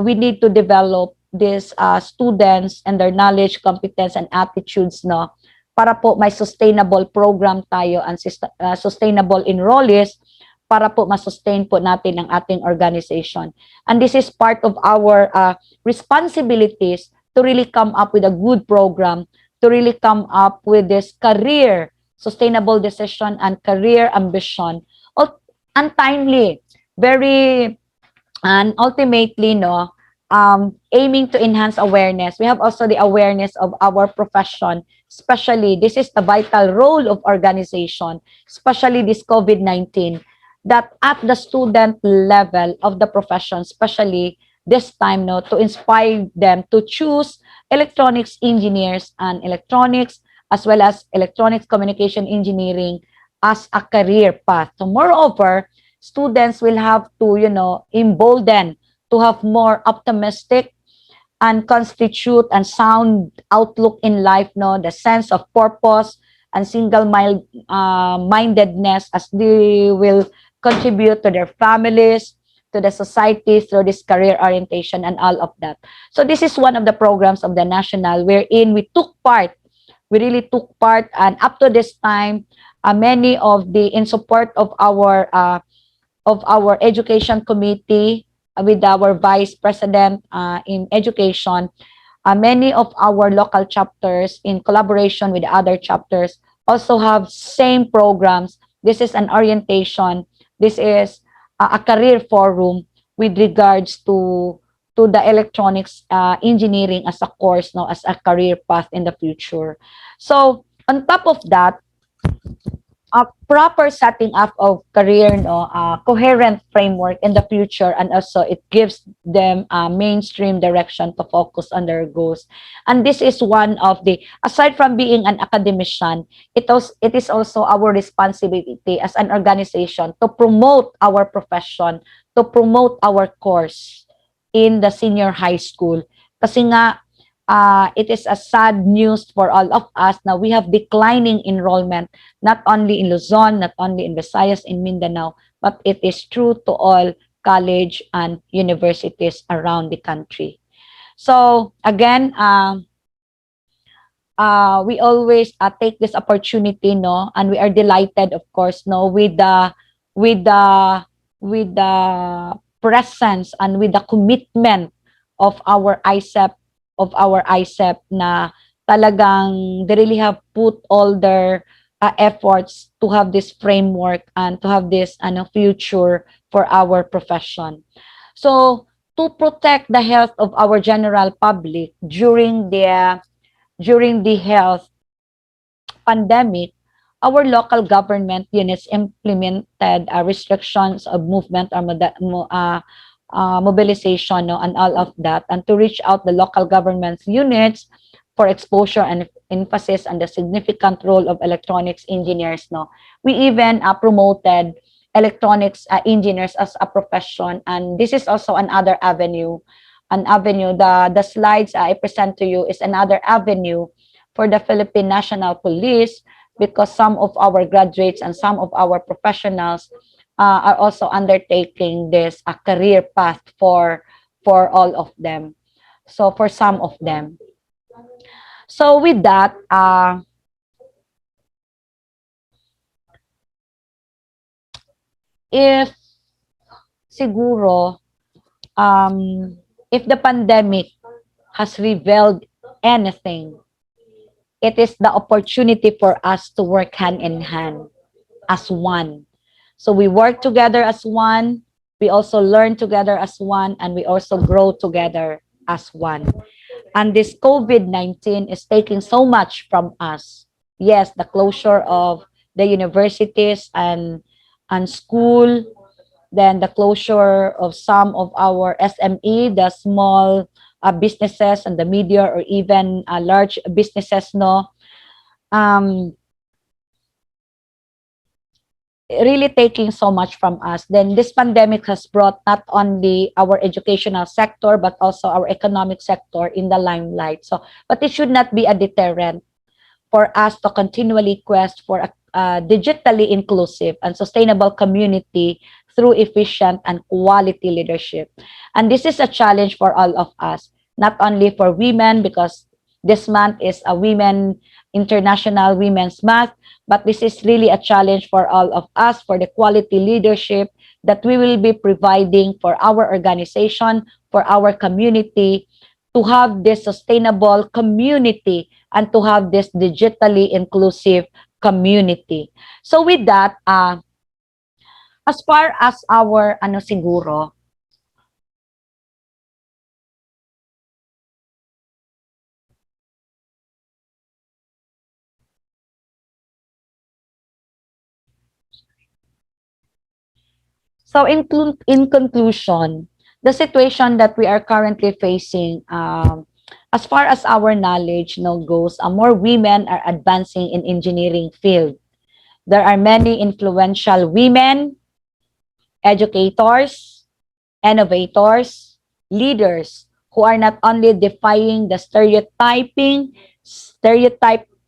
we need to develop these students and their knowledge, competence, and attitudes, no, para po may sustainable program tayo and sustainable enrollees para po masustain po natin ang ating organization. And this is part of our responsibilities to really come up with a good program, to really come up with this career, sustainable decision and career ambition, untimely, very, and ultimately, aiming to enhance awareness. We have also the awareness of our profession, especially, this is the vital role of organization, especially this COVID-19, that at the student level of the profession, especially this time, to inspire them to choose electronics engineers and electronics, as well as electronics communication engineering as a career path. So moreover, students will have to, embolden to have more optimistic and constitute and sound outlook in life, the sense of purpose and single-mindedness, as they will contribute to their families, to the society through this career orientation and all of that. So this is one of the programs of the national wherein we really took part, and up to this time, many of the, in support of our education committee, with our vice president in education, many of our local chapters in collaboration with other chapters also have same programs. This is an orientation. This is a career forum with regards to the electronics engineering as a course, as a career path in the future. So on top of that, a proper setting up of career, coherent framework in the future, and also it gives them a mainstream direction to focus on their goals. And this is one of the, aside from being an academician, it is also our responsibility as an organization to promote our profession, to promote our course in the senior high school. Kasi nga, it is a sad news for all of us. Now we have declining enrollment, not only in Luzon, not only in Visayas, in Mindanao, but it is true to all college and universities around the country. So again, we always take this opportunity, and we are delighted, of course, with the presence and with the commitment of our IECEP, na talagang they really have put all their efforts to have this framework and to have this future for our profession. So to protect the health of our general public during the health pandemic, our local government units implemented restrictions of movement or mobilization, and all of that, and to reach out the local government units for exposure and emphasis on the significant role of electronics engineers. We even promoted electronics engineers as a profession, and this is also another avenue. The slides I present to you is another avenue for the Philippine National Police, because some of our graduates and some of our professionals are also undertaking this career path for all of them. So for some of them. So with that, if siguro, if the pandemic has revealed anything, it is the opportunity for us to work hand in hand as one. So we work together as one, we also learn together as one, and we also grow together as one. And this COVID-19 is taking so much from us. Yes, the closure of the universities and school, then the closure of some of our SME, the small businesses and the media, or even large businesses, no, really taking so much from us. Then this pandemic has brought not only our educational sector, but also our economic sector in the limelight. So, but it should not be a deterrent for us to continually quest for a digitally inclusive and sustainable community through efficient and quality leadership. And this is a challenge for all of us, not only for women, because this month is a International Women's Month, but this is really a challenge for all of us for the quality leadership that we will be providing for our organization, for our community, to have this sustainable community and to have this digitally inclusive community. So with that, as far as our siguro, so in conclusion, the situation that we are currently facing, as far as our knowledge goes, more women are advancing in engineering field. There are many influential women, educators, innovators, leaders who are not only defying the stereotype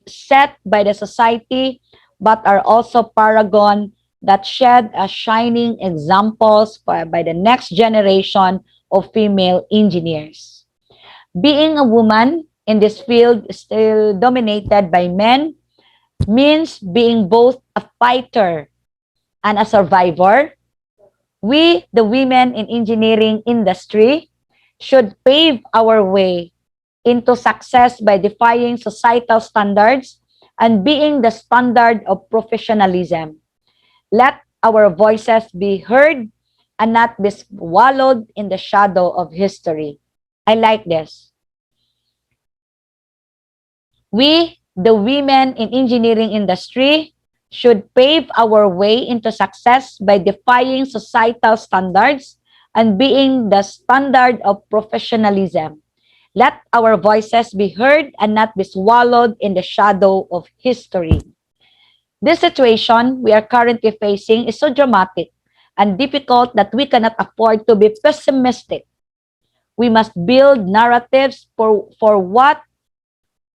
set by the society, but are also paragon that shed a shining examples by the next generation of female engineers. Being a woman in this field still dominated by men means being both a fighter and a survivor. We, the women in engineering industry, should pave our way into success by defying societal standards and being the standard of professionalism. Let our voices be heard and not be swallowed in the shadow of history. I like this. We, the women in engineering industry, should pave our way into success by defying societal standards and being the standard of professionalism. Let our voices be heard and not be swallowed in the shadow of history. This situation we are currently facing is so dramatic and difficult that we cannot afford to be pessimistic. We must build narratives for what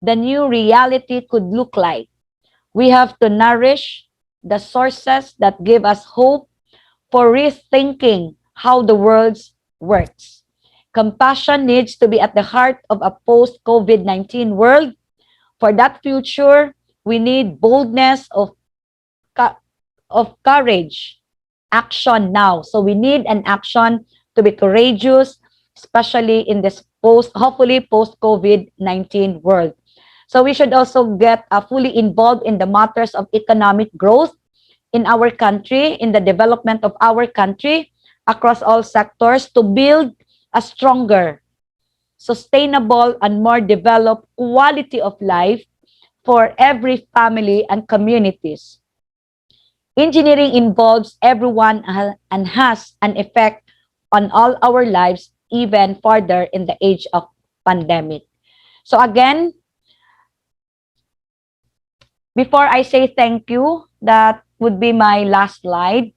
the new reality could look like. We have to nourish the sources that give us hope for rethinking how the world works. Compassion needs to be at the heart of a post-COVID-19 world. For that future, we need boldness of courage, action now. So we need an action to be courageous, especially in this hopefully post-COVID-19 world. So we should also get fully involved in the matters of economic growth in our country, in the development of our country across all sectors to build a stronger, sustainable, and more developed quality of life for every family and communities. Engineering involves everyone and has an effect on all our lives, even further in the age of pandemic. So again, before I say thank you, that would be my last slide.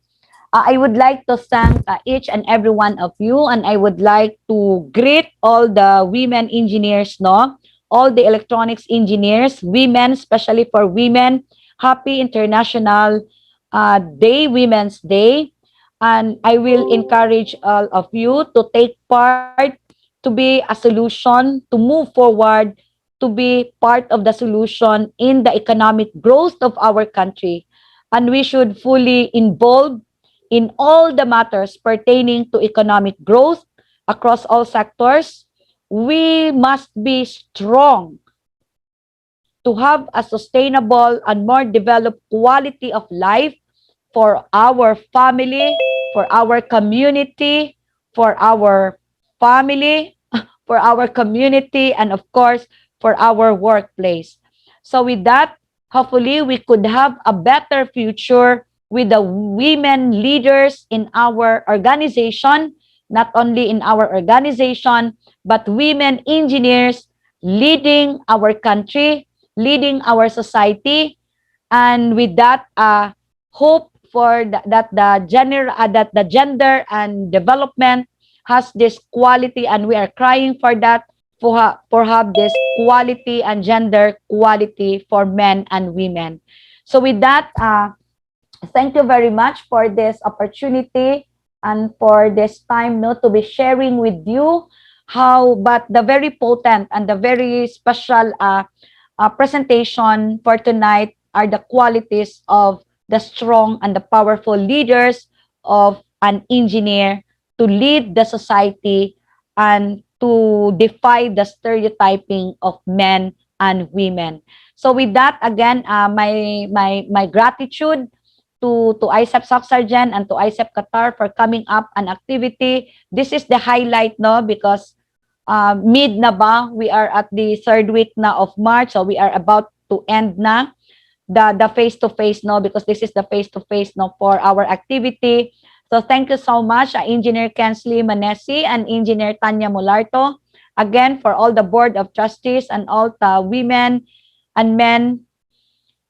I would like to thank each and every one of you, and I would like to greet all the women engineers, all the electronics engineers, women, especially for women. Happy International Day, Women's Day. And I will encourage all of you to take part, to be a solution, to move forward, to be part of the solution in the economic growth of our country. And we should fully involve in all the matters pertaining to economic growth across all sectors. We must be strong to have a sustainable and more developed quality of life for our family, for our community, for our family, for our community, and of course, for our workplace. So with that, hopefully we could have a better future with the women leaders in our organization, not only in our organization, but women engineers leading our country, leading our society. And with that, hope for that the gender and development has this quality, and we are crying for that, for have this quality and gender quality for men and women. So with that, thank you very much for this opportunity and for this time, no, to be sharing with you how, but the very potent and the very special presentation for tonight are the qualities of the strong and the powerful leaders of an engineer to lead the society and to defy the stereotyping of men and women. So with that, again, my gratitude to IECEP SOCCSKSARGEN and to IECEP QATAR for coming up an activity. This is the highlight, no, because mid na ba, we are at the third week na of March, so we are about to end na the face-to-face, no, because this is the face-to-face, no, for our activity. So thank you so much, Engineer Kensley Manesi and Engineer Tanya Mularto, again, for all the Board of Trustees and all the women and men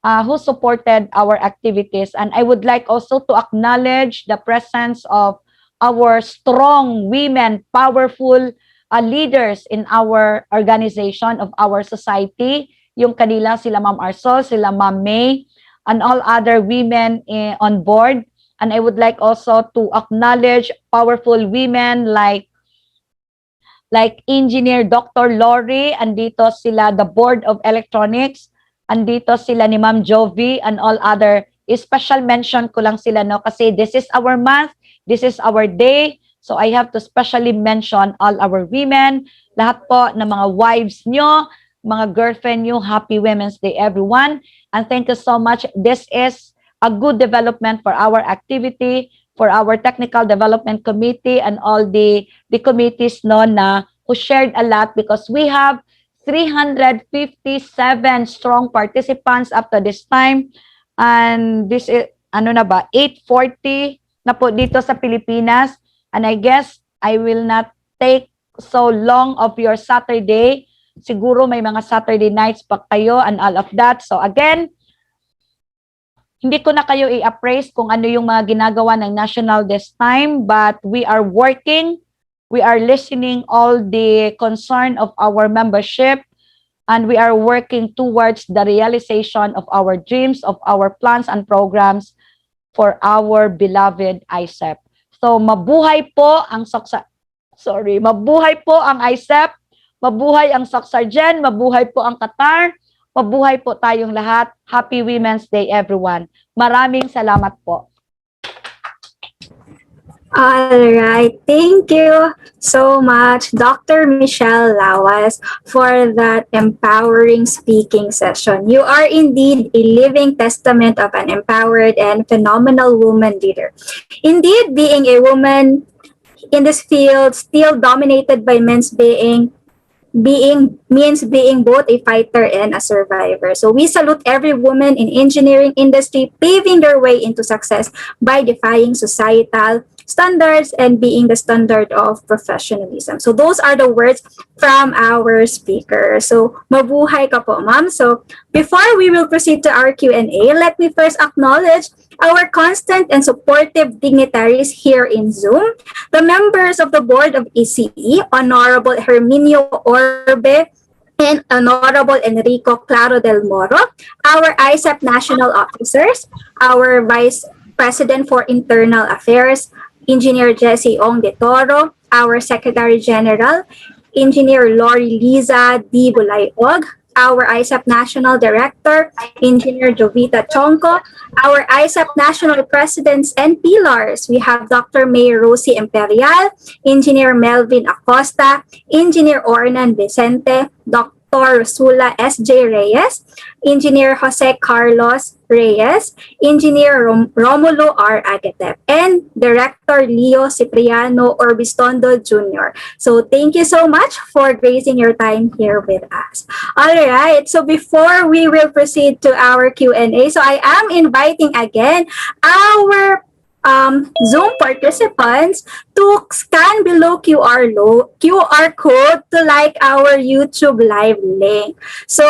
who supported our activities. And I would like also to acknowledge the presence of our strong women, powerful leaders in our organization, of our society, yung kanila, sila Ma'am Arsol, sila Ma'am May, and all other women on board. And I would like also to acknowledge powerful women like Engineer Dr. Lori, andito sila the Board of Electronics, andito sila ni Ma'am Jovi, and all other. Special mention ko lang sila, no, kasi this is our month, this is our day, so I have to specially mention all our women, lahat po ng mga wives nyo, mga girlfriend nyo, happy Women's Day everyone, and thank you so much. This is a good development for our activity, for our technical development committee and all the committees, no, na who shared a lot, because we have 357 strong participants up to this time, and this is ano na ba, 8:40 na po dito sa Pilipinas, and I guess I will not take so long of your Saturday. Siguro may mga Saturday nights pa kayo and all of that. So again, hindi ko na kayo i-appraise kung ano yung mga ginagawa ng National this time, but we are working, we are listening all the concern of our membership, and we are working towards the realization of our dreams, of our plans and programs for our beloved IECEP. So mabuhay po ang mabuhay po ang IECEP, mabuhay ang SOCCSKSARGEN, mabuhay po ang QATAR, mabuhay po tayong lahat. Happy Women's Day, everyone. Maraming salamat po. All right. Thank you so much, Dr. Michelle Lawas, for that empowering speaking session. You are indeed a living testament of an empowered and phenomenal woman leader. Indeed, being a woman in this field, still dominated by men's means being both a fighter and a survivor. So we salute every woman in engineering industry paving their way into success by defying societal standards and being the standard of professionalism. So those are the words from our speaker. So mabuhay ka po, ma'am. So before we will proceed to our Q&A, let me first acknowledge our constant and supportive dignitaries here in Zoom, the members of the Board of ECE, Honorable Herminio Orbe and Honorable Enrico Claro del Moro, our IECEP national officers, our Vice President for Internal Affairs, Engineer Jessie Ong de Toro, our Secretary General, Engineer Lori Liza D. Bulayog, our ISAP National Director, Engineer Jovita Chonko, our ISAP National Presidents and Pillars. We have Dr. May Rosie Imperial, Engineer Melvin Acosta, Engineer Ornan Vicente, Dr. Rosula S.J. Reyes, Engineer Jose Carlos Reyes, Engineer Romulo R. Agatep, and Director Leo Cipriano Orbistondo Jr. So thank you so much for gracing your time here with us. All right, so before we will proceed to our Q&A, so I am inviting again our Zoom participants to scan below QR code to like our YouTube live link. So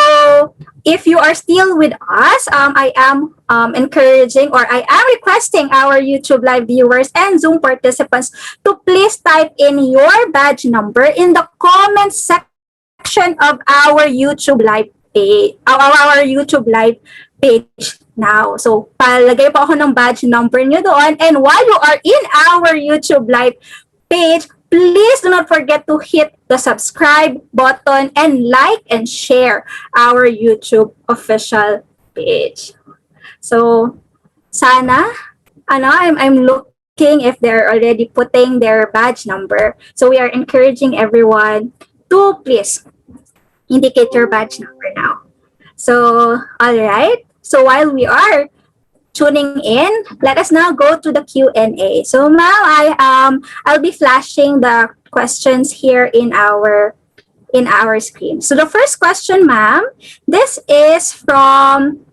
if you are still with us, I am encouraging, or I am requesting our YouTube live viewers and Zoom participants to please type in your badge number in the comment section of our YouTube live page, our YouTube live page now. So, palagay po ako ng badge number nyo doon. And while you are in our YouTube live page, please do not forget to hit the subscribe button and like and share our YouTube official page. So, sana, I'm looking if they're already putting their badge number. So, we are encouraging everyone to please indicate your badge number now. So, all right. So while we are tuning in, let us now go to the Q&A. So ma'am, I'll be flashing the questions here in our screen. So the first question, ma'am, this is from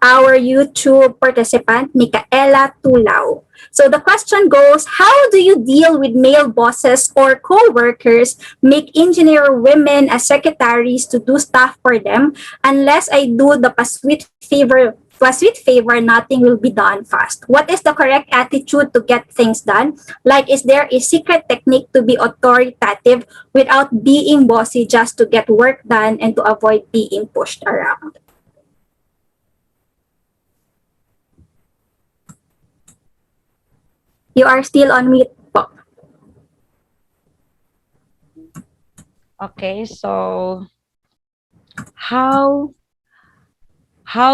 our YouTube participant, Micaela Tulao. So the question goes, how do you deal with male bosses or co-workers make engineer women as secretaries to do stuff for them? Unless I do the pasweet favor, nothing will be done fast. What is the correct attitude to get things done? Like, is there a secret technique to be authoritative without being bossy just to get work done and to avoid being pushed around? You are still on mute po. Okay, so how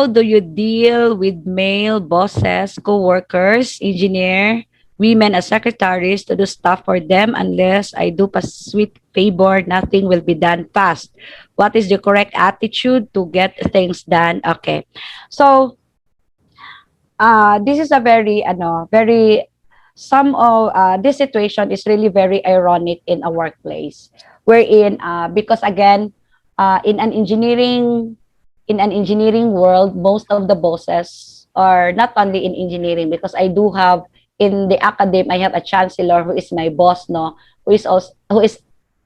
do you deal with male bosses, co-workers, engineer, women as secretaries to do stuff for them? Unless I do a sweet favor, nothing will be done fast. What is the correct attitude to get things done? Okay, so this is a very some of this situation is really very ironic in a workplace, wherein because again, in an engineering world, most of the bosses are not only in engineering, because I do have in the academy, I have a chancellor who is my boss, no, who is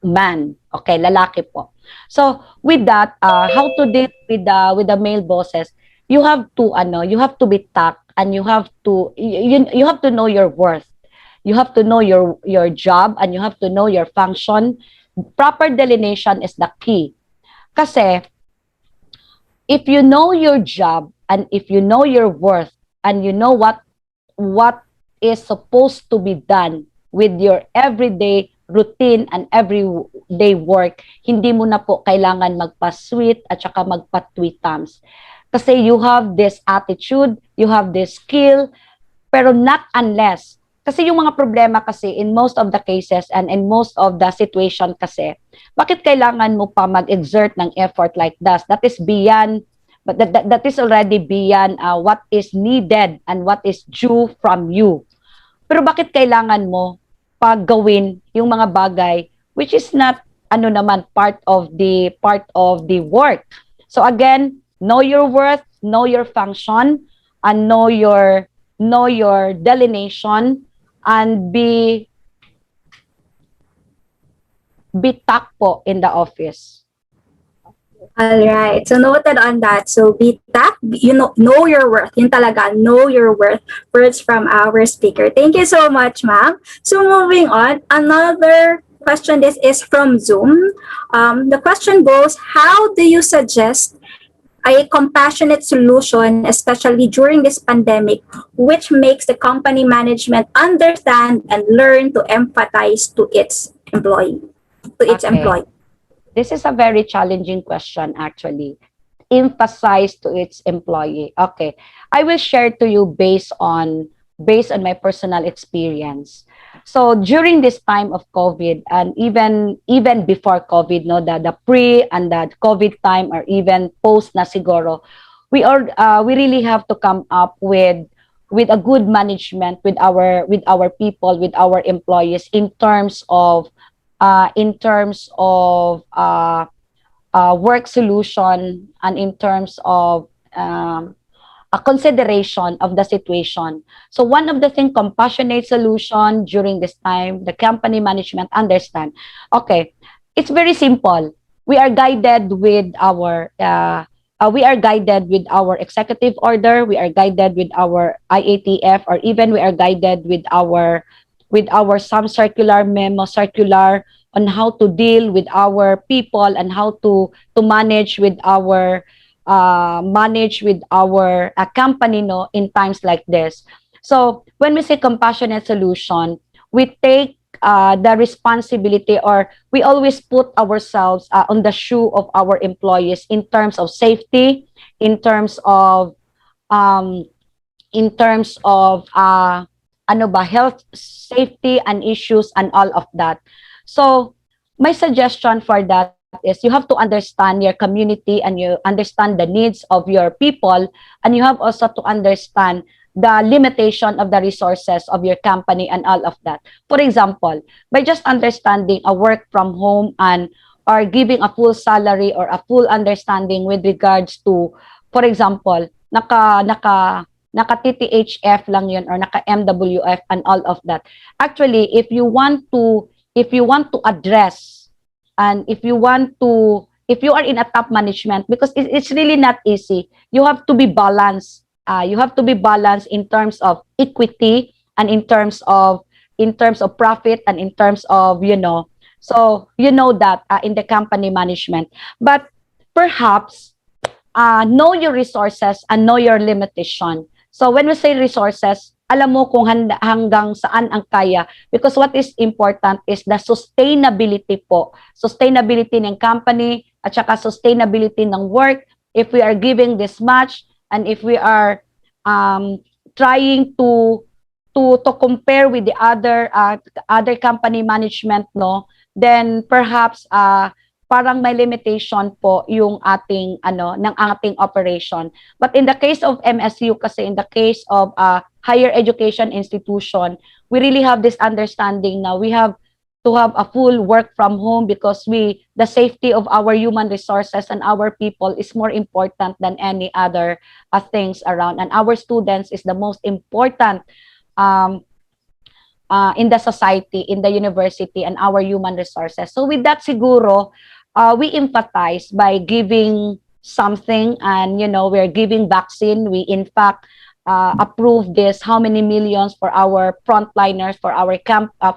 man, okay, lalaki po. So with that, how to deal with the male bosses? You have to be tact, and you have to know your worth. You have to know your job, and you have to know your function. Proper delineation is the key. Kasi if you know your job, and if you know your worth, and you know what is supposed to be done with your everyday routine and everyday work, hindi mo na po kailangan magpa-sweet at saka magpa-tweetams. Kasi you have this attitude, you have this skill, pero not unless. Kasi yung mga problema kasi in most of the cases and in most of the situation kasi, bakit kailangan mo pa mag-exert ng effort like that? That is beyond, but that is already beyond what is needed and what is due from you. Pero bakit kailangan mo paggawin yung mga bagay which is not part of the work? So again, know your worth, know your function, and know your delineation, and be tact po in the office. All right. So noted on that. So be tact, know your worth. Yun talaga, know your worth. Words from our speaker. Thank you so much, ma'am. So moving on, another question. This is from Zoom. The question goes, how do you suggest a compassionate solution, especially during this pandemic, which makes the company management understand and learn to empathize to its employee, to its Okay. employee. This is a very challenging question, actually. Emphasize to its employee. Okay. I will share to you based on my personal experience. So during this time of COVID, and even before COVID, no, the pre and the COVID time, or even post na siguro, we really have to come up with a good management with our people, with our employees, in terms of work solution, and in terms of a consideration of the situation. So one of the things, compassionate solution during this time, the company management understand. Okay, it's very simple. We are guided with our executive order. We are guided with our IATF, or even we are guided with our some circular memo circular on how to deal with our people, and how to manage with our company, no, in times like this. So when we say compassionate solution, we take the responsibility, or we always put ourselves on the shoe of our employees, in terms of safety, in terms of um, health, safety, and issues, and all of that. So my suggestion for that is, you have to understand your community, and you understand the needs of your people, and you have also to understand the limitation of the resources of your company, and all of that. For example, by just understanding a work from home, and or giving a full salary, or a full understanding with regards to, for example, naka-TTHF lang yun, or naka-MWF, and all of that. Actually, if you want to address, and if you are in a top management, because it's really not easy. You have to be balanced. You have to be balanced in terms of equity, and in terms of profit, and in terms of, so that in the company management. But perhaps know your resources and know your limitation. So when we say resources, alam mo kung hanggang saan ang kaya, because what is important is the sustainability po. Sustainability ng company, at saka sustainability ng work. If we are giving this much, and if we are trying to compare with the other company management, no, then perhaps parang may limitation po yung ating ng ating operation. But in the case of MSU, kasi in the case of higher education institution, we really have this understanding now. We have to have a full work from home, because the safety of our human resources and our people is more important than any other things around. And our students is the most important in the society, in the university, and our human resources. So with that, siguro, we empathize by giving something, and we're giving vaccine. We in fact approve this, how many millions for our frontliners, for our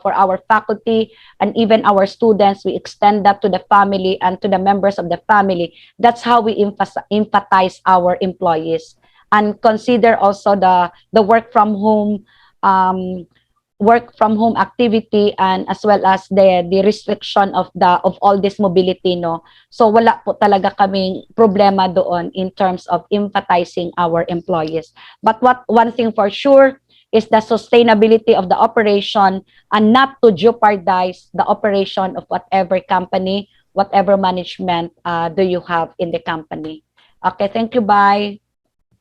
for our faculty, and even our students. We extend that to the family and to the members of the family. That's how we empathize our employees, and consider also the work from home activity, and as well as the restriction of all this mobility, no. So wala po talaga kaming problema doon in terms of empathizing our employees. But one thing for sure is the sustainability of the operation, and not to jeopardize the operation of whatever company, whatever management do you have in the company. Okay, thank you. Bye.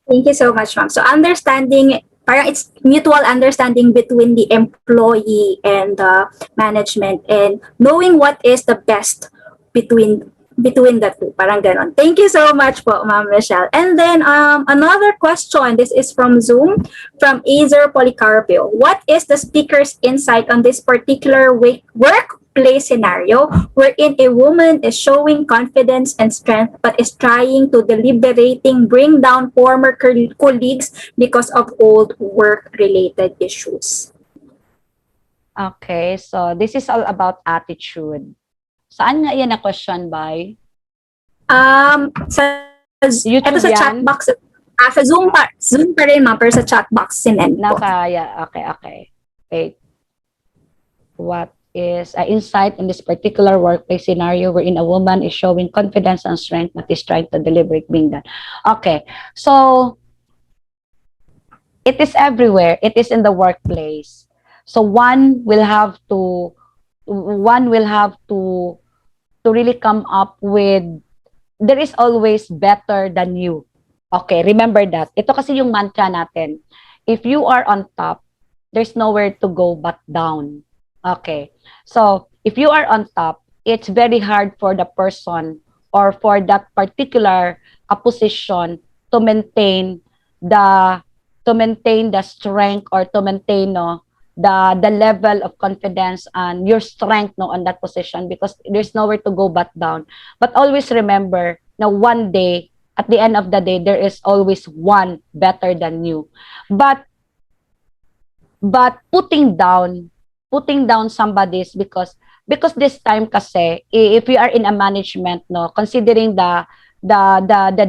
Thank you so much, ma'am. So understanding, parang it's mutual understanding between the employee and the management, and knowing what is the best between the two. Parang ganon. Thank you so much po, Ma'am Michelle. And then another question. This is from Zoom, from Azer Policarpio. What is the speaker's insight on this particular workplace scenario wherein a woman is showing confidence and strength, but is trying to deliberating bring down former colleagues because of old work-related issues? Okay, so this is all about attitude. Saan nga yan na question by? Sa eto YouTube sa chat yan? box, sa Zoom pa rin ma'am, pero sa chat box sinend po. Nasa, yeah, okay. Wait. What is an insight in this particular workplace scenario wherein a woman is showing confidence and strength but is trying to deliver it being done? Okay, so it is everywhere. It is in the workplace. So one will have to really come up with, there is always better than you. Okay, remember that. Ito kasi yung mantra natin. If you are on top, there's nowhere to go but down. Okay. So, if you are on top, it's very hard for the person or for that particular position to maintain the strength, or to maintain the level of confidence and your strength on that position, because there's nowhere to go but down. But always remember na one day, at the end of the day, there is always one better than you. But putting down somebody's, because this time kasi, if we are in a management, considering the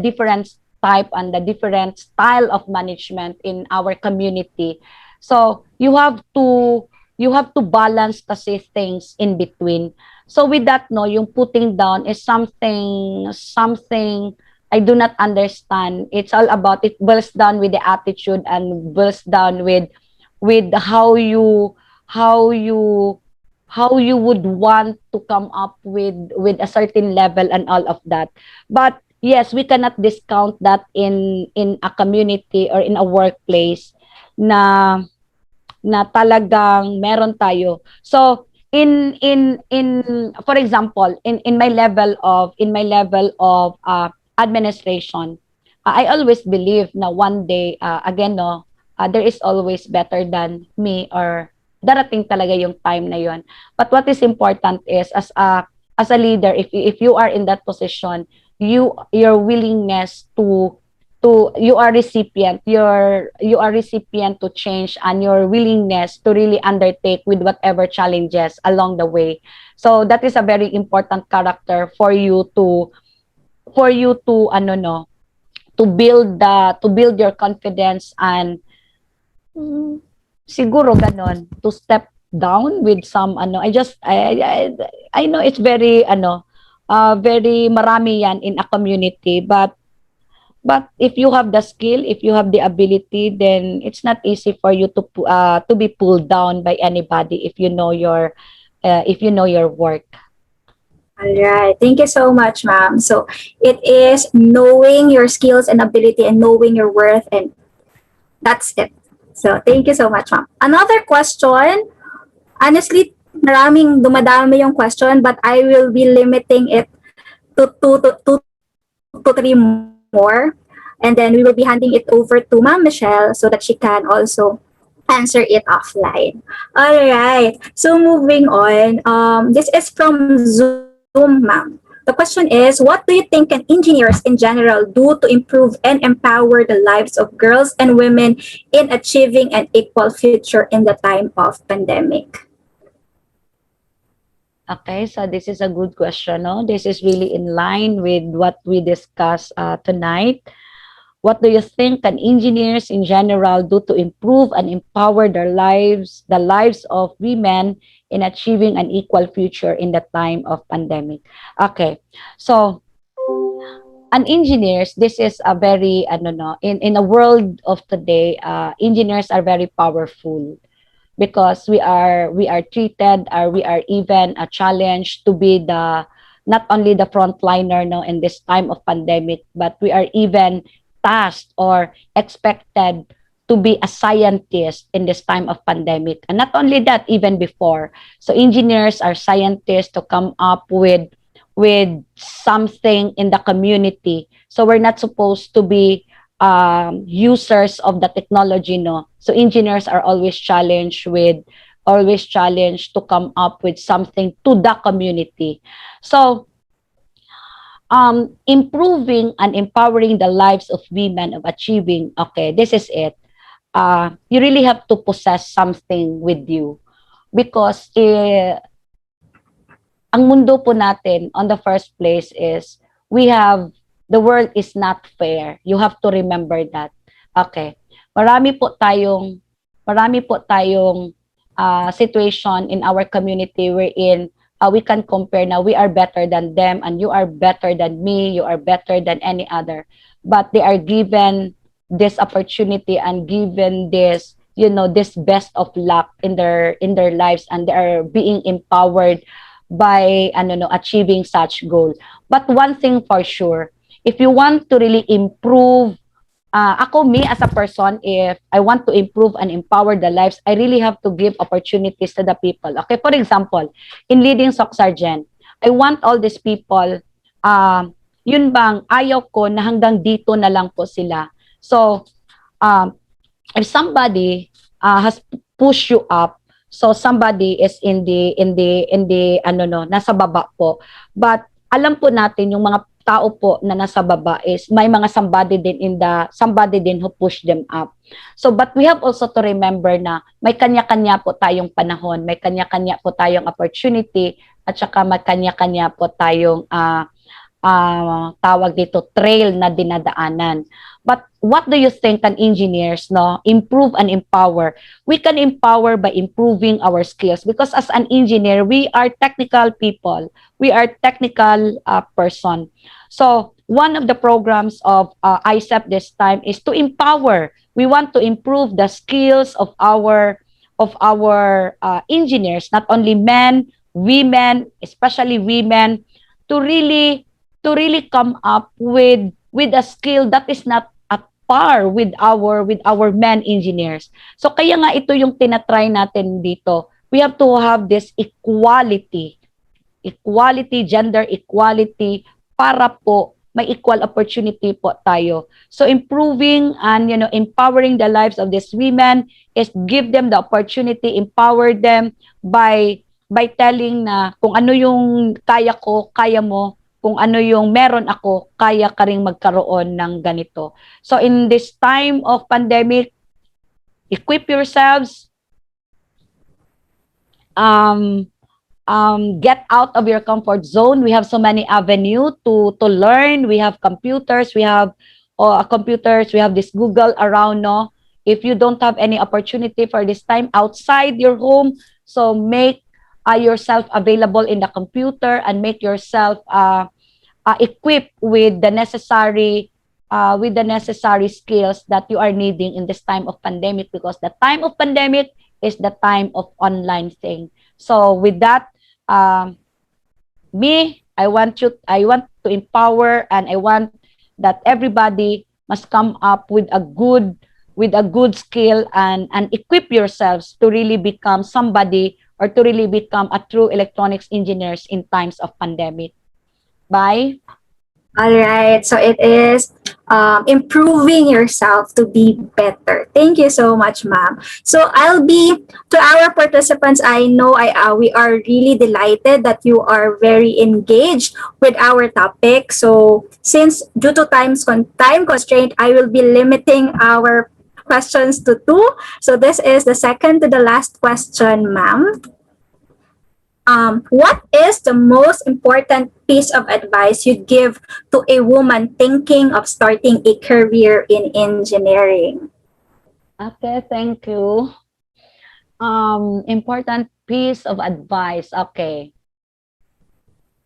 different type and the different style of management in our community, so you have to balance kasi things in between. So with that, yung putting down is something I do not understand. It's all about, it boils down with the attitude and boils down with how you would want to come up with a certain level and all of that. But yes, we cannot discount that in a community or in a workplace na talagang meron tayo. So in for example, in my level of administration, I always believe na one day, again, there is always better than me, or darating talaga yung time na yon. But what is important is, as a leader, if you are in that position, your willingness to you are recipient to change, and your willingness to really undertake with whatever challenges along the way. So that is a very important character for you to build your confidence, and siguro ganon, to step down with some I know it's very very marami yan in a community, but if you have the skill, if you have the ability, then it's not easy for you to be pulled down by anybody if you know your work. All right. Thank you so much, ma'am. So it is knowing your skills and ability and knowing your worth, and that's it. So thank you so much, ma'am. Another question. Honestly, maraming dumadami yung question, but I will be limiting it to two to three more. And then we will be handing it over to Ma'am Michelle so that she can also answer it offline. All right. So moving on. This is from Zoom, ma'am. The question is, what do you think can engineers in general do to improve and empower the lives of girls and women in achieving an equal future in the time of pandemic? Okay, so this is a good question. No? This is really in line with what we discussed tonight. What do you think can engineers in general do to improve and empower the lives of women in achieving an equal future in the time of pandemic? Okay, so an engineers, this is a very, I don't know, in a world of today, engineers are very powerful, because we are treated, or we are even a challenge to be not only the frontliner in this time of pandemic, but we are even tasked or expected to be a scientist in this time of pandemic. And not only that, even before. So engineers are scientists to come up with something in the community. So we're not supposed to be users of the technology, no. So engineers are always challenged to come up with something to the community. So improving and empowering the lives of women of achieving, okay, this is it. You really have to possess something with you, because ang mundo po natin on the first place is we have The world is not fair. You have to remember that. Okay. Marami po tayong situation in our community wherein we can compare now. We are better than them and you are better than me. You are better than any other. But they are given this opportunity and given this, you know, this best of luck in their lives, and they are being empowered by achieving such goal. But one thing for sure, if you want to really improve, me as a person, if I want to improve and empower the lives, I really have to give opportunities to the people. Okay, for example, in leading SOCCSKSARGEN, I want all these people, yun bang, ayaw ko na hanggang dito na lang po sila. So, if somebody has pushed you up, so somebody is in the nasa baba po, but alam po natin yung mga tao po na nasa baba is may mga somebody din who push them up. So but we have also to remember na may kanya-kanya po tayong panahon, may kanya-kanya po tayong opportunity, at saka may kanya-kanya po tayong tawag dito, trail na dinadaanan. But what do you think can engineers improve and empower? We can empower by improving our skills, because as an engineer, we are technical people. We are technical person. So one of the programs of IECEP this time is to empower. We want to improve the skills of our engineers, not only men, women, especially women, to really come up with a skill that is not at par with our men engineers. So kaya nga ito yung tinatry natin dito. We have to have this equality, gender equality, para po may equal opportunity po tayo. So improving and empowering the lives of these women is give them the opportunity, empower them by telling na kung ano yung kaya ko, kaya mo, kung ano yung meron ako, kaya ka ring magkaroon ng ganito. So in this time of pandemic, equip yourselves, get out of your comfort zone. We have so many avenues to learn. We have computers, we have this Google around, no? If you don't have any opportunity for this time outside your home, so make yourself available in the computer and make yourself equipped with the necessary skills that you are needing in this time of pandemic, because the time of pandemic is the time of online thing. So with that, I want to empower, and I want that everybody must come up with a good skill and equip yourselves to really become somebody, or to really become a true electronics engineers in times of pandemic. Bye. All right. So it is improving yourself to be better. Thank you so much, ma'am. So to our participants, I know we are really delighted that you are very engaged with our topic. So since due to time constraint, I will be limiting our questions to 2. So this is the second to the last question, ma'am. What is the most important piece of advice you'd give to a woman thinking of starting a career in engineering? Okay, thank you. Important piece of advice. Okay.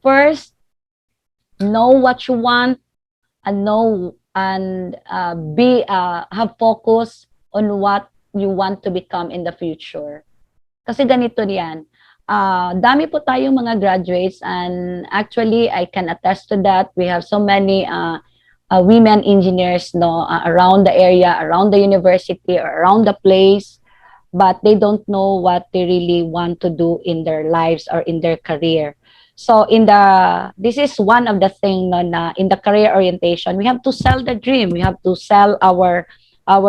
First, know what you want, and have focus on what you want to become in the future. Kasi ganito yan. Dami po tayong mga graduates, and actually I can attest to that. We have so many women engineers around the area, around the university, or around the place, but they don't know what they really want to do in their lives or in their career. So this is one of the things na in the career orientation, we have to sell the dream. We have to sell our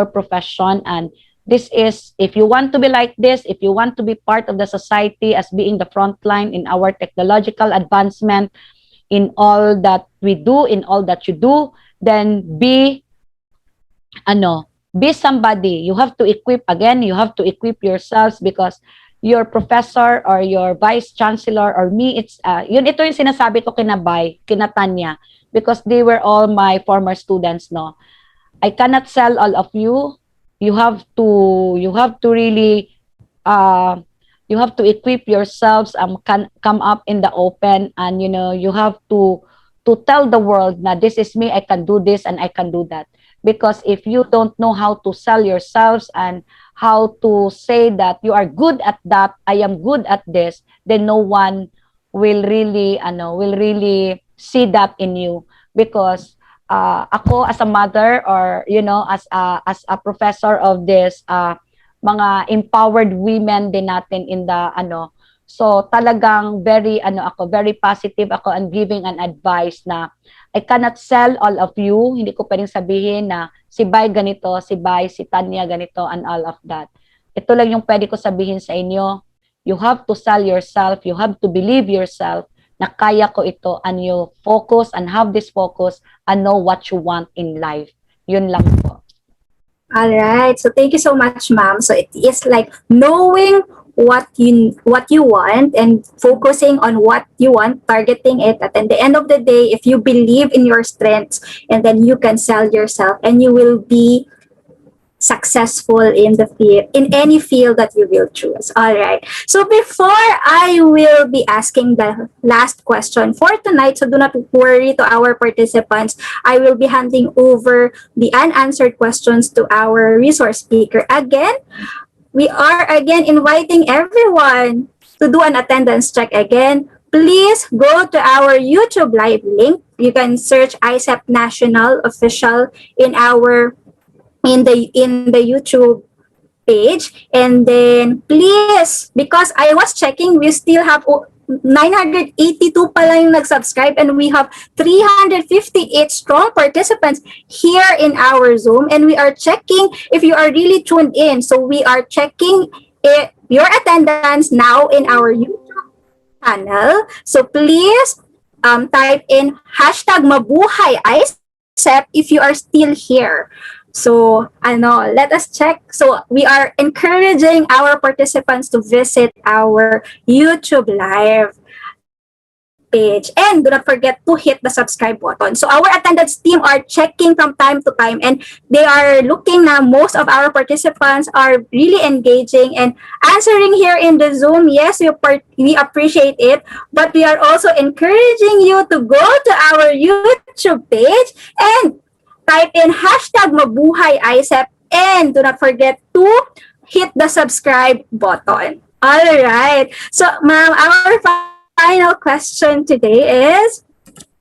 profession, and this is, if you want to be like this, if you want to be part of the society as being the front line in our technological advancement, in all that we do, in all that you do, then be somebody. You have to equip yourselves, because your professor or your vice chancellor or me, ito yung sinasabi ko kina Bay, kina Tanya, because they were all my former students, no. I cannot sell all of you. You have to really you have to equip yourselves, come up in the open, and you have to tell the world na this is me, I can do this and I can do that. Because if you don't know how to sell yourselves and how to say that you are good at that, I am good at this, then no one will really see that in you. Because ako as a mother, or as a professor of this mga empowered women din natin in the so talagang very positive ako and giving an advice na I cannot sell all of you. Hindi ko pwedeng sabihin na si Bay ganito, si Bay, si Tanya ganito, and all of that. Ito lang yung pwede ko sabihin sa inyo. You have to sell yourself. You have to believe yourself na kaya ko ito, and you focus and have this focus and know what you want in life. Yun lang po. All right. So thank you so much, ma'am. So it is like knowing what you want and focusing on what you want, targeting it. At the end of the day, if you believe in your strengths, and then you can sell yourself, and you will be successful in the field, in any field that you will choose. All right. So before I will be asking the last question for tonight, so do not worry to our participants, I will be handing over the unanswered questions to our resource speaker. Again, we are again inviting everyone to do an attendance check again. Please go to our YouTube live link. You can search IECEP National Official in the YouTube page, and then please, because I was checking, we still have 982 pa lang yung nag-subscribe, and we have 358 strong participants here in our Zoom, and we are checking if you are really tuned in. So we are checking your attendance now in our YouTube channel. So please type in #mabuhay IECEP if you are still here. So, let us check. So, we are encouraging our participants to visit our YouTube live page. And do not forget to hit the subscribe button. So, our attendance team are checking from time to time, and they are looking na most of our participants are really engaging and answering here in the Zoom. Yes, we appreciate it, but we are also encouraging you to go to our YouTube page and type in #mabuhay IECEP, and do not forget to hit the subscribe button. All right. So, ma'am, our final question today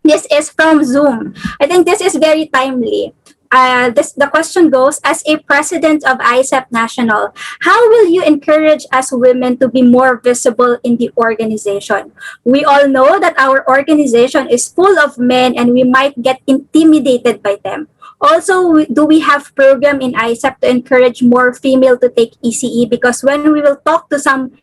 this is from Zoom. I think this is very timely. The question goes, as a president of IECEP National, how will you encourage us women to be more visible in the organization? We all know that our organization is full of men, and we might get intimidated by them. Also, do we have program in IECEP to encourage more female to take ECE? Because when we will talk to some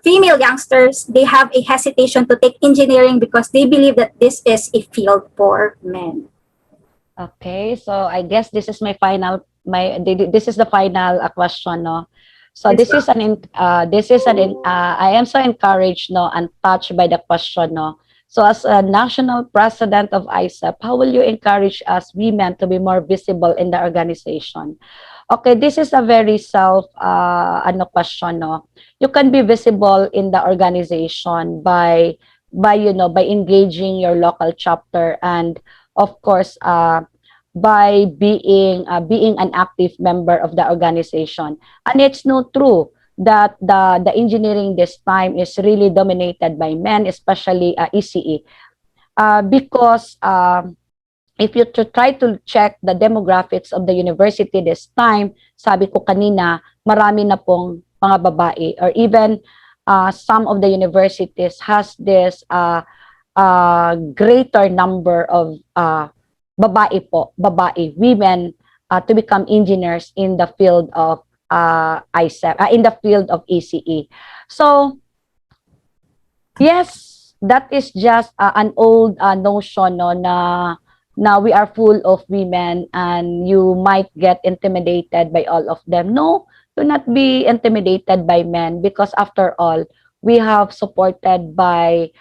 female youngsters, they have a hesitation to take engineering because they believe that this is a field for men. Okay, so I guess this is the final question, no. So Yes, I am so encouraged, no, and touched by the question, no. So as a national president of IECEP, how will you encourage us women to be more visible in the organization? Okay, this is a very question, no. You can be visible in the organization by engaging your local chapter, and of course by being an active member of the organization. And it's not true that the engineering this time is really dominated by men, especially ECE, because if you try to check the demographics of the university this time, sabi ko kanina, marami na pong mga babae, or even some of the universities has this greater number of women to become engineers in the field of IECEP, in the field of ECE. So yes, that is just an old notion, no, na we are full of women and you might get intimidated by all of them. No, do not be intimidated by men, because after all, we have supported by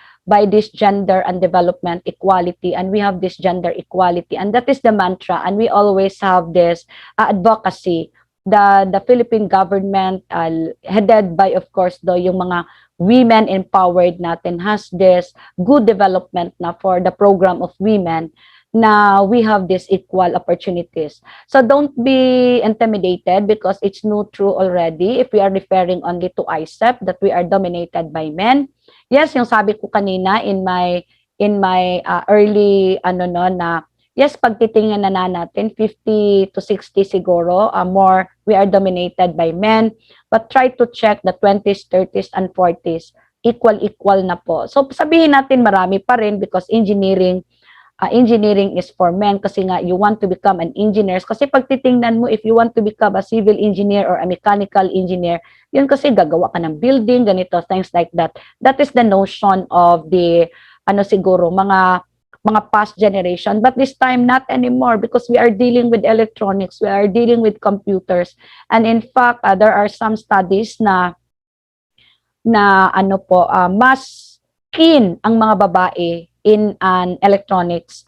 this gender and development equality, and we have this gender equality, and that is the mantra, and we always have this advocacy. The Philippine government, headed by, of course, yung mga women empowered natin, has this good development na for the program of women, na we have this equal opportunities. So don't be intimidated because it's not true already if we are referring only to IECEP that we are dominated by men. Yes, yung sabi ko kanina in my early na yes, pag titingnan na natin 50 to 60 siguro, more we are dominated by men, but try to check the 20s, 30s and 40s, equal na po. So sabihin natin marami pa rin because engineering is for men, kasi nga you want to become an engineer. Kasi pag titingnan mo, if you want to become a civil engineer or a mechanical engineer, yun kasi gagawa ka ng building, ganito, things like that. That is the notion of the siguro mga past generation, but this time not anymore, because we are dealing with electronics, we are dealing with computers, and in fact there are some studies na mas keen ang mga babae in an electronics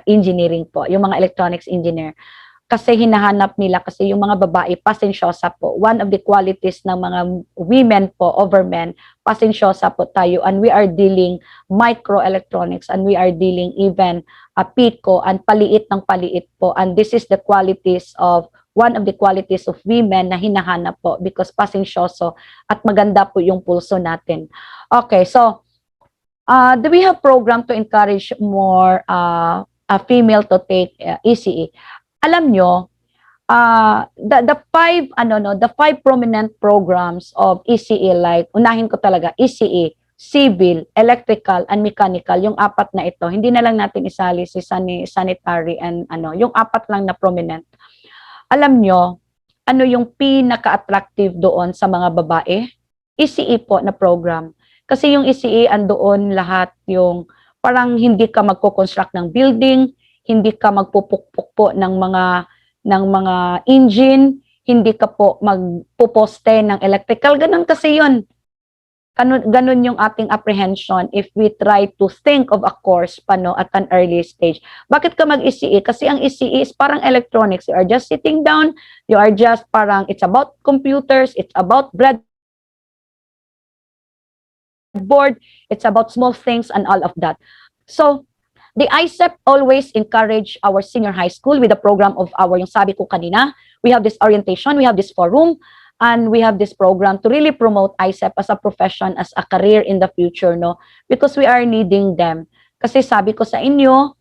engineering po, yung mga electronics engineer. Kasi hinahanap nila, kasi yung mga babae, pasensyosa po. One of the qualities ng mga women po over men, pasensyosa po tayo. And we are dealing microelectronics, and we are dealing even pico, and paliit ng paliit po. And this is the qualities of, one of the qualities of women na hinahanap po, because pasensyoso at maganda po yung pulso natin. Okay, so, do we have program to encourage more female to take ECE? Alam nyo, the five prominent programs of ECE, like unahin ko talaga, ECE, civil, electrical, and mechanical, yung apat na ito, hindi na lang natin isali si sanitary and yung apat lang na prominent. Alam nyo, ano yung pinaka-attractive doon sa mga babae? ECE po na program. Kasi yung ECE, andoon lahat yung parang hindi ka magko-construct ng building, hindi ka magpupukpuk po ng mga engine, hindi ka po magpuposte ng electrical. Ganun kasi yun. Ganun yung ating apprehension if we try to think of a course at an early stage. Bakit ka mag-ECE? Kasi ang ECE is parang electronics. You are just sitting down, you are just parang, it's about computers, it's about breadboard, it's about small things and all of that. So, the IECEP always encourage our senior high school with the program of our, yung sabi ko kanina, we have this orientation, we have this forum, and we have this program to really promote IECEP as a profession, as a career in the future, no? Because we are needing them. Kasi sabi ko sa inyo,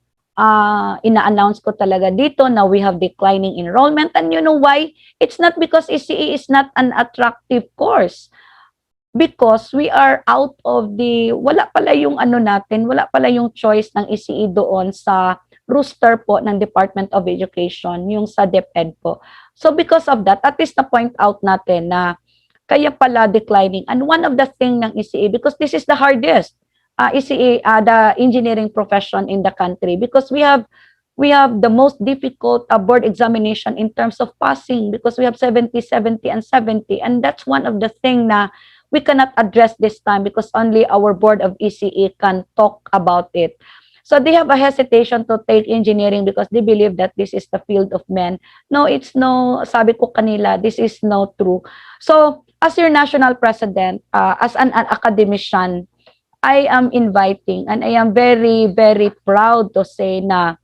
ina-announce ko talaga dito na we have declining enrollment, and you know why? It's not because ECE is not an attractive course. Because we are out of the, wala pala yung natin, wala pala yung choice ng ECE doon sa roster po ng Department of Education, yung sa DepEd po. So because of that, at least na-point out natin na kaya pala declining. And one of the thing ng ECE, because this is the hardest, ECE, the engineering profession in the country, because we have the most difficult board examination in terms of passing, because we have 70, 70, and 70. And that's one of the thing na we cannot address this time because only our board of ECE can talk about it. So they have a hesitation to take engineering because they believe that this is the field of men. No, it's no, sabi ko kanila, this is not true. So as your national president, as an academician, I am inviting, and I am very, very proud to say na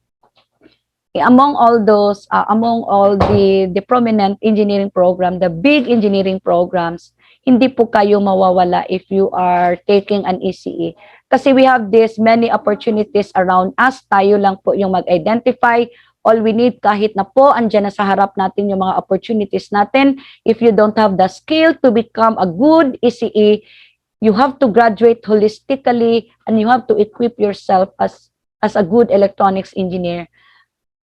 among all those, among all the prominent engineering program, the big engineering programs, hindi po kayo mawawala if you are taking an ECE. Kasi we have this many opportunities around us. Tayo lang po yung mag-identify. All we need, kahit na po andyan na sa harap natin yung mga opportunities natin, if you don't have the skill to become a good ECE, you have to graduate holistically and you have to equip yourself as a good electronics engineer.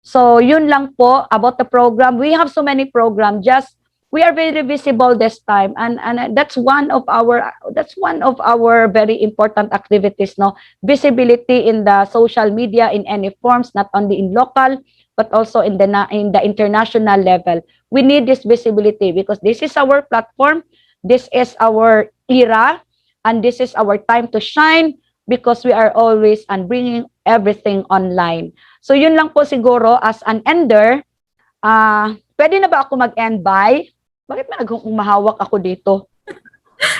So yun lang po about the program. We have so many programs, just we are very visible this time, and that's one of our very important activities, no? Visibility in the social media in any forms, not only in local, but also in the international level. We need this visibility because this is our platform, this is our era, and this is our time to shine because we are always bringing everything online. So yun lang po siguro as an ender. Pwede na ba ako mag-end by? Bakit umahawak ako dito?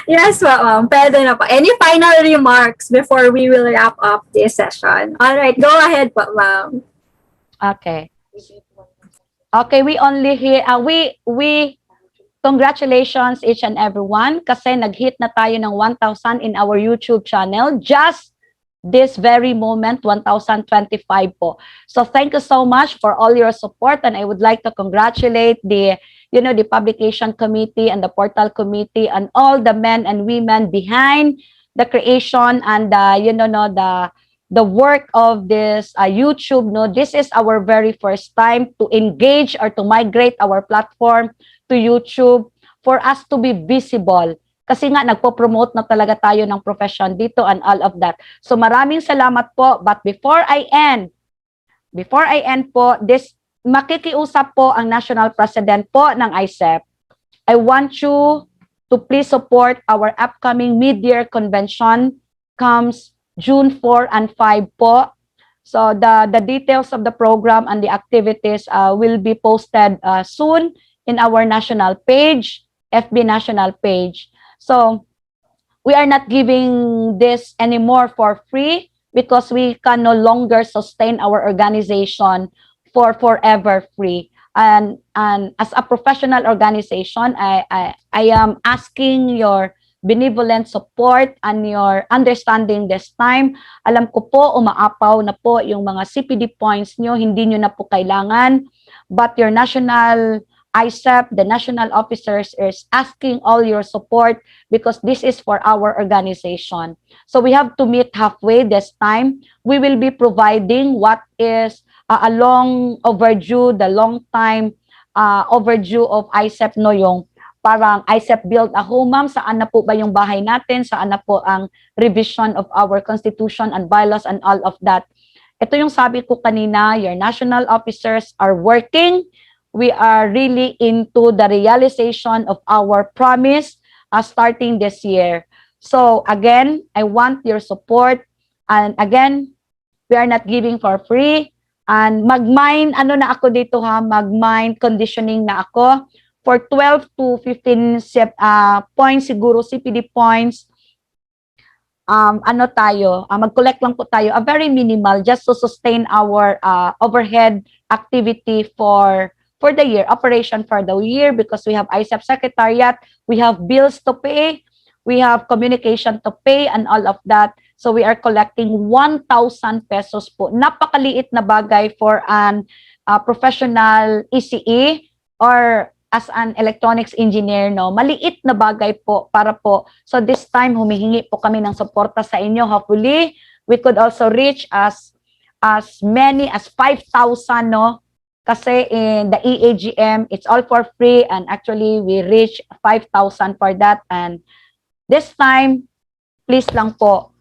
Yes, ma'am. Pwede na po. Any final remarks before we will wrap up this session? All right, go ahead po, ma'am. Okay. Okay, we only hear, we congratulations each and everyone kasi nag-hit na tayo ng 1,000 in our YouTube channel. Just this very moment, 1,025 po. So thank you so much for all your support, and I would like to congratulate the publication committee and the portal committee and all the men and women behind the creation and the work of this YouTube. This is our very first time to engage or to migrate our platform to YouTube for us to be visible. Kasi nga, nagpo-promote na talaga tayo ng profession dito and all of that. So maraming salamat po. But before I end po, makikiusap po ang National President po ng IECEP. I want you to please support our upcoming mid-year convention comes June 4 and 5 po. So the details of the program and the activities will be posted soon in our national page, FB national page. So we are not giving this anymore for free because we can no longer sustain our organization for forever free. And as a professional organization, I am asking your benevolent support and your understanding this time. Alam ko po, umaapaw na po yung mga CPD points nyo, hindi nyo na po kailangan. But your national IECEP, the national officers is asking all your support because this is for our organization. So we have to meet halfway this time. We will be providing what is a long overdue, the long time overdue of IECEP, yung parang IECEP build a home, ma'am, saan na po ba yung bahay natin, saan na po ang revision of our constitution and bylaws and all of that. Ito yung sabi ko kanina, your national officers are working. We are really into the realization of our promise starting this year. So again, I want your support, and again, we are not giving for free. And mag-mind, na ako dito ha, mag-mind conditioning na ako for 12 to 15 points siguro, CPD points. Mag-collect lang po tayo, a very minimal, just to sustain our overhead activity for the year, operation for the year, because we have IECEP Secretariat, we have bills to pay, we have communication to pay, and all of that. So we are collecting 1,000 pesos po. Napakaliit na bagay for an professional ECE or as an electronics engineer, maliit na bagay po para po. So this time, humihingi po kami ng suporta sa inyo. Hopefully, we could also reach as many as 5,000, Kasi in the EAGM, it's all for free, and actually, we reach 5,000 for that. And this time, please lang po,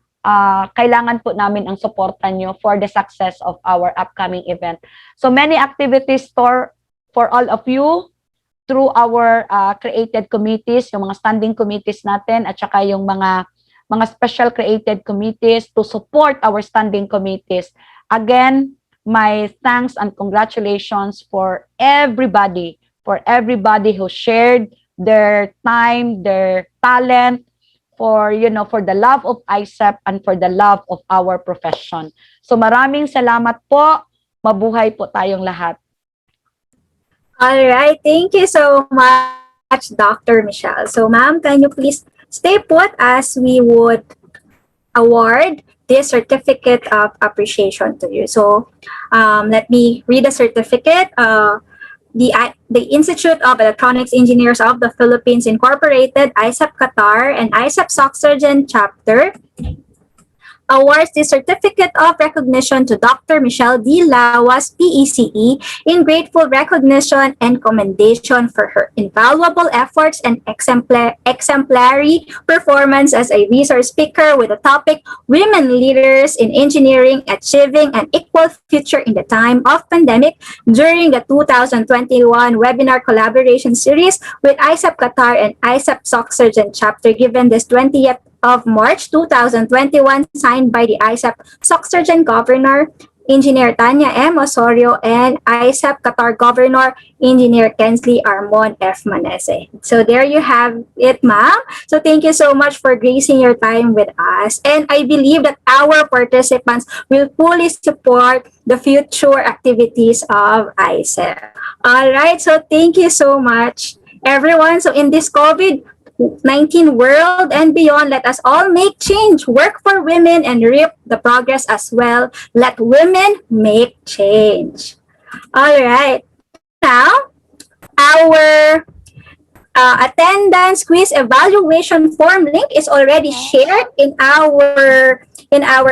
kailangan po namin ang suporta nyo for the success of our upcoming event. So many activities for all of you through our created committees, yung mga standing committees natin, at saka yung mga special created committees to support our standing committees. Again, my thanks and congratulations for everybody who shared their time, their talent, for the love of IECEP and for the love of our profession. So maraming salamat po. Mabuhay po tayong lahat. All right, thank you so much, Dr. Michelle. So ma'am, can you please stay put as we would award this certificate of appreciation to you. So let me read the certificate. The Institute of Electronics Engineers of the Philippines Incorporated, IECEP QATAR, and IECEP SOCCSKSARGEN Chapter awards the Certificate of Recognition to Dr. Michelle D. Lawas, PECE, in grateful recognition and commendation for her invaluable efforts and exemplary performance as a resource speaker with the topic Women Leaders in Engineering Achieving an Equal Future in the Time of Pandemic during the 2021 webinar collaboration series with IECEP Qatar and IECEP SOCCSKSARGEN chapter given this 20th of March 2021, signed by the IECEP SOCCSKSARGEN Governor Engineer Tanya M. Osorio and IECEP Qatar Governor Engineer Kensley Armon F. Manese. So there you have it, ma'am. So thank you so much for gracing your time with us. And I believe that our participants will fully support the future activities of IECEP. All right, so thank you so much, everyone. So in this COVID-19 world and beyond, let us all make change, work for women, and reap the progress as well. Let women make change. All right. So now, our attendance quiz evaluation form link is already shared in our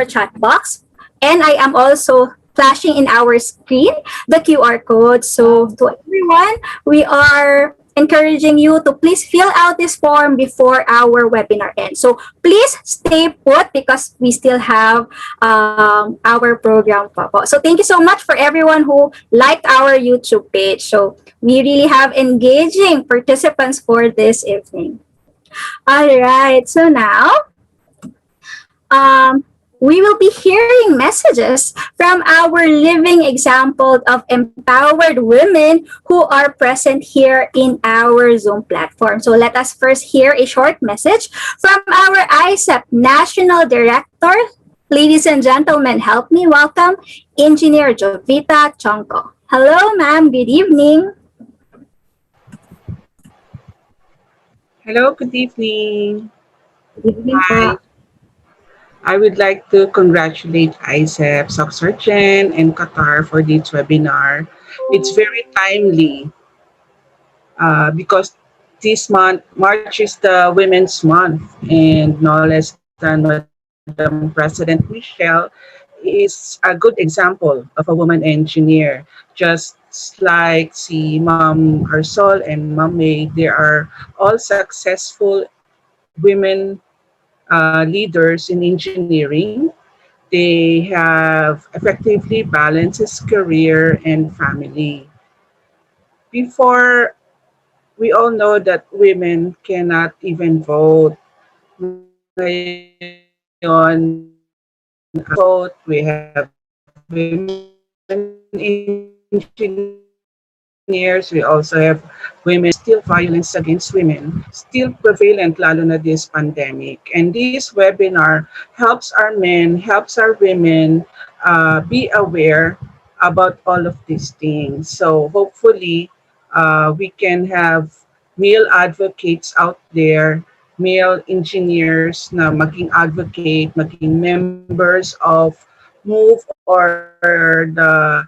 chat box, and I am also flashing in our screen the QR code. So to everyone, we are encouraging you to please fill out this form before our webinar ends. So please stay put because we still have our program pa po. So thank you so much for everyone who liked our YouTube page. So we really have engaging participants for this evening. All right, so now we will be hearing messages from our living example of empowered women who are present here in our Zoom platform. So let us first hear a short message from our IECEP National Director. Ladies and gentlemen, help me welcome Engineer Jovita Chonko. Hello, ma'am. Good evening. Hello, good evening. Good evening Hi. po. I would like to congratulate ISEP, SOCCSKSARGEN, and Qatar for this webinar. It's very timely because this month, March is the Women's Month, and no less than Madam President Michelle is a good example of a woman engineer. Just like si Ma'am Arsol and Ma'am May, they are all successful women leaders in engineering. They have effectively balanced his career and family. Before, we all know that women cannot even vote. Ngayon, vote, we have women engineers, we also have women still violence against women, still prevalent lalo na this pandemic. And this webinar helps our men, helps our women be aware about all of these things. So hopefully we can have male advocates out there, male engineers na maging advocate, maging members of MOVE or the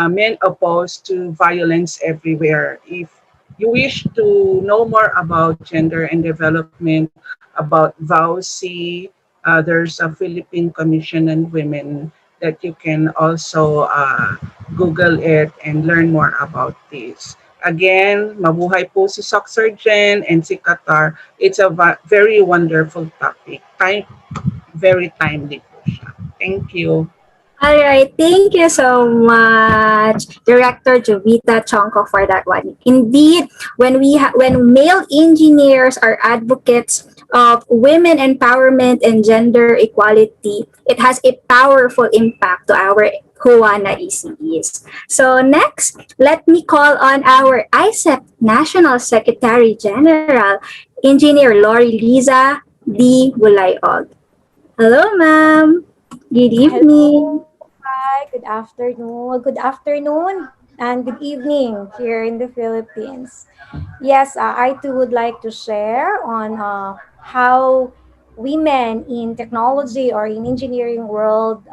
men opposed to violence everywhere. If you wish to know more about gender and development, about VAUC, there's a Philippine Commission on Women that you can also Google it and learn more about this. Again, mabuhay po si SOCCSKSARGEN and si Qatar. It's a very wonderful topic. Very timely po siya. Thank you. All right, thank you so much, Director Jovita Chonko, for that one. Indeed, when male engineers are advocates of women empowerment and gender equality, it has a powerful impact to our Juana ECEs. So next, let me call on our ISEP National Secretary General, Engineer Lori Liza D. Bulayog. Hello, ma'am. Good evening. Hello. Hi, good afternoon. Good afternoon and good evening here in the Philippines. Yes, I too would like to share on how women in technology or in engineering world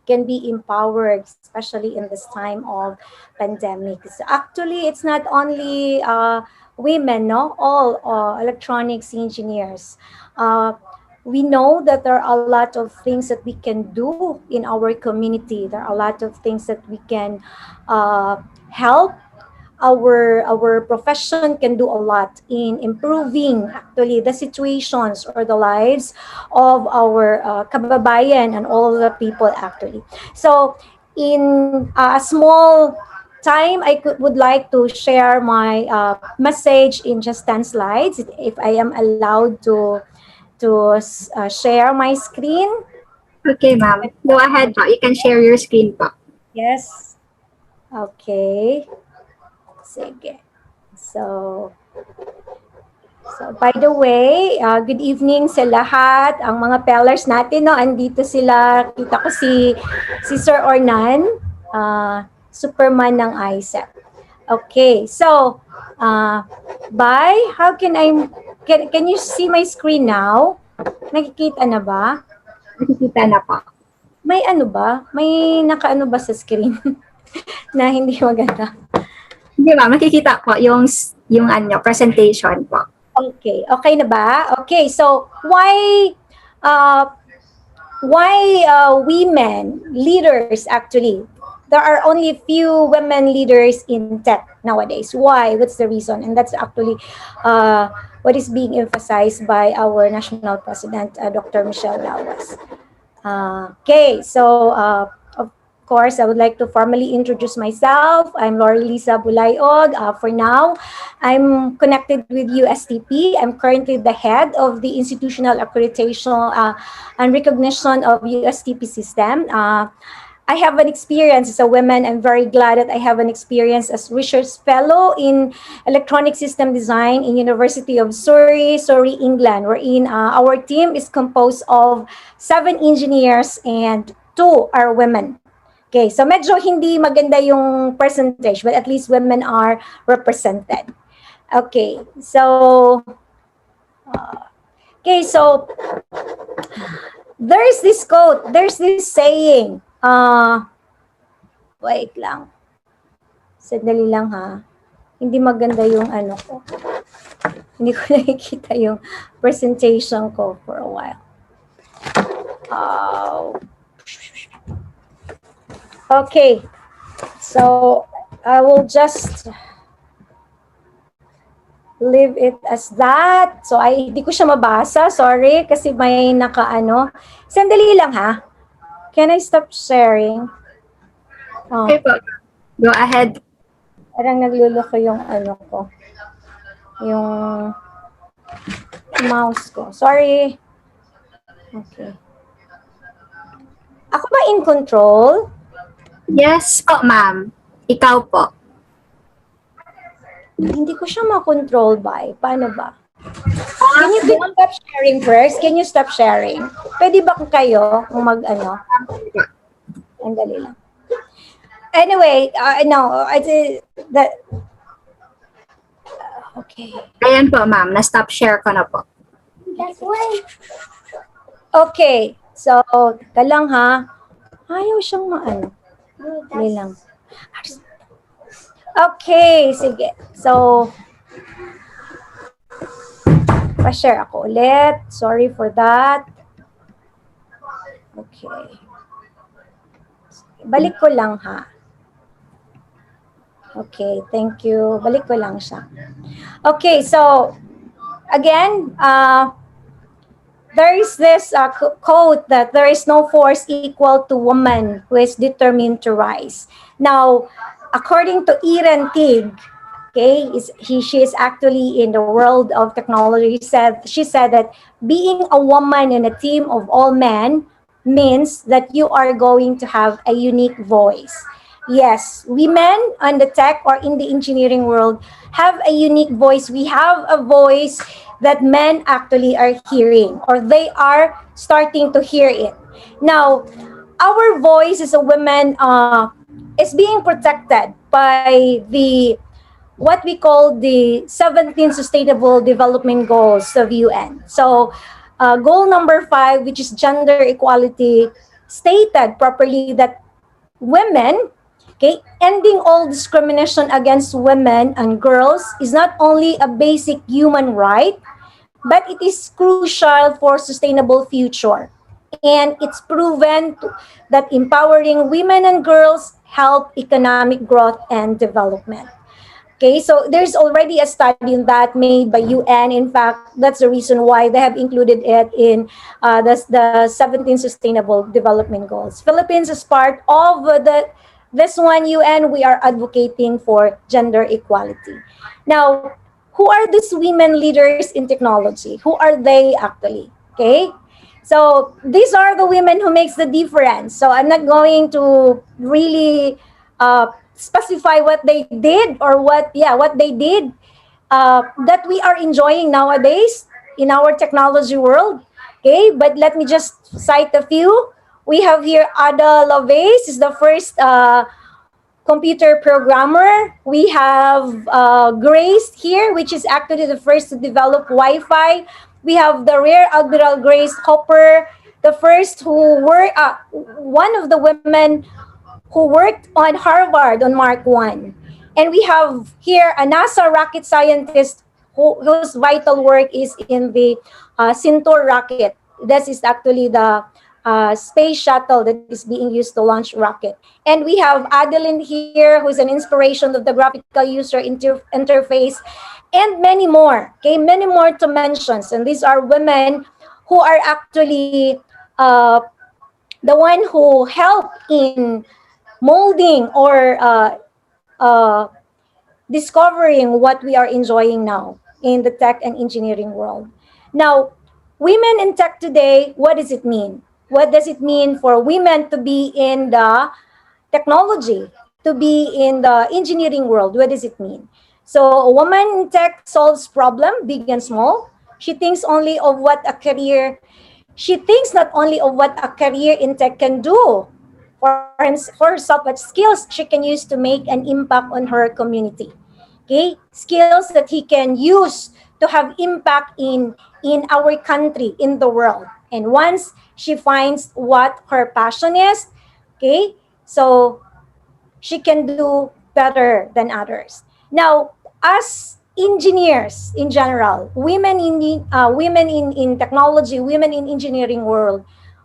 can be empowered, especially in this time of pandemic. So actually, it's not only women, no, all electronics engineers. Uh, we know that there are a lot of things that we can do in our community. There are a lot of things that we can help. Our profession can do a lot in improving actually the situations or the lives of our kababayan and all of the people actually. So in a small time, would like to share my message in just 10 slides if I am allowed to share my screen. Okay, ma'am. Go ahead po. You can share your screen po. Yes. Okay. Sige. So, by the way, good evening sa lahat. Ang mga pellars natin, no, andito sila. Kita ko si Sir Ornan, Superman ng IECEP. Okay, so, how can you see my screen now? Nakikita na ba? Nakikita na po. May ano ba? May nakaano ba sa screen na hindi maganda? Hindi ma'am, nakikita po yung presentation po. Okay, okay na ba? Okay, so why women leaders actually? There are only few women leaders in tech nowadays. Why? What's the reason? And that's actually what is being emphasized by our national president, Dr. Michelle Lawas. Okay, so of course, I would like to formally introduce myself. I'm Lori Lisa Bulayog. For now, I'm connected with USTP. I'm currently the head of the institutional accreditation and recognition of USTP system. I have an experience as a woman. I'm very glad that I have an experience as research fellow in electronic system design in University of Surrey, England, wherein our team is composed of 7 engineers and 2 are women. Okay, so medyo hindi maganda yung percentage, but at least women are represented. Okay, so there's this quote, there's this saying. Wait lang. Sandali lang ha. Hindi maganda yung ano ko. Hindi ko nakikita yung presentation ko for a while. Okay. So, I will just leave it as that. So, hindi ko siya mabasa. Sorry, kasi may nakaano. Sandali lang ha. Can I stop sharing? Okay po. Go ahead. Parang nagluloko yung ano ko. Yung mouse ko. Sorry. Okay. Ako ba in control? Yes po, ma'am. Ikaw po. Hindi ko siya ma-control by. Paano ba? Can you stop sharing first? Can you stop sharing? Pwede ba kayo kung mag-ano? Ang dali lang. Anyway, no, okay. Ayan po, ma'am. Na-stop share ko na po. Okay. So, teka lang ha. Ayaw siyang maano. Dali lang. Okay, sige. So, pa-share ako ulit. Sorry for that. Okay. Balik ko lang ha. Okay, thank you. Balik ko lang siya. Okay, so again, there is this quote that there is no force equal to woman who is determined to rise. Now, according to Iren Tig, okay, she is actually in the world of technology. She said that being a woman in a team of all men means that you are going to have a unique voice. Yes, women on the tech or in the engineering world have a unique voice. We have a voice that men actually are hearing, or they are starting to hear it. Now, our voice as a woman is being protected by what we call the 17 Sustainable Development Goals of UN. So, goal number 5, which is gender equality, stated properly that women, okay, ending all discrimination against women and girls is not only a basic human right, but it is crucial for sustainable future. And it's that empowering women and girls help economic growth and development. Okay, so there's already a study in that made by UN. In fact, that's the reason why they have included it in the 17 Sustainable Development Goals. Philippines is part of this one UN. We are advocating for gender equality. Now, who are these women leaders in technology? Who are they actually? Okay, so these are the women who makes the difference. So I'm not going to really specify what they did or what they did that we are enjoying nowadays in our technology world. Okay, but let me just cite a few. We have here Ada Lovelace is the first computer programmer. We have Grace here, which is actually the first to develop Wi-Fi. We have the Rear Admiral Grace Hopper, the first who were one of the women who worked on Harvard on Mark 1. And we have here a NASA rocket scientist whose vital work is in the Centaur rocket. This is actually the space shuttle that is being used to launch rocket. And we have Adeline here, who's an inspiration of the graphical user interface, and many more. Okay, many more to mention. And these are women who are actually the one who help in molding or discovering what we are enjoying now in the tech and engineering world. Now, women in tech today, what does it mean? What does it mean for women to be in the technology, to be in the engineering world? What does it mean? So a woman in tech solves problem, big and small. She thinks only of what a career, she thinks not only of what a career in tech can do for herself, but skills she can use to make an impact on her community. Okay, skills that he can use to have impact in our country, in the world. And once she finds what her passion is, okay, so she can do better than others. Now, as engineers in general, women in technology, women in engineering world,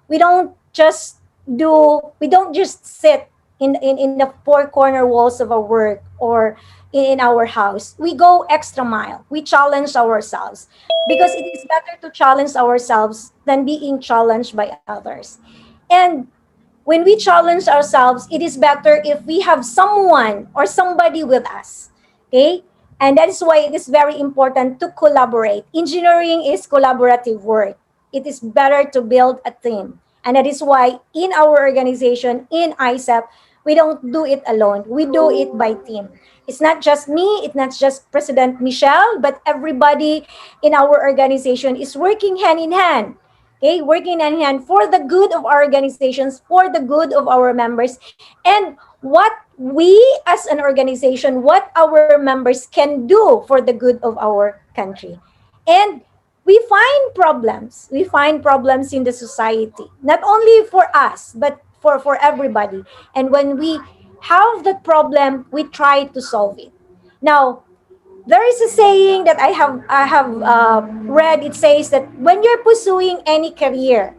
we don't just we don't just sit in the four corner walls of our work or in our house. We go extra mile. We challenge ourselves because it is better to challenge ourselves than being challenged by others. And when we challenge ourselves, it is better if we have someone or somebody with us. Okay? And that is why it is very important to collaborate. Engineering is collaborative work. It is better to build a team. And that is why in our organization, in IECEP, we don't do it alone. We do it by team. It's not just me, it's not just President Michelle, but everybody in our organization is working hand in hand. Okay, working hand in hand for the good of our organizations, for the good of our members, and what we as an organization, what our members can do for the good of our country. And we find problems. We find problems in the society, not only for us, but for everybody. And when we have that problem, we try to solve it. Now, there is a saying that I have read. It says that when you're pursuing any career,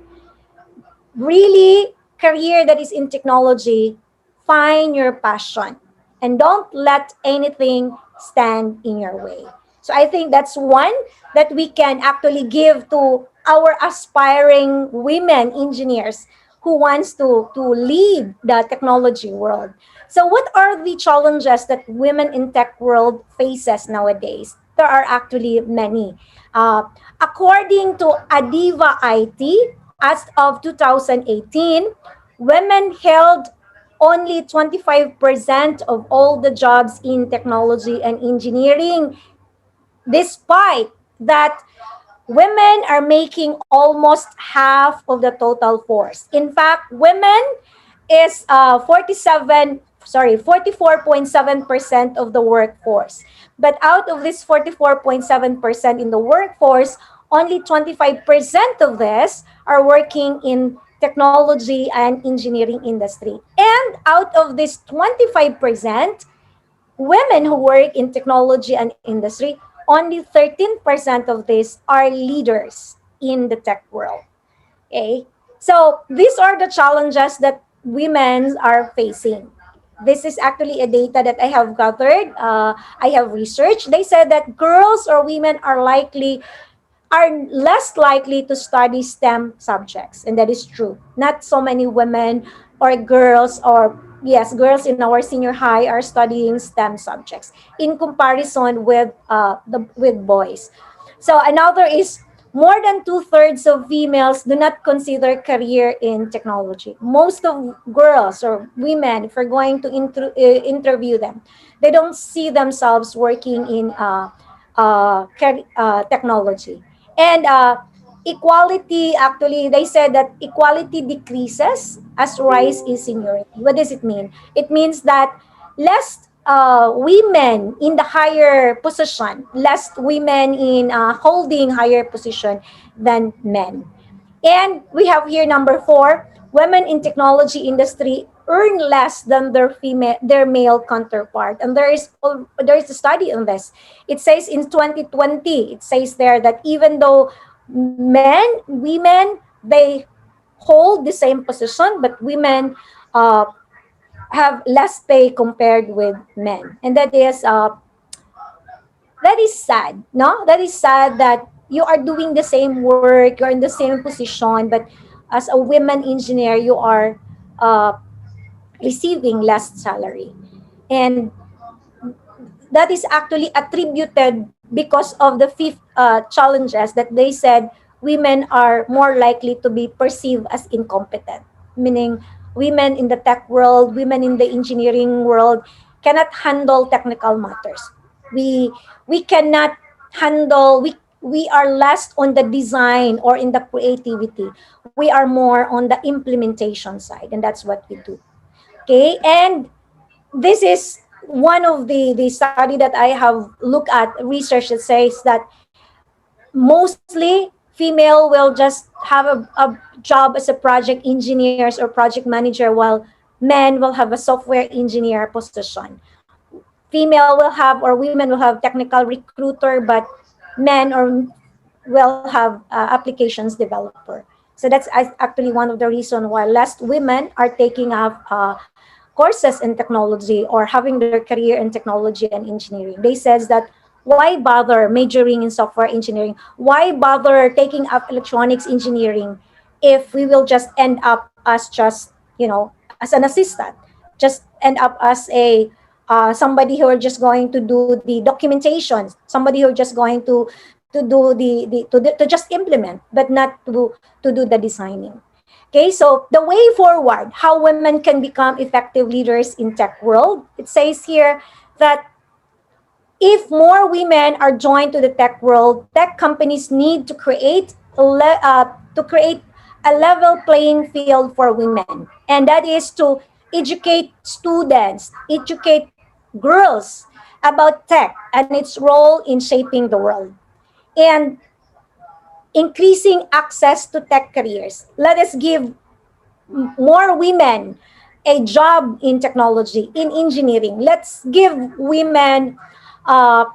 really career that is in technology, find your passion and don't let anything stand in your way. So I think that's one that we can actually give to our aspiring women engineers who wants to lead the technology world. So what are the challenges that women in tech world faces nowadays? There are actually many. According to Adiva IT, as of 2018, women held only 25% of all the jobs in technology and engineering, despite that women are making almost half of the total force. In fact, women is 44.7% of the workforce. But out of this 44.7% in the workforce, only 25% of this are working in technology and engineering industry. And out of this 25%, women who work in technology and industry, only 13% of these are leaders in the tech world. Okay, so these are the challenges that women are facing. This is actually a data that I have gathered. I have researched. They said that girls or women are less likely to study STEM subjects, and that is true. Not so many women or girls, or yes, girls in our senior high are studying STEM subjects in comparison with with boys. So another is more than two-thirds of females do not consider career in technology. Most of girls or women, if we're going to interview them, they don't see themselves working in technology. And equality, actually, they said that equality decreases as rise in seniority. What does it mean? It means that less women in the higher position, less women in holding higher position than men. And we have here number 4, women in technology industry earn less than their male counterpart. And there is a study on this. It says in 2020, it says there that even though women, they hold the same position, but women have less pay compared with men. And that is sad, no? That is sad that you are doing the same work, you're in the same position, but as a women engineer, you are uh, receiving less salary. And that is actually attributed because of the fifth challenges that they said women are more likely to be perceived as incompetent, meaning women in the tech world, women in the engineering world cannot handle technical matters. We cannot handle, we are less on the design or in the creativity. We are more on the implementation side, and that's what we do. Okay, and this is one of the study that I have looked at, research that says that mostly female will just have a job as a project engineers or project manager, while men will have a software engineer position. Female will have, or women will have technical recruiter, but men or will have applications developer. So that's actually one of the reasons why less women are taking up courses in technology or having their career in technology and engineering. They says that why bother majoring in software engineering? Why bother taking up electronics engineering if we will just end up as just, as an assistant, just end up as a somebody who are just going to do the documentation, somebody who are just going to do to just implement, but not to do the designing. Okay, so the way forward, how women can become effective leaders in tech world, it says here that if more women are joined to the tech world, tech companies need to create a level playing field for women, and that is to educate students, educate girls about tech and its role in shaping the world, and increasing access to tech careers. Let us give more women a job in technology, in engineering. Let's give women, uh,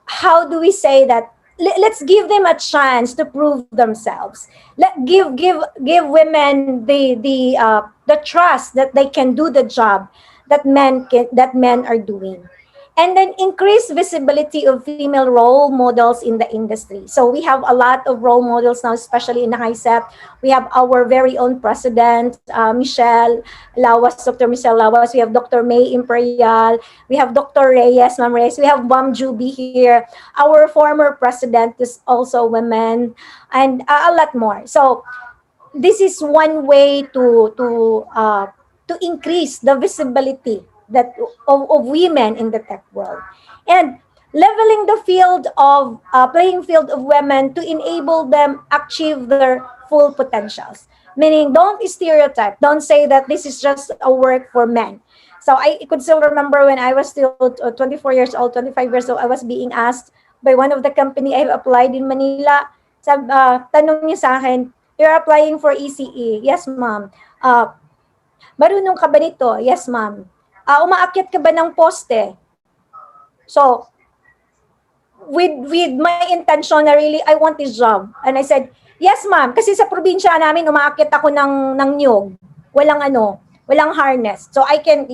how do we say that? Let's give them a chance to prove themselves. Give women the trust that they can do the job that men are doing, and then increase visibility of female role models in the industry. So we have a lot of role models now, especially in the IECEP. We have our very own president, Michelle Lawas, Dr. Michelle Lawas. We have Dr. May Imperial. We have Dr. Reyes, Ma'am Reyes. We have Ma'am Juby here. Our former president is also women, and a lot more. So this is one way to increase the visibility of women in the tech world, and leveling the field of playing field of women to enable them achieve their full potentials. Meaning, don't stereotype. Don't say that this is just a work for men. So I could still remember when I was still 24 years old, 25 years old, I was being asked by one of the company I applied in Manila. Tanong niya sa akin, "You're applying for ECE?" "Yes, ma'am." "Marunong ka ba nito?" "Yes, ma'am." "Umaakyat ka ba ng poste?" So, with my intention na really I want this job. And I said, yes ma'am, kasi sa probinsya namin umaakit ako ng niyog. Walang harness. So I can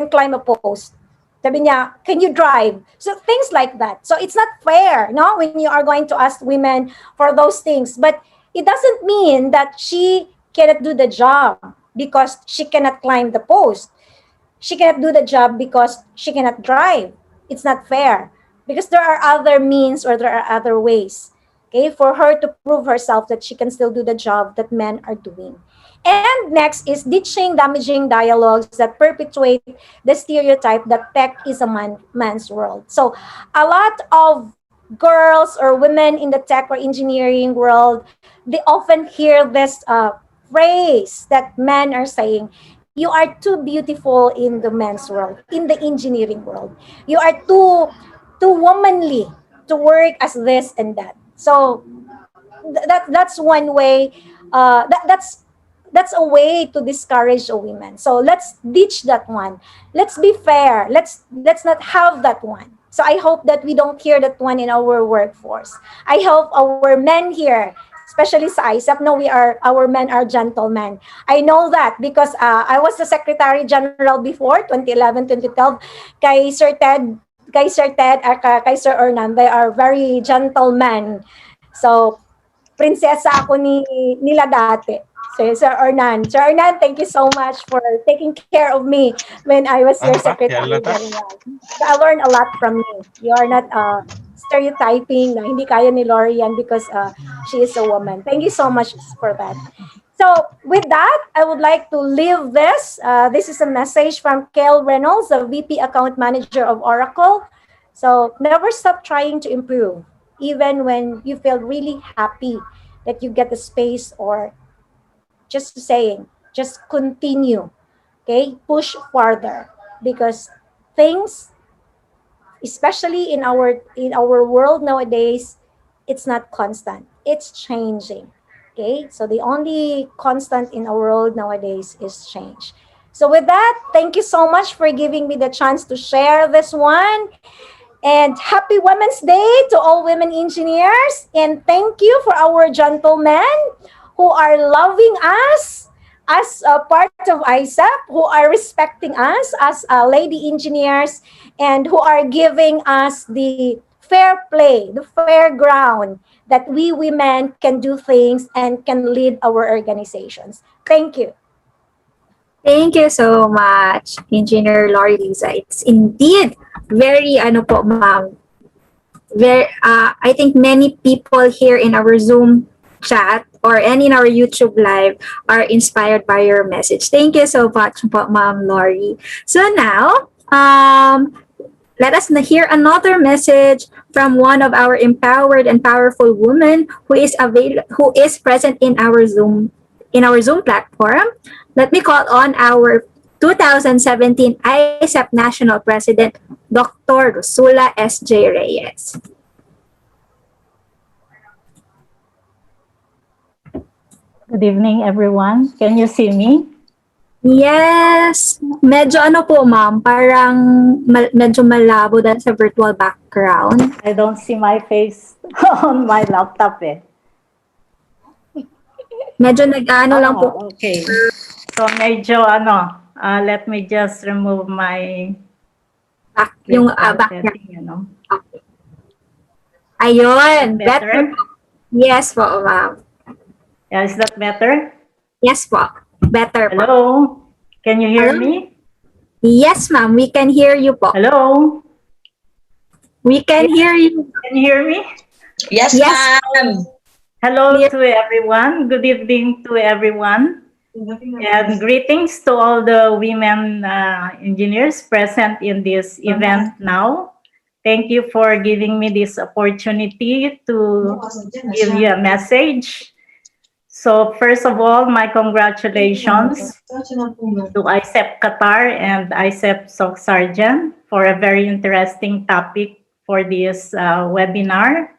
climb a post. Sabi niya, can you drive? So things like that. So it's not fair, no, when you are going to ask women for those things. But it doesn't mean that she cannot do the job because she cannot climb the post. She cannot do the job because she cannot drive. It's not fair because there are other means or there are other ways, okay, for her to prove herself that she can still do the job that men are doing. And next is ditching damaging dialogues that perpetuate the stereotype that tech is a man's world. So a lot of girls or women in the tech or engineering world, they often hear this phrase that men are saying, you are too beautiful in the men's world, in the engineering world. You are too womanly to work as this and that. So that's one way. That's a way to discourage a woman. So let's ditch that one. Let's be fair. Let's not have that one. So I hope that we don't hear that one in our workforce. I hope our men here, especially sa IECEP, no, our men are gentlemen. I know that because I was the Secretary General before 2011, 2012. Kay Sir Ted, kay Sir Hernan, they are very gentlemen. So prinsesa ako nila dati. So Sir Hernan, thank you so much for taking care of me when I was your Secretary General. So I learned a lot from you. You are not stereotyping na hindi kaya ni Lori yan because she is a woman. Thank you so much for that. So with that, I would like to leave this. This is a message from Kel Reynolds, the VP Account Manager of Oracle. So never stop trying to improve, even when you feel really happy that you get the space, or just saying, just continue, okay? Push farther because things, especially in our world nowadays, it's not constant. It's changing, okay? So the only constant in our world nowadays is change. So with that, thank you so much for giving me the chance to share this one. And happy Women's Day to all women engineers. And thank you for our gentlemen who are loving us as a part of IECEP, who are respecting us as lady engineers, and who are giving us the fair play, the fair ground that we women can do things and can lead our organizations. Thank you. Thank you so much, Engineer Lori Lisa. It's indeed very, ma'am. I think many people here in our Zoom chat or in our YouTube live are inspired by your message. Thank you so much, Ma'am Lori. So now, let us hear another message from one of our empowered and powerful women who is present in our Zoom platform. Let me call on our 2017 IECEP National President, Dr. Rosula S.J. Reyes. Good evening, everyone. Can you see me? Yes. Medyo po, ma'am. Parang medyo malabo dahil sa virtual background. I don't see my face on my laptop eh. Medyo lang po. Okay. So medyo let me just remove my background. Okay. Ayun. Better? Yes po, ma'am. Yeah, is that better? Yes po. Better po. Hello? Can you hear me? Yes, ma'am. We can hear you po. Hello? We can hear you. Can you hear me? Yes, ma'am. Hello to everyone. Good evening to everyone. And greetings to all the women engineers present in this event now. Thank you for giving me this opportunity to give you a message. So first of all, my congratulations to IECEP QATAR and IECEP SOCCSKSARGEN for a very interesting topic for this webinar.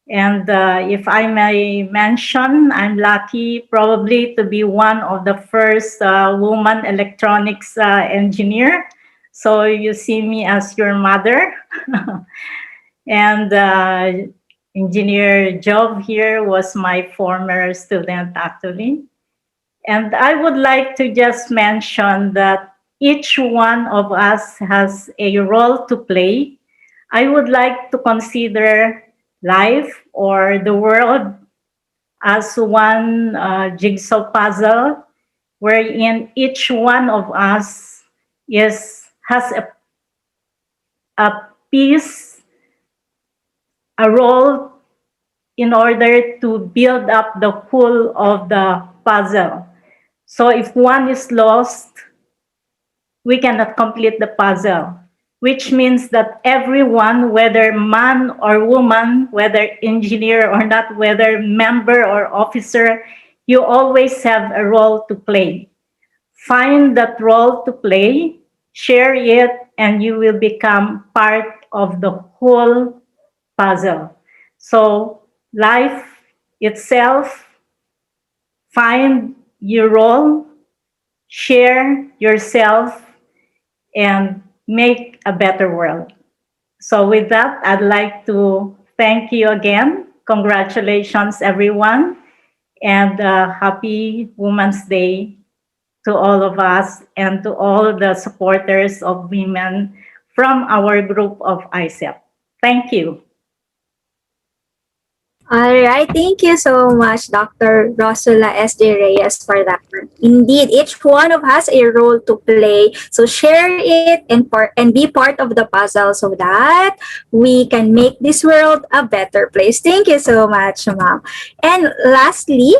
And if I may mention, I'm lucky probably to be one of the first woman electronics engineer. So you see me as your mother. And Engineer Job here was my former student, actually. And I would like to just mention that each one of us has a role to play. I would like to consider life or the world as one jigsaw puzzle wherein each one of us has a piece, a role in order to build up the whole of the puzzle. So if one is lost, we cannot complete the puzzle, which means that everyone, whether man or woman, whether engineer or not, whether member or officer, you always have a role to play. Find that role to play, share it, and you will become part of the whole puzzle. So life itself, find your role, share yourself, and make a better world. So with that, I'd like to thank you again. Congratulations, everyone, and happy Women's Day to all of us and to all the supporters of women from our group of IECEP. Thank you. All right, thank you so much, Dr. Rosula S.J. Reyes, for that one. Indeed, each one of us a role to play. So share it and be part of the puzzle so that we can make this world a better place. Thank you so much, ma'am. And lastly,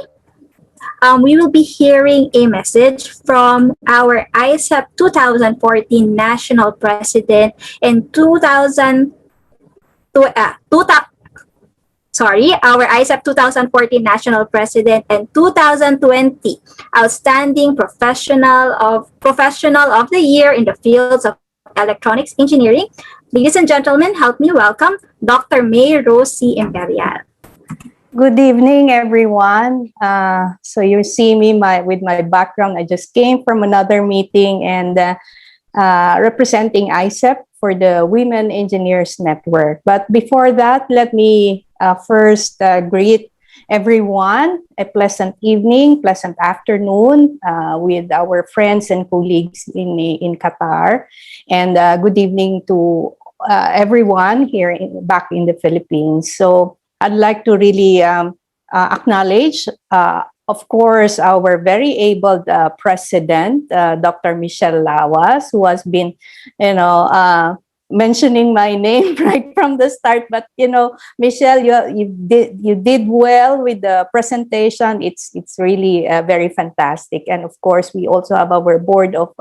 we will be hearing a message from our ISEP 2014 National President and 2014 National President and 2020 Outstanding Professional of the Year in the fields of electronics engineering. Ladies and gentlemen, help me welcome Dr. May Rosie Imperial. Good evening, everyone. So you see me with my background. I just came from another meeting and representing IECEP for the Women Engineers Network. But before that, let me first greet everyone a pleasant evening, pleasant afternoon with our friends and colleagues in Qatar. And good evening to everyone here back in the Philippines. So I'd like to really acknowledge, of course, our very able president, Dr. Michelle Lawas, who has been, mentioning my name right from the start. But Michelle, you did well with the presentation. It's really very fantastic. And of course, we also have our board of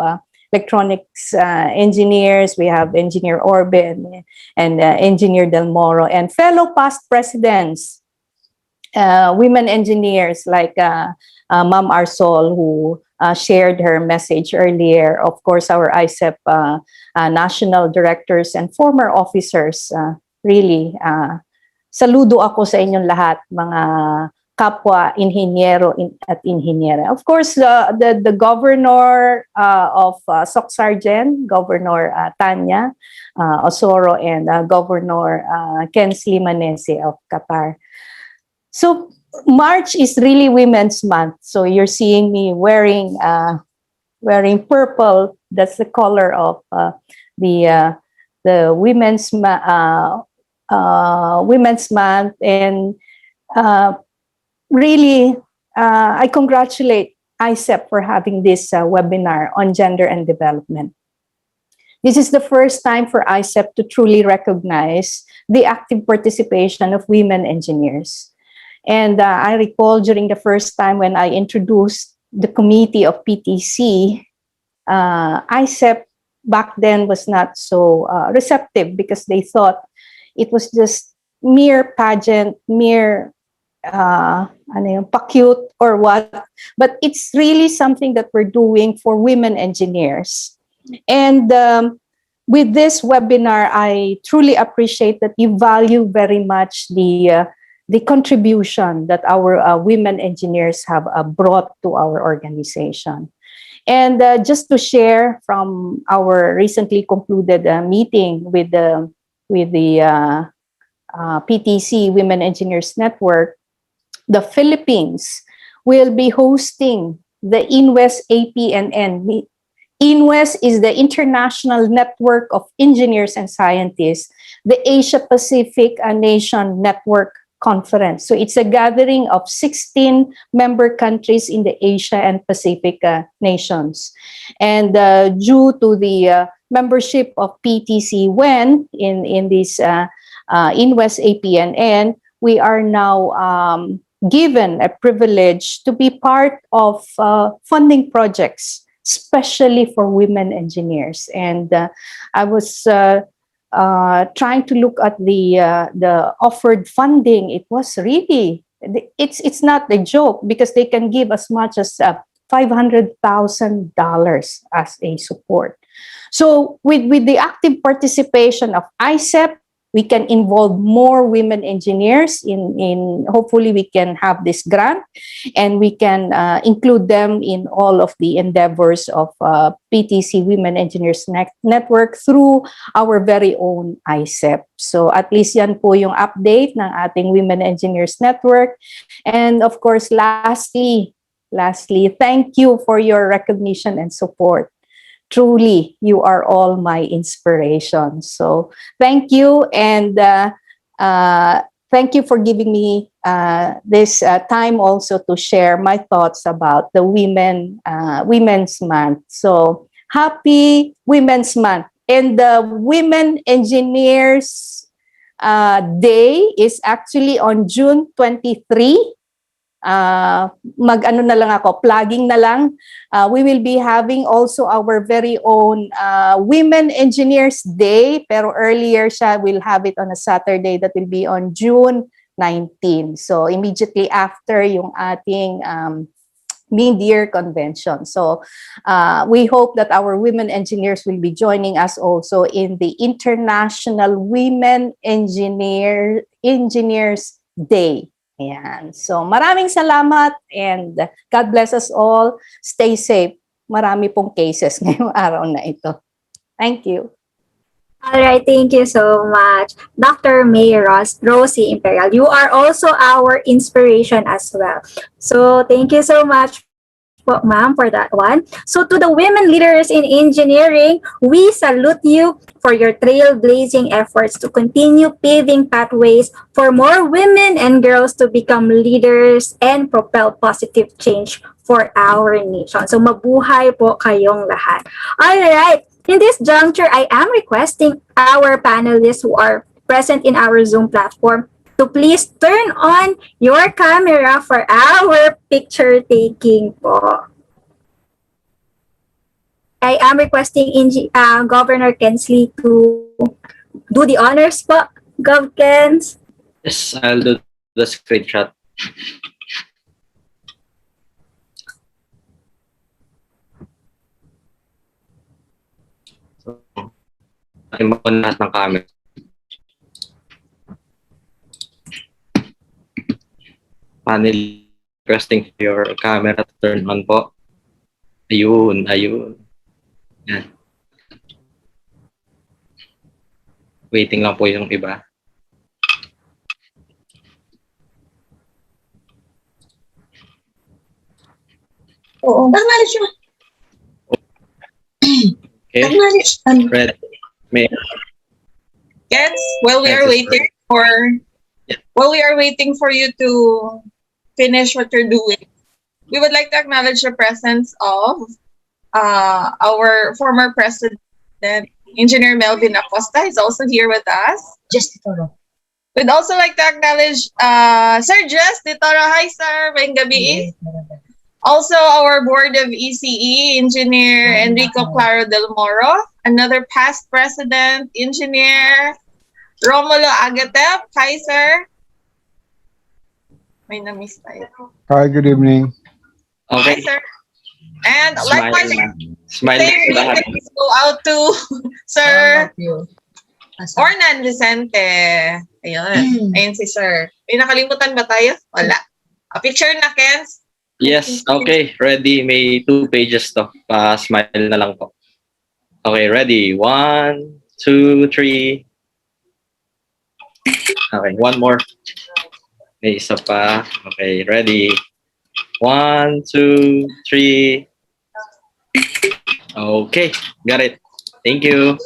electronics engineers. We have Engineer Orben and Engineer Del Moro and fellow past presidents, women engineers like Ma'am Arsol, who shared her message earlier. Of course, our IECEP national directors and former officers. Really, saludo ako sa inyong lahat, mga kapwa inhinyero at inhinyera. Of course, the governor of SOCCSKSARGEN, Governor Tanya Osoro, and Governor Ken Slimanese of Qatar. So March is really Women's Month. So you're seeing me wearing purple. That's the color of the Women's Month, and really, I congratulate IECEP for having this webinar on gender and development. This is the first time for IECEP to truly recognize the active participation of women engineers. And I recall during the first time when I introduced the committee of PTC, IECEP back then was not so receptive because they thought it was just mere pageant, mere pa-cute or what, but it's really something that we're doing for women engineers. And with this webinar, I truly appreciate that you value very much the contribution that our women engineers have brought to our organization. And just to share from our recently concluded meeting with the PTC Women Engineers Network, the Philippines will be hosting the INWES APNN. INWES is the International Network of Engineers and Scientists, the Asia Pacific Nation Network Conference. So it's a gathering of 16 member countries in the Asia and Pacific nations. And due to the membership of PTC WEN in this INWES APNN, we are now given a privilege to be part of funding projects, especially for women engineers. And I was trying to look at the offered funding. It was really, it's not a joke, because they can give as much as $500,000 as a support. So with the active participation of IECEP, we can involve more women engineers in hopefully we can have this grant, and we can include them in all of the endeavors of PTC Women Engineers Network through our very own IECEP. So at least yan po yung update ng ating Women Engineers Network. And of course, lastly, thank you for your recognition and support. Truly, you are all my inspiration. So thank you, and thank you for giving me this time also to share my thoughts about the Women's Month. So happy Women's Month. And the Women Engineers Day is actually on June 23. Mag-ano na lang ako, plugging na lang. We will be having also our very own Women Engineers Day, pero earlier siya, we'll have it on a Saturday that will be on June 19. So immediately after yung ating mid-year convention. So we hope that our women engineers will be joining us also in the International Women Engineers Day. Ayan. So maraming salamat, and God bless us all. Stay safe. Marami pong cases ngayong araw na ito. Thank you. All right, thank you so much, Dr. May Rosie Imperial. You are also our inspiration as well. So thank you so much, ma'am, for that one. So to the women leaders in engineering, we salute you for your trailblazing efforts to continue paving pathways for more women and girls to become leaders and propel positive change for our nation. So mabuhay po kayong lahat. All right. In this juncture, I am requesting our panelists who are present in our Zoom platform to please turn on your camera for our picture taking po. I am requesting Governor Kensley to do the honors po. Gov Kens. Yes, I'll do the screenshot. So, I'm on lahat ng camera. Panel requesting for your camera to turn on po. Ayun. Yan. Waiting lang po yung iba. Oo. Acknowledge mo. Okay. Acknowledge. Ready. May Yes, while we are waiting for you to finish what you're doing, we would like to acknowledge the presence of our former president, Engineer Melvin Acosta. He's also here with us. Just Toro. We'd also like to acknowledge Sir Just Toro. Hi, sir. Maayong gabi. Also, our board of ECE, Engineer Enrico Claro del Moro, another past president, Engineer Romulo Agatep. Hi, sir. May na-miss tayo. Hi, good evening. Okay. Hi, sir. And likewise, Smile same greetings go out to Sir Ornan Vicente. Ayun. Ayun si sir. May nakalimutan ba tayo? Wala. A picture na, Kens? Yes, okay. Ready. May 2 pages to. Pa-smile na lang po. Okay, ready. 1, 2, 3. Okay, one more. May isa pa. Okay, ready. 1, 2, 3. Okay, got it. Thank you.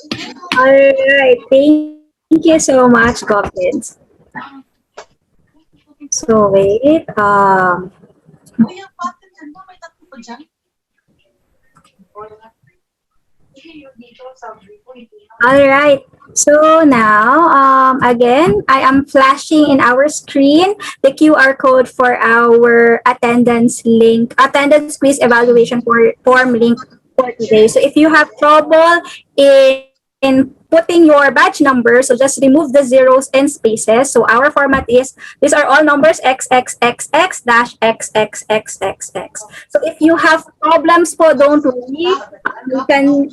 All right. Thank you so much, Goblins. So wait. All right. So now, again, I am flashing in our screen the QR code for our attendance quiz evaluation form link for today. So if you have trouble in putting your badge number, so just remove the zeros and spaces. So our format is, these are all numbers XXXX-XXXXX. So if you have problems po, don't worry. You can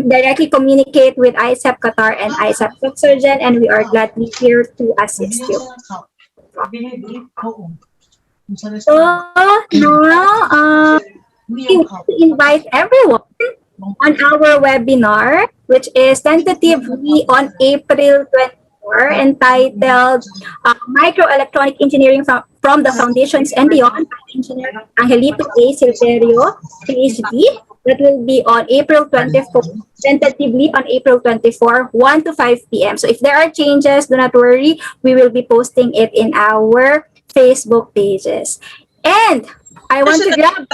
directly communicate with IECEP Qatar and IECEP SOCCSKSARGEN, and we are gladly here to assist you. So now, we want to invite everyone on our webinar, which is tentatively on April 24, entitled Microelectronic Engineering from the Foundations and Beyond by Engineer Angelito A. Silverio, PhD. That will be on April 24, tentatively on April 24, 1 to 5 p.m. So if there are changes, do not worry. We will be posting it in our Facebook pages. And I want to grab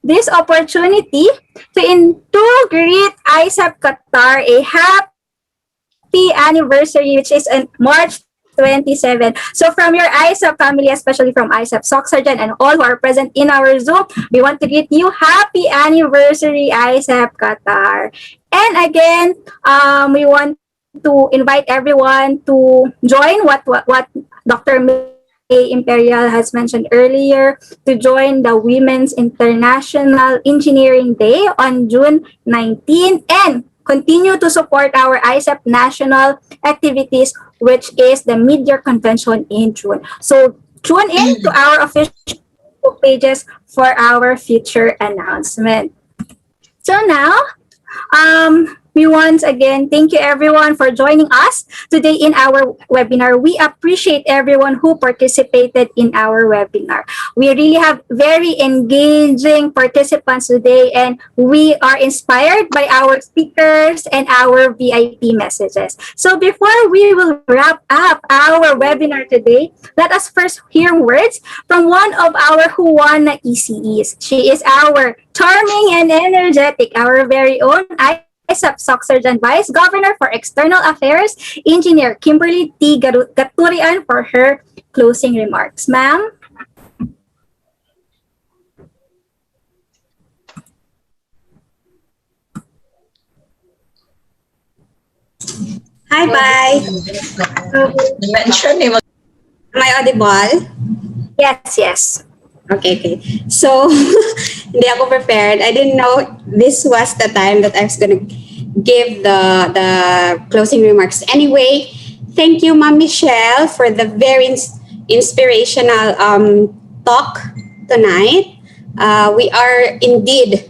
this opportunity to greet IECEP Qatar a happy anniversary, which is on March 27. So from your IECEP family, especially from IECEP SOCCSKSARGEN and all who are present in our Zoom, we want to greet you happy anniversary, IECEP Qatar. And again, we want to invite everyone to join what Dr. Imperial has mentioned earlier, to join the Women's International Engineering Day on June 19, and continue to support our IECEP national activities, which is the Mid-Year Convention in June. So tune in to our official pages for our future announcement. So now, we once again thank you everyone for joining us today in our webinar. We appreciate everyone who participated in our webinar. We really have very engaging participants today, and we are inspired by our speakers and our VIP messages. So before we will wrap up our webinar today, let us first hear words from one of our Juana ECEs. She is our charming and energetic, our very own IECEP SOCCSKSARGEN Vice Governor for External Affairs, Engineer Kimberly T. Gaturian, for her closing remarks. Ma'am? Hi, bye. Am I audible? Yes. Okay. So, hindi ako prepared. I didn't know this was the time that I was gonna give the closing remarks. Anyway, thank you, Ma'am Michelle, for the very inspirational talk tonight. We are indeed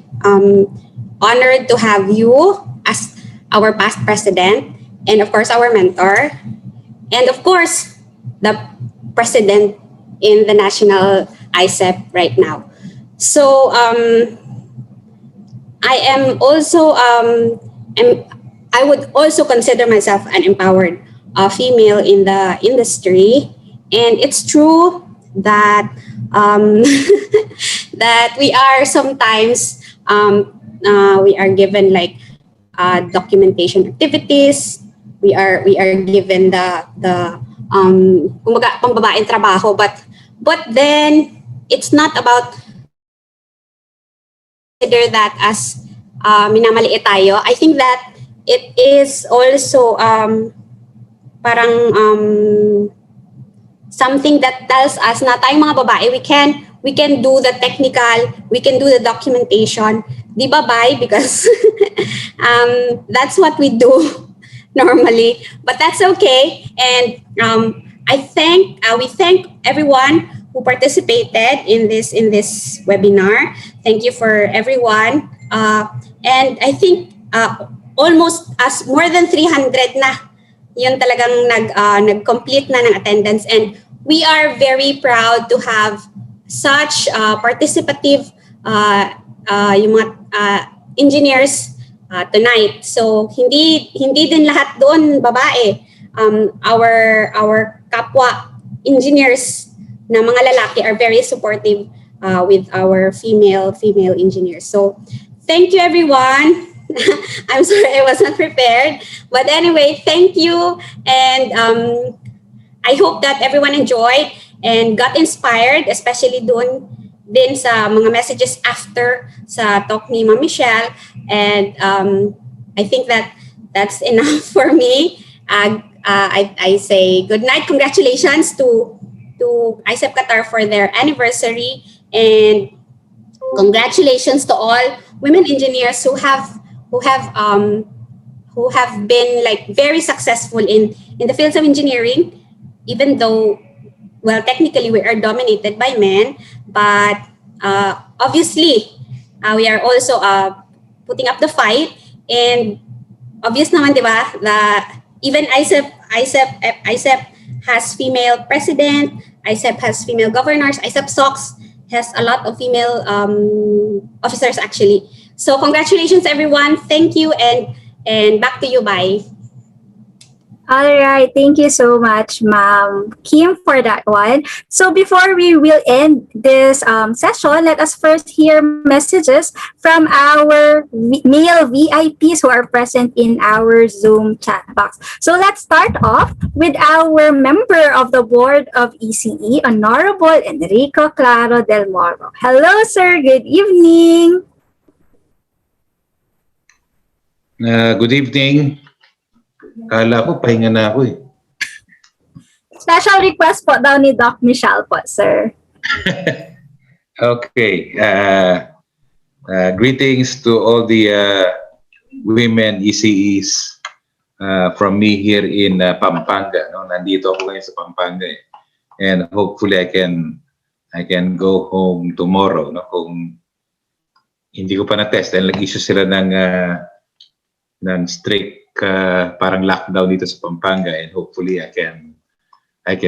honored to have you as our past president, and of course our mentor, and of course the president in the national IECEP right now. So I am also I would also consider myself an empowered female in the industry, and it's true that that we are sometimes we are given like documentation activities. We are given the kumbaga pangbabaeng trabaho, but then it's not about consider that as minamaliit tayo. I think that it is also parang something that tells us na tayong mga babae, we can do the technical, we can do the documentation. Di ba, Bay? Because that's what we do normally, but that's okay. And we thank everyone who participated in this webinar. Thank you for everyone. And I think almost as more than 300 na yun talagang nag-complete na ng attendance, and we are very proud to have such participative yung mga engineers tonight. So hindi din lahat doon babae. Our kapwa engineers na mga lalaki are very supportive with our female engineers. So thank you, everyone. I'm sorry I was not prepared, but anyway, thank you, and I hope that everyone enjoyed and got inspired, especially doon din sa mga messages after sa talk ni Ma'am Michelle. And I think that's enough for me. I say good night. Congratulations to IECEP Qatar for their anniversary, and congratulations to all women engineers who have been like very successful in the fields of engineering, even though, well, technically we are dominated by men, but obviously we are also putting up the fight. And obvious naman, di ba, even IECEP has female president, IECEP has female governors, IECEP SOCS has a lot of female officers actually. So congratulations, everyone. Thank you, and back to you. Bye. All right, thank you so much, Ma'am Kim, for that one. So before we will end this session, let us first hear messages from our male VIPs who are present in our Zoom chat box. So let's start off with our member of the Board of ECE, Honorable Enrico Claro del Moro. Hello, sir. Good evening. Good evening. Kala ko, pahinga na ako eh. Special request po daw ni Doc Michelle po, sir. Okay. Greetings to all the women ECEs from me here in Pampanga. No? Nandito ako ngayon sa Pampanga eh. And hopefully I can go home tomorrow. No? Kung hindi ko pa na-test, dahil nag-issue sila ng strict parang lockdown dito sa Pampanga, and hopefully I can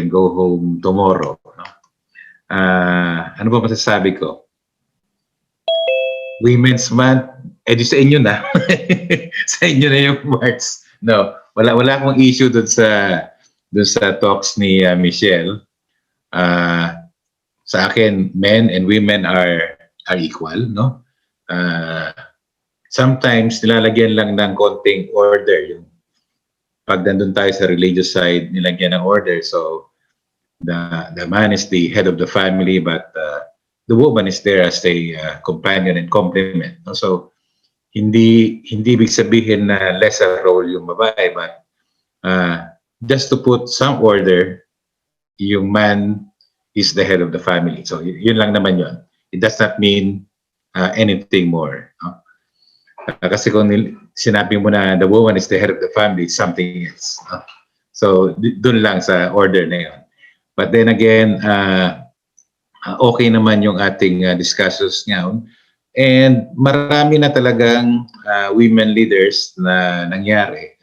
go home tomorrow. No? Ano ba masasabi ko? Women's Month, di sa inyo na. Sa inyo na yung March. No, wala akong issue dun sa talks ni Michelle. Sa akin, men and women are equal, no? Sometimes nilalagyan lang ng konting order. Yung pag nandun tayo sa religious side, nilagyan ng order. So the man is the head of the family, but the woman is there as a companion and complement. So hindi ibig sabihin na lesser role yung babae, but just to put some order, yung man is the head of the family. So yun lang naman yun. It does not mean anything more. No? Kasi kung sinabi mo na the woman is the head of the family, something else. So, dun lang sa order na yun. But then again, okay naman yung ating discussions ngayon. And marami na talagang women leaders na nangyari.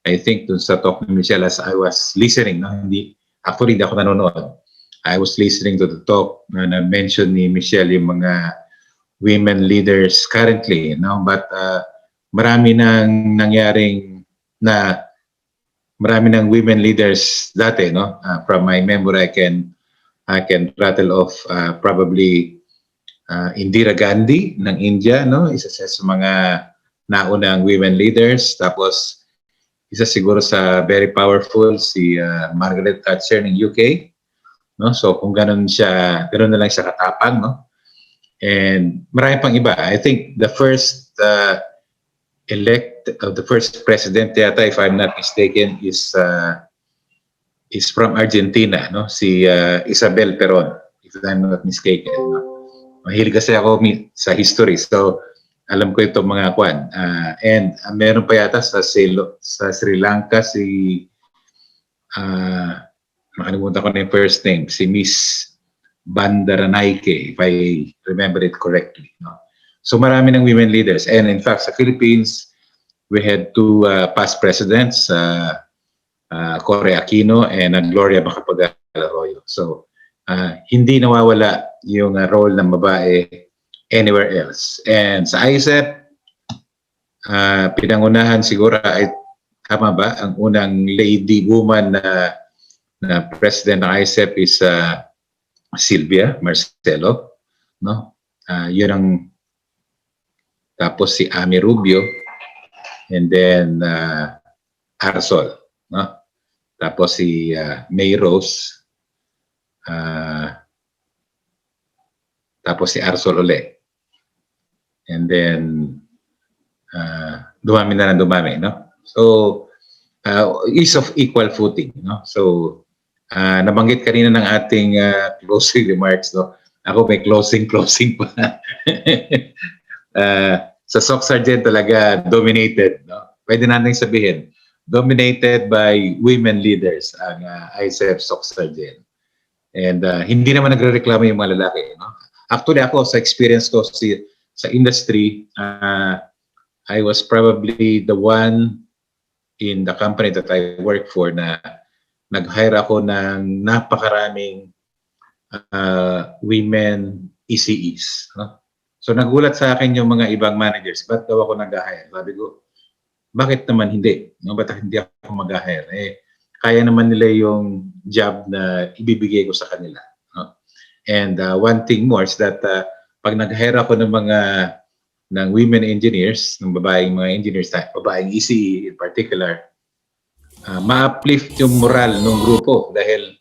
I think dun sa talk ni Michelle, as I was listening, no? Hindi ako nanonood. I was listening to the talk na mention ni Michelle yung mga women leaders currently, no? But marami nang nangyaring na marami ng women leaders dati, no? From my memory, I can rattle off probably Indira Gandhi ng India, no? Isa siya sa mga naunang women leaders. Tapos isa siguro sa very powerful si Margaret Thatcher ng UK, no? So kung ganun na lang siya katapang, no? And marami pang iba. I think the first the first president yata, if I'm not mistaken, is from Argentina, no? Si Isabel Peron, if I'm not mistaken. No? Mahilig kasi ako sa history, so alam ko itong mga kwan. And meron pa yata sa Sri Lanka nakalimutan ko na yung first name, si Miss Bandaranaike, if I remember it correctly. No? So marami ng women leaders. And in fact, sa Philippines, we had two past presidents, Core Aquino and Gloria Macapagal-Arroyo. So, hindi nawawala yung role ng babae anywhere else. And sa IECEP, pinangunahan siguro ay tama ba? Ang unang lady woman na president ng IECEP is Silvia Marcelo, no? Yun ang tapos si Ami Rubio and then Arsol, no? Tapos si May Rose, tapos si Arsol uli. And then dumami na dumami, no? So is of equal footing, no? So nabanggit kanina ng ating closing remarks, no? Ako may closing pa. Sa SOCCSKSARGEN talaga dominated, no? Pwede natin sabihin, dominated by women leaders ang IECEP SOCCSKSARGEN. And hindi naman nagrereklamo yung mga lalaki, no? Actually ako sa experience ko sa industry, I was probably the one in the company that I work for na nag-hire ako ng napakaraming women ECEs. No? So nagulat sa akin yung mga ibang managers, ba't daw ako nag-hire? Sabi ko, bakit naman hindi? No? Ba't hindi ako mag-hire? Kaya naman nila yung job na ibibigay ko sa kanila. No? And one thing more is that pag nag-hire ako ng women engineers, ng babaeng mga engineers, babaeng ECE in particular, ma-uplift yung moral ng grupo dahil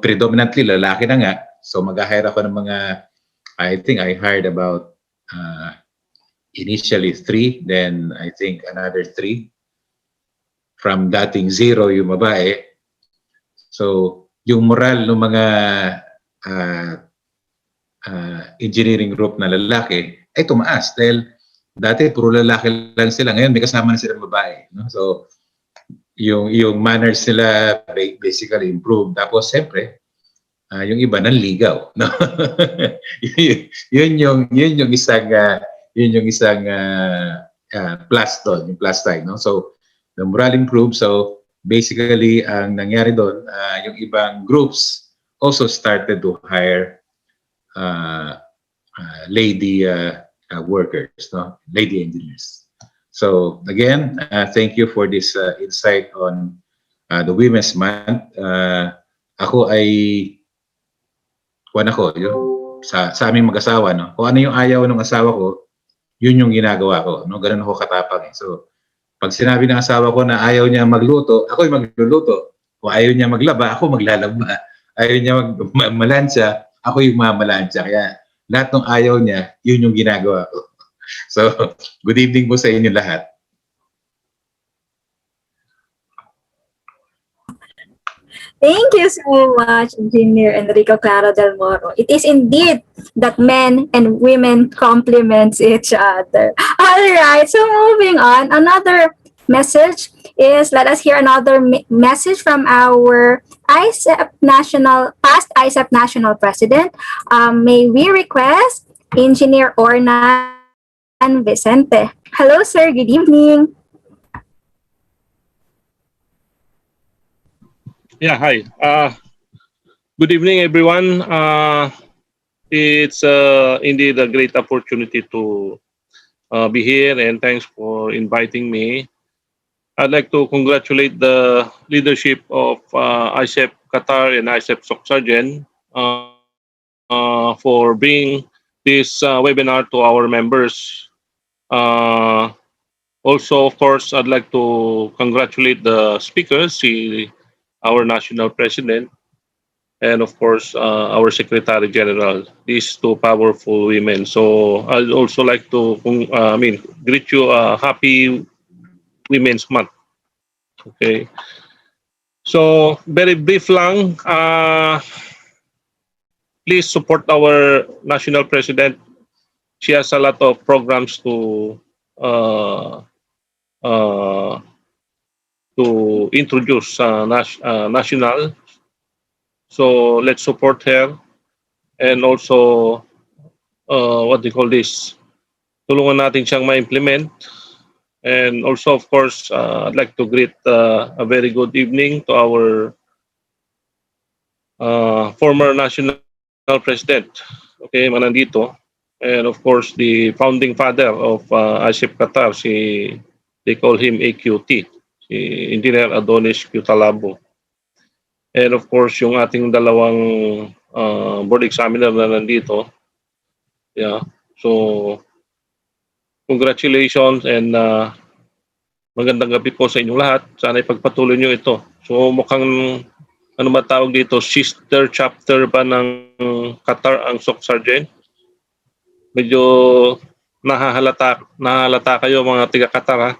predominantly lalaki na nga. So mag-hire ako ng mga, I think I hired about initially 3, then I think another 3. From dating 0 yung babae. So yung moral ng mga engineering group na lalaki ay tumaas dahil dati puro lalaki lang sila, ngayon may kasama na silang babae, no? So yung manners nila basically improved. Tapos siyempre yung iba nanligaw, no? yun yung isang plus doon, yung plus side, no? So the moral improved. So basically ang nangyari doon, yung ibang groups also started to hire lady workers, no? Lady engineers. So again, thank you for this insight on the Women's Month. Ako ay sa aming mag-asawa, no? Kung ano yung ayaw ng asawa ko, yun yung ginagawa ko, no? Ganun ako katapang. So pag sinabi ng asawa ko na ayaw niya magluto, ako yung magluluto. Kung ayaw niya maglaba, ako maglalaba. Ayaw niya malansya, ako yung mamalansya. Kaya lahat ng ayaw niya, yun yung ginagawa ko. So, good evening po sa inyo lahat. Thank you so much, Engineer Enrico Claro del Moro. It is indeed that men and women complement each other. All right, so moving on, another message is, let us hear another message from our past IECEP National President. May we request Engineer Ornan Vicente. Hello, sir. Good evening. Yeah, hi. Good evening, everyone. It's indeed a great opportunity to be here, and thanks for inviting me. I'd like to congratulate the leadership of IECEP QATAR and IECEP SOCCSKSARGEN for bringing this webinar to our members. Also, of course, I'd like to congratulate the speakers, our national president, and of course our secretary general, these two powerful women. So I'd also like to greet you a happy Women's Month. Okay, so very brief lang, please support our national president. She has a lot of programs to introduce national. So let's support her, and also what do you call this? Tulungan natin siyang ma-implement And also, of course, I'd like to greet a very good evening to our former national president, okay, manandito. And of course, the founding father of IECEP Qatar, they call him AQT, si Engineer Adonis Cutalabo. And of course, yung ating dalawang board examiner na nandito. Yeah. So, congratulations and magandang gabi po sa inyong lahat. Sana ipagpatuloy nyo ito. So, mukhang ano matawag dito, sister chapter ba ng Qatar ang SOCCSKSARGEN? Medyo nahahalata kayo mga tiga Qatar ha.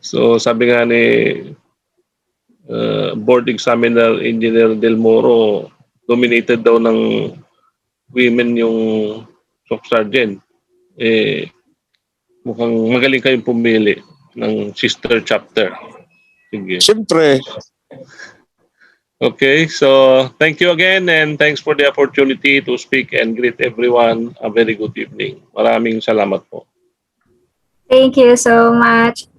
So sabi nga ni board examiner Engineer Del Moro, dominated daw ng women yung SOCCSKSARGEN. Mukhang magaling kayong pumili ng sister chapter. Sige. Siyempre. Okay, so thank you again and thanks for the opportunity to speak and greet everyone. A very good evening. Maraming salamat po. Thank you so much,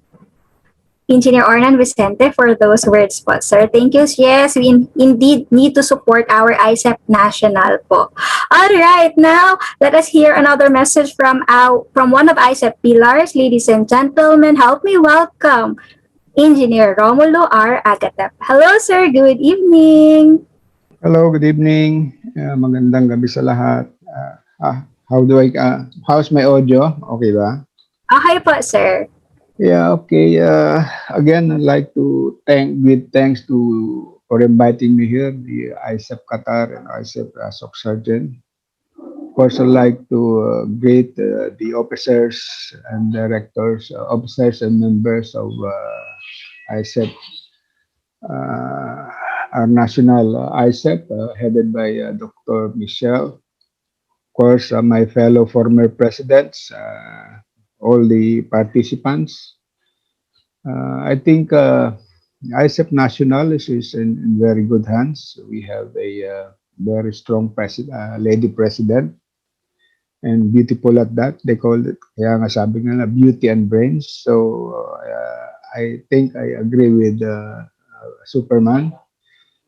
Engineer Ornan Vicente, for those words po, sir. Thank you. Yes, we indeed need to support our IECEP National po. All right, now let us hear another message from one of IECEP pillars. Ladies and gentlemen, help me welcome Engineer Romulo R. Agatep. Hello, sir. Good evening. Hello, good evening. Magandang gabi sa lahat. How's my audio? Okay ba? Okay po, sir. Yeah, okay. Again, I'd like to give thanks for inviting me here, the IECEP Qatar and IECEP SOCCSKSARGEN. Of course, I'd like to greet the officers and directors, officers and members of IECEP, our national IECEP, headed by Dr. Michelle. Of course, my fellow former presidents, all the participants. I think IECEP National is in very good hands. We have a very strong lady president, and beautiful at that. They call it, kaya nga sabi nga na, beauty and brains. So I think I agree with Superman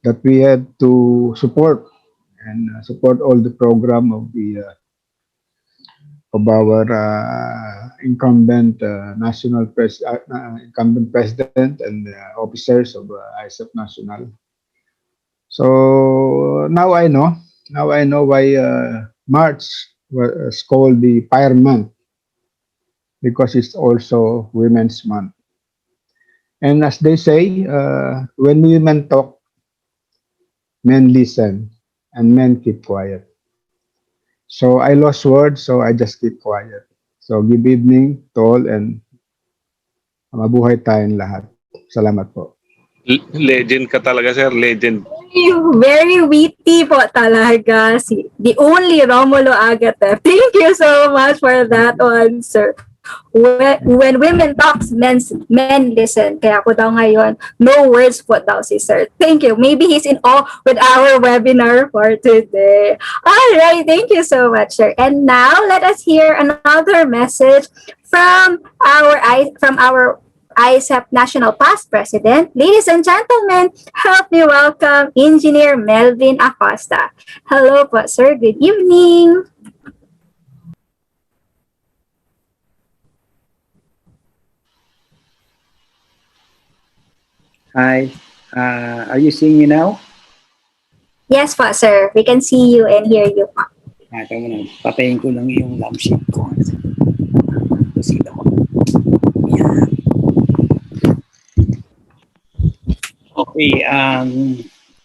that we have to support all the program of our incumbent incumbent president and officers of IECEP National. So now I know why March was called the Fire Month, because it's also Women's Month. And as they say, when women talk, men listen, and men keep quiet. So I lost words, so I just keep quiet. So good evening to all and mabuhay tayong lahat. Salamat po. Legend ka talaga, sir. Legend. Very witty po talaga. The only Romulo Agatep. Thank you so much for that one, sir. When women talks, men listen. Kaya ko daw ngayon, no words po daw si sir. Thank you. Maybe he's in awe with our webinar for today. All right. Thank you so much, sir. And now, let us hear another message from our IECEP National Past President. Ladies and gentlemen, help me welcome Engineer Melvin Acosta. Hello po, sir. Good evening. Hi, are you seeing me now? Yes po, sir. We can see you and hear you po. Tama na. Patayin ko lang yung lampshade ko. Pusita ko. Yan. Okay,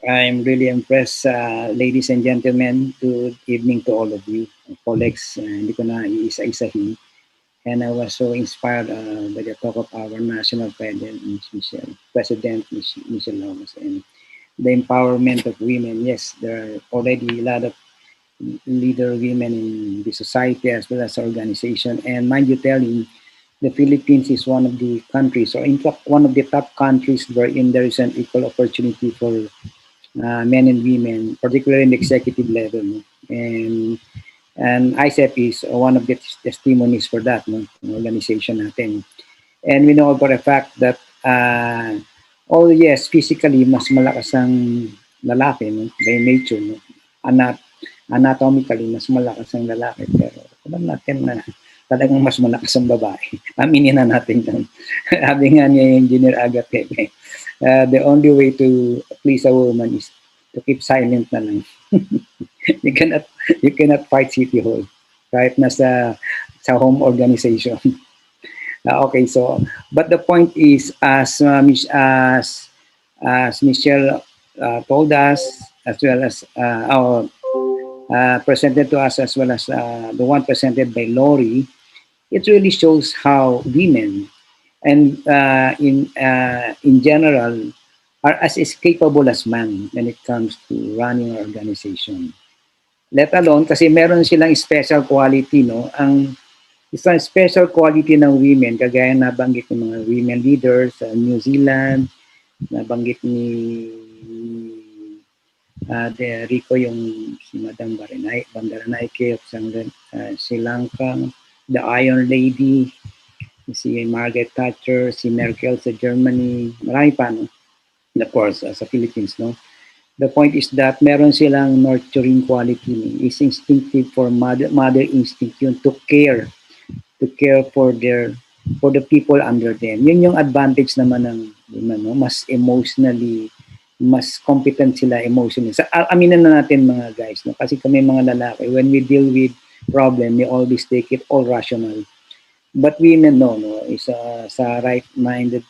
I'm really impressed, ladies and gentlemen. Good evening to all of you, colleagues. Hindi ko na iisa-isahin. And I was so inspired by the talk of our national president, Michelle Ramos, and the empowerment of women. Yes, there are already a lot of leader women in the society as well as organization. And mind you telling, the Philippines is one of the countries, or in fact, one of the top countries wherein there is an equal opportunity for men and women, particularly in the executive level. And And ICEP is one of the testimonies for that, no? Yung organization natin. And we know for a fact that, oh yes, physically, mas malakas ang lalaki, no? By nature, no? Anatomically, mas malakas ang lalaki. Pero alam natin na talagang mas malakas ang babae. Aminin na natin yun. Sabi nga ni Engineer Agate, the only way to please a woman is to keep silent na lang. you cannot fight City Hall kahit nasa sa home organization. Okay, so but the point is, as Michelle told us, as well as presented to us, as well as the one presented by Lori, it really shows how women and in general are as capable as men when it comes to running an organization. Let alone, kasi meron silang special quality, no? Ang isang special quality ng women, kagaya nabanggit ng mga women leaders sa New Zealand, nabanggit ni de Rico yung si Madam Bandaranaike of Sri Lanka, the Iron Lady, si Margaret Thatcher, si Merkel sa Germany, marami pa, no? And of course, sa Philippines, no? The point is that meron silang nurturing quality. Is instinctive for mother instinct yun to care for the people under them. Yun yung advantage naman ng women, no? Mas emotionally, mas competent sila emotionally. Aminin na natin mga guys, no? Kasi kami mga lalaki, when we deal with problem, we always take it all rational. But women, no, is sa right-minded,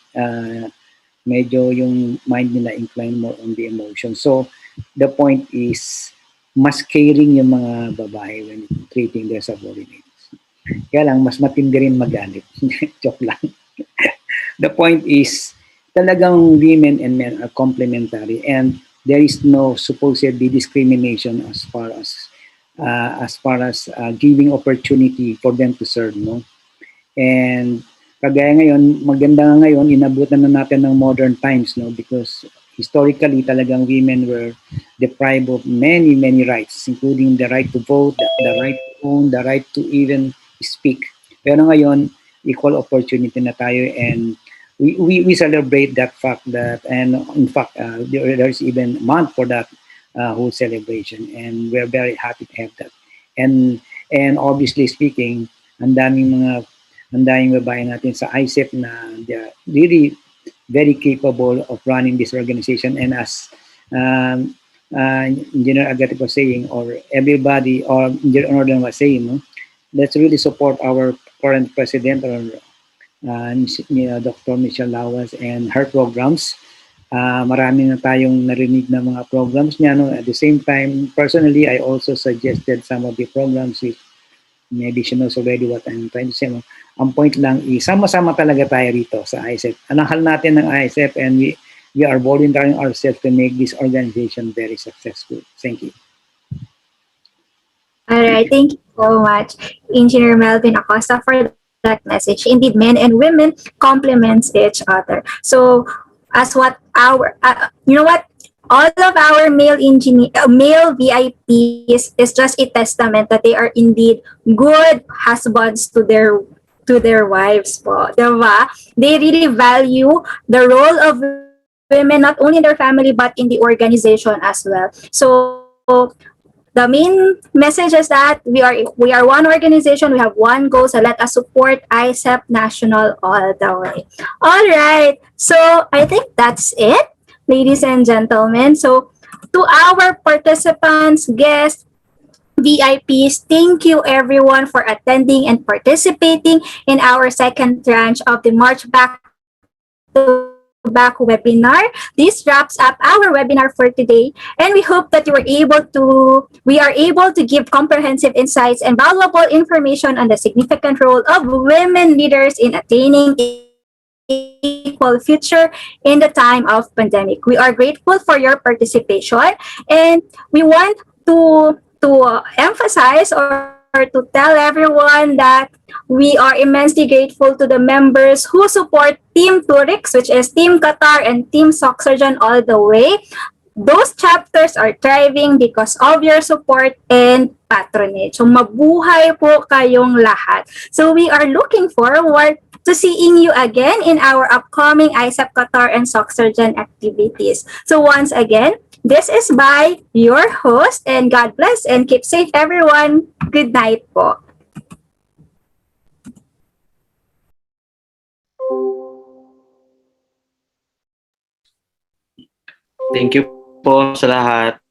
medyo yung mind nila incline more on the emotion. So, the point is, mas caring yung mga babae when treating their subordinates. Kaya lang, mas matindi rin magalit. Joke lang. The point is, talagang women and men are complementary and there is no supposedly discrimination as far as giving opportunity for them to serve, no? And kagaya ngayon, maganda nga ngayon, inabutan na natin ng modern times, no? Because historically, talagang women were deprived of many, many rights, including the right to vote, the right to own, the right to even speak. Pero ngayon, equal opportunity na tayo and we celebrate that fact that, and in fact, there's even a month for that whole celebration and we're very happy to have that. And obviously speaking, ang daming babae natin sa IECEP na they're really very capable of running this organization. And as Engineer Agate was saying, or everybody, or Engineer Northern was saying, no? Let's really support our current president, or Dr. Michelle Lawas and her programs. Marami na tayong narinig na mga programs niya. No? At the same time, personally, I also suggested some of the programs which maybe she knows already what I'm trying to say. No? Ang point lang is, sama-sama talaga tayo rito sa IECEP. Anahal natin ng IECEP and we are volunteering ourselves to make this organization very successful. Thank you. All right, thank you so much, Engineer Melvin Acosta, for that message. Indeed, men and women complements each other. So, as what our, you know what, all of our male VIPs is just a testament that they are indeed good husbands to their wives po, diba? They really value the role of women not only in their family but in the organization as well. So the main message is that we are one organization, we have one goal, so let us support IECEP National all the way. All right, so I think that's it, ladies and gentlemen. So to our participants, guests, VIPs, thank you everyone for attending and participating in our second tranche of the March Back to Back webinar. This wraps up our webinar for today, and we hope that we are able to give comprehensive insights and valuable information on the significant role of women leaders in attaining equal future in the time of pandemic. We are grateful for your participation, and we want to emphasize or to tell everyone that we are immensely grateful to the members who support Team Turix, which is Team Qatar and Team SOCCSKSARGEN all the way. those chapters are thriving because of your support and patronage. So mabuhay po kayong lahat. So we are looking forward to seeing you again in our upcoming IECEP QATAR and SOCCSKSARGEN activities. So once again, this is by your host, and God bless and keep safe everyone. Good night po. Thank you po sa lahat.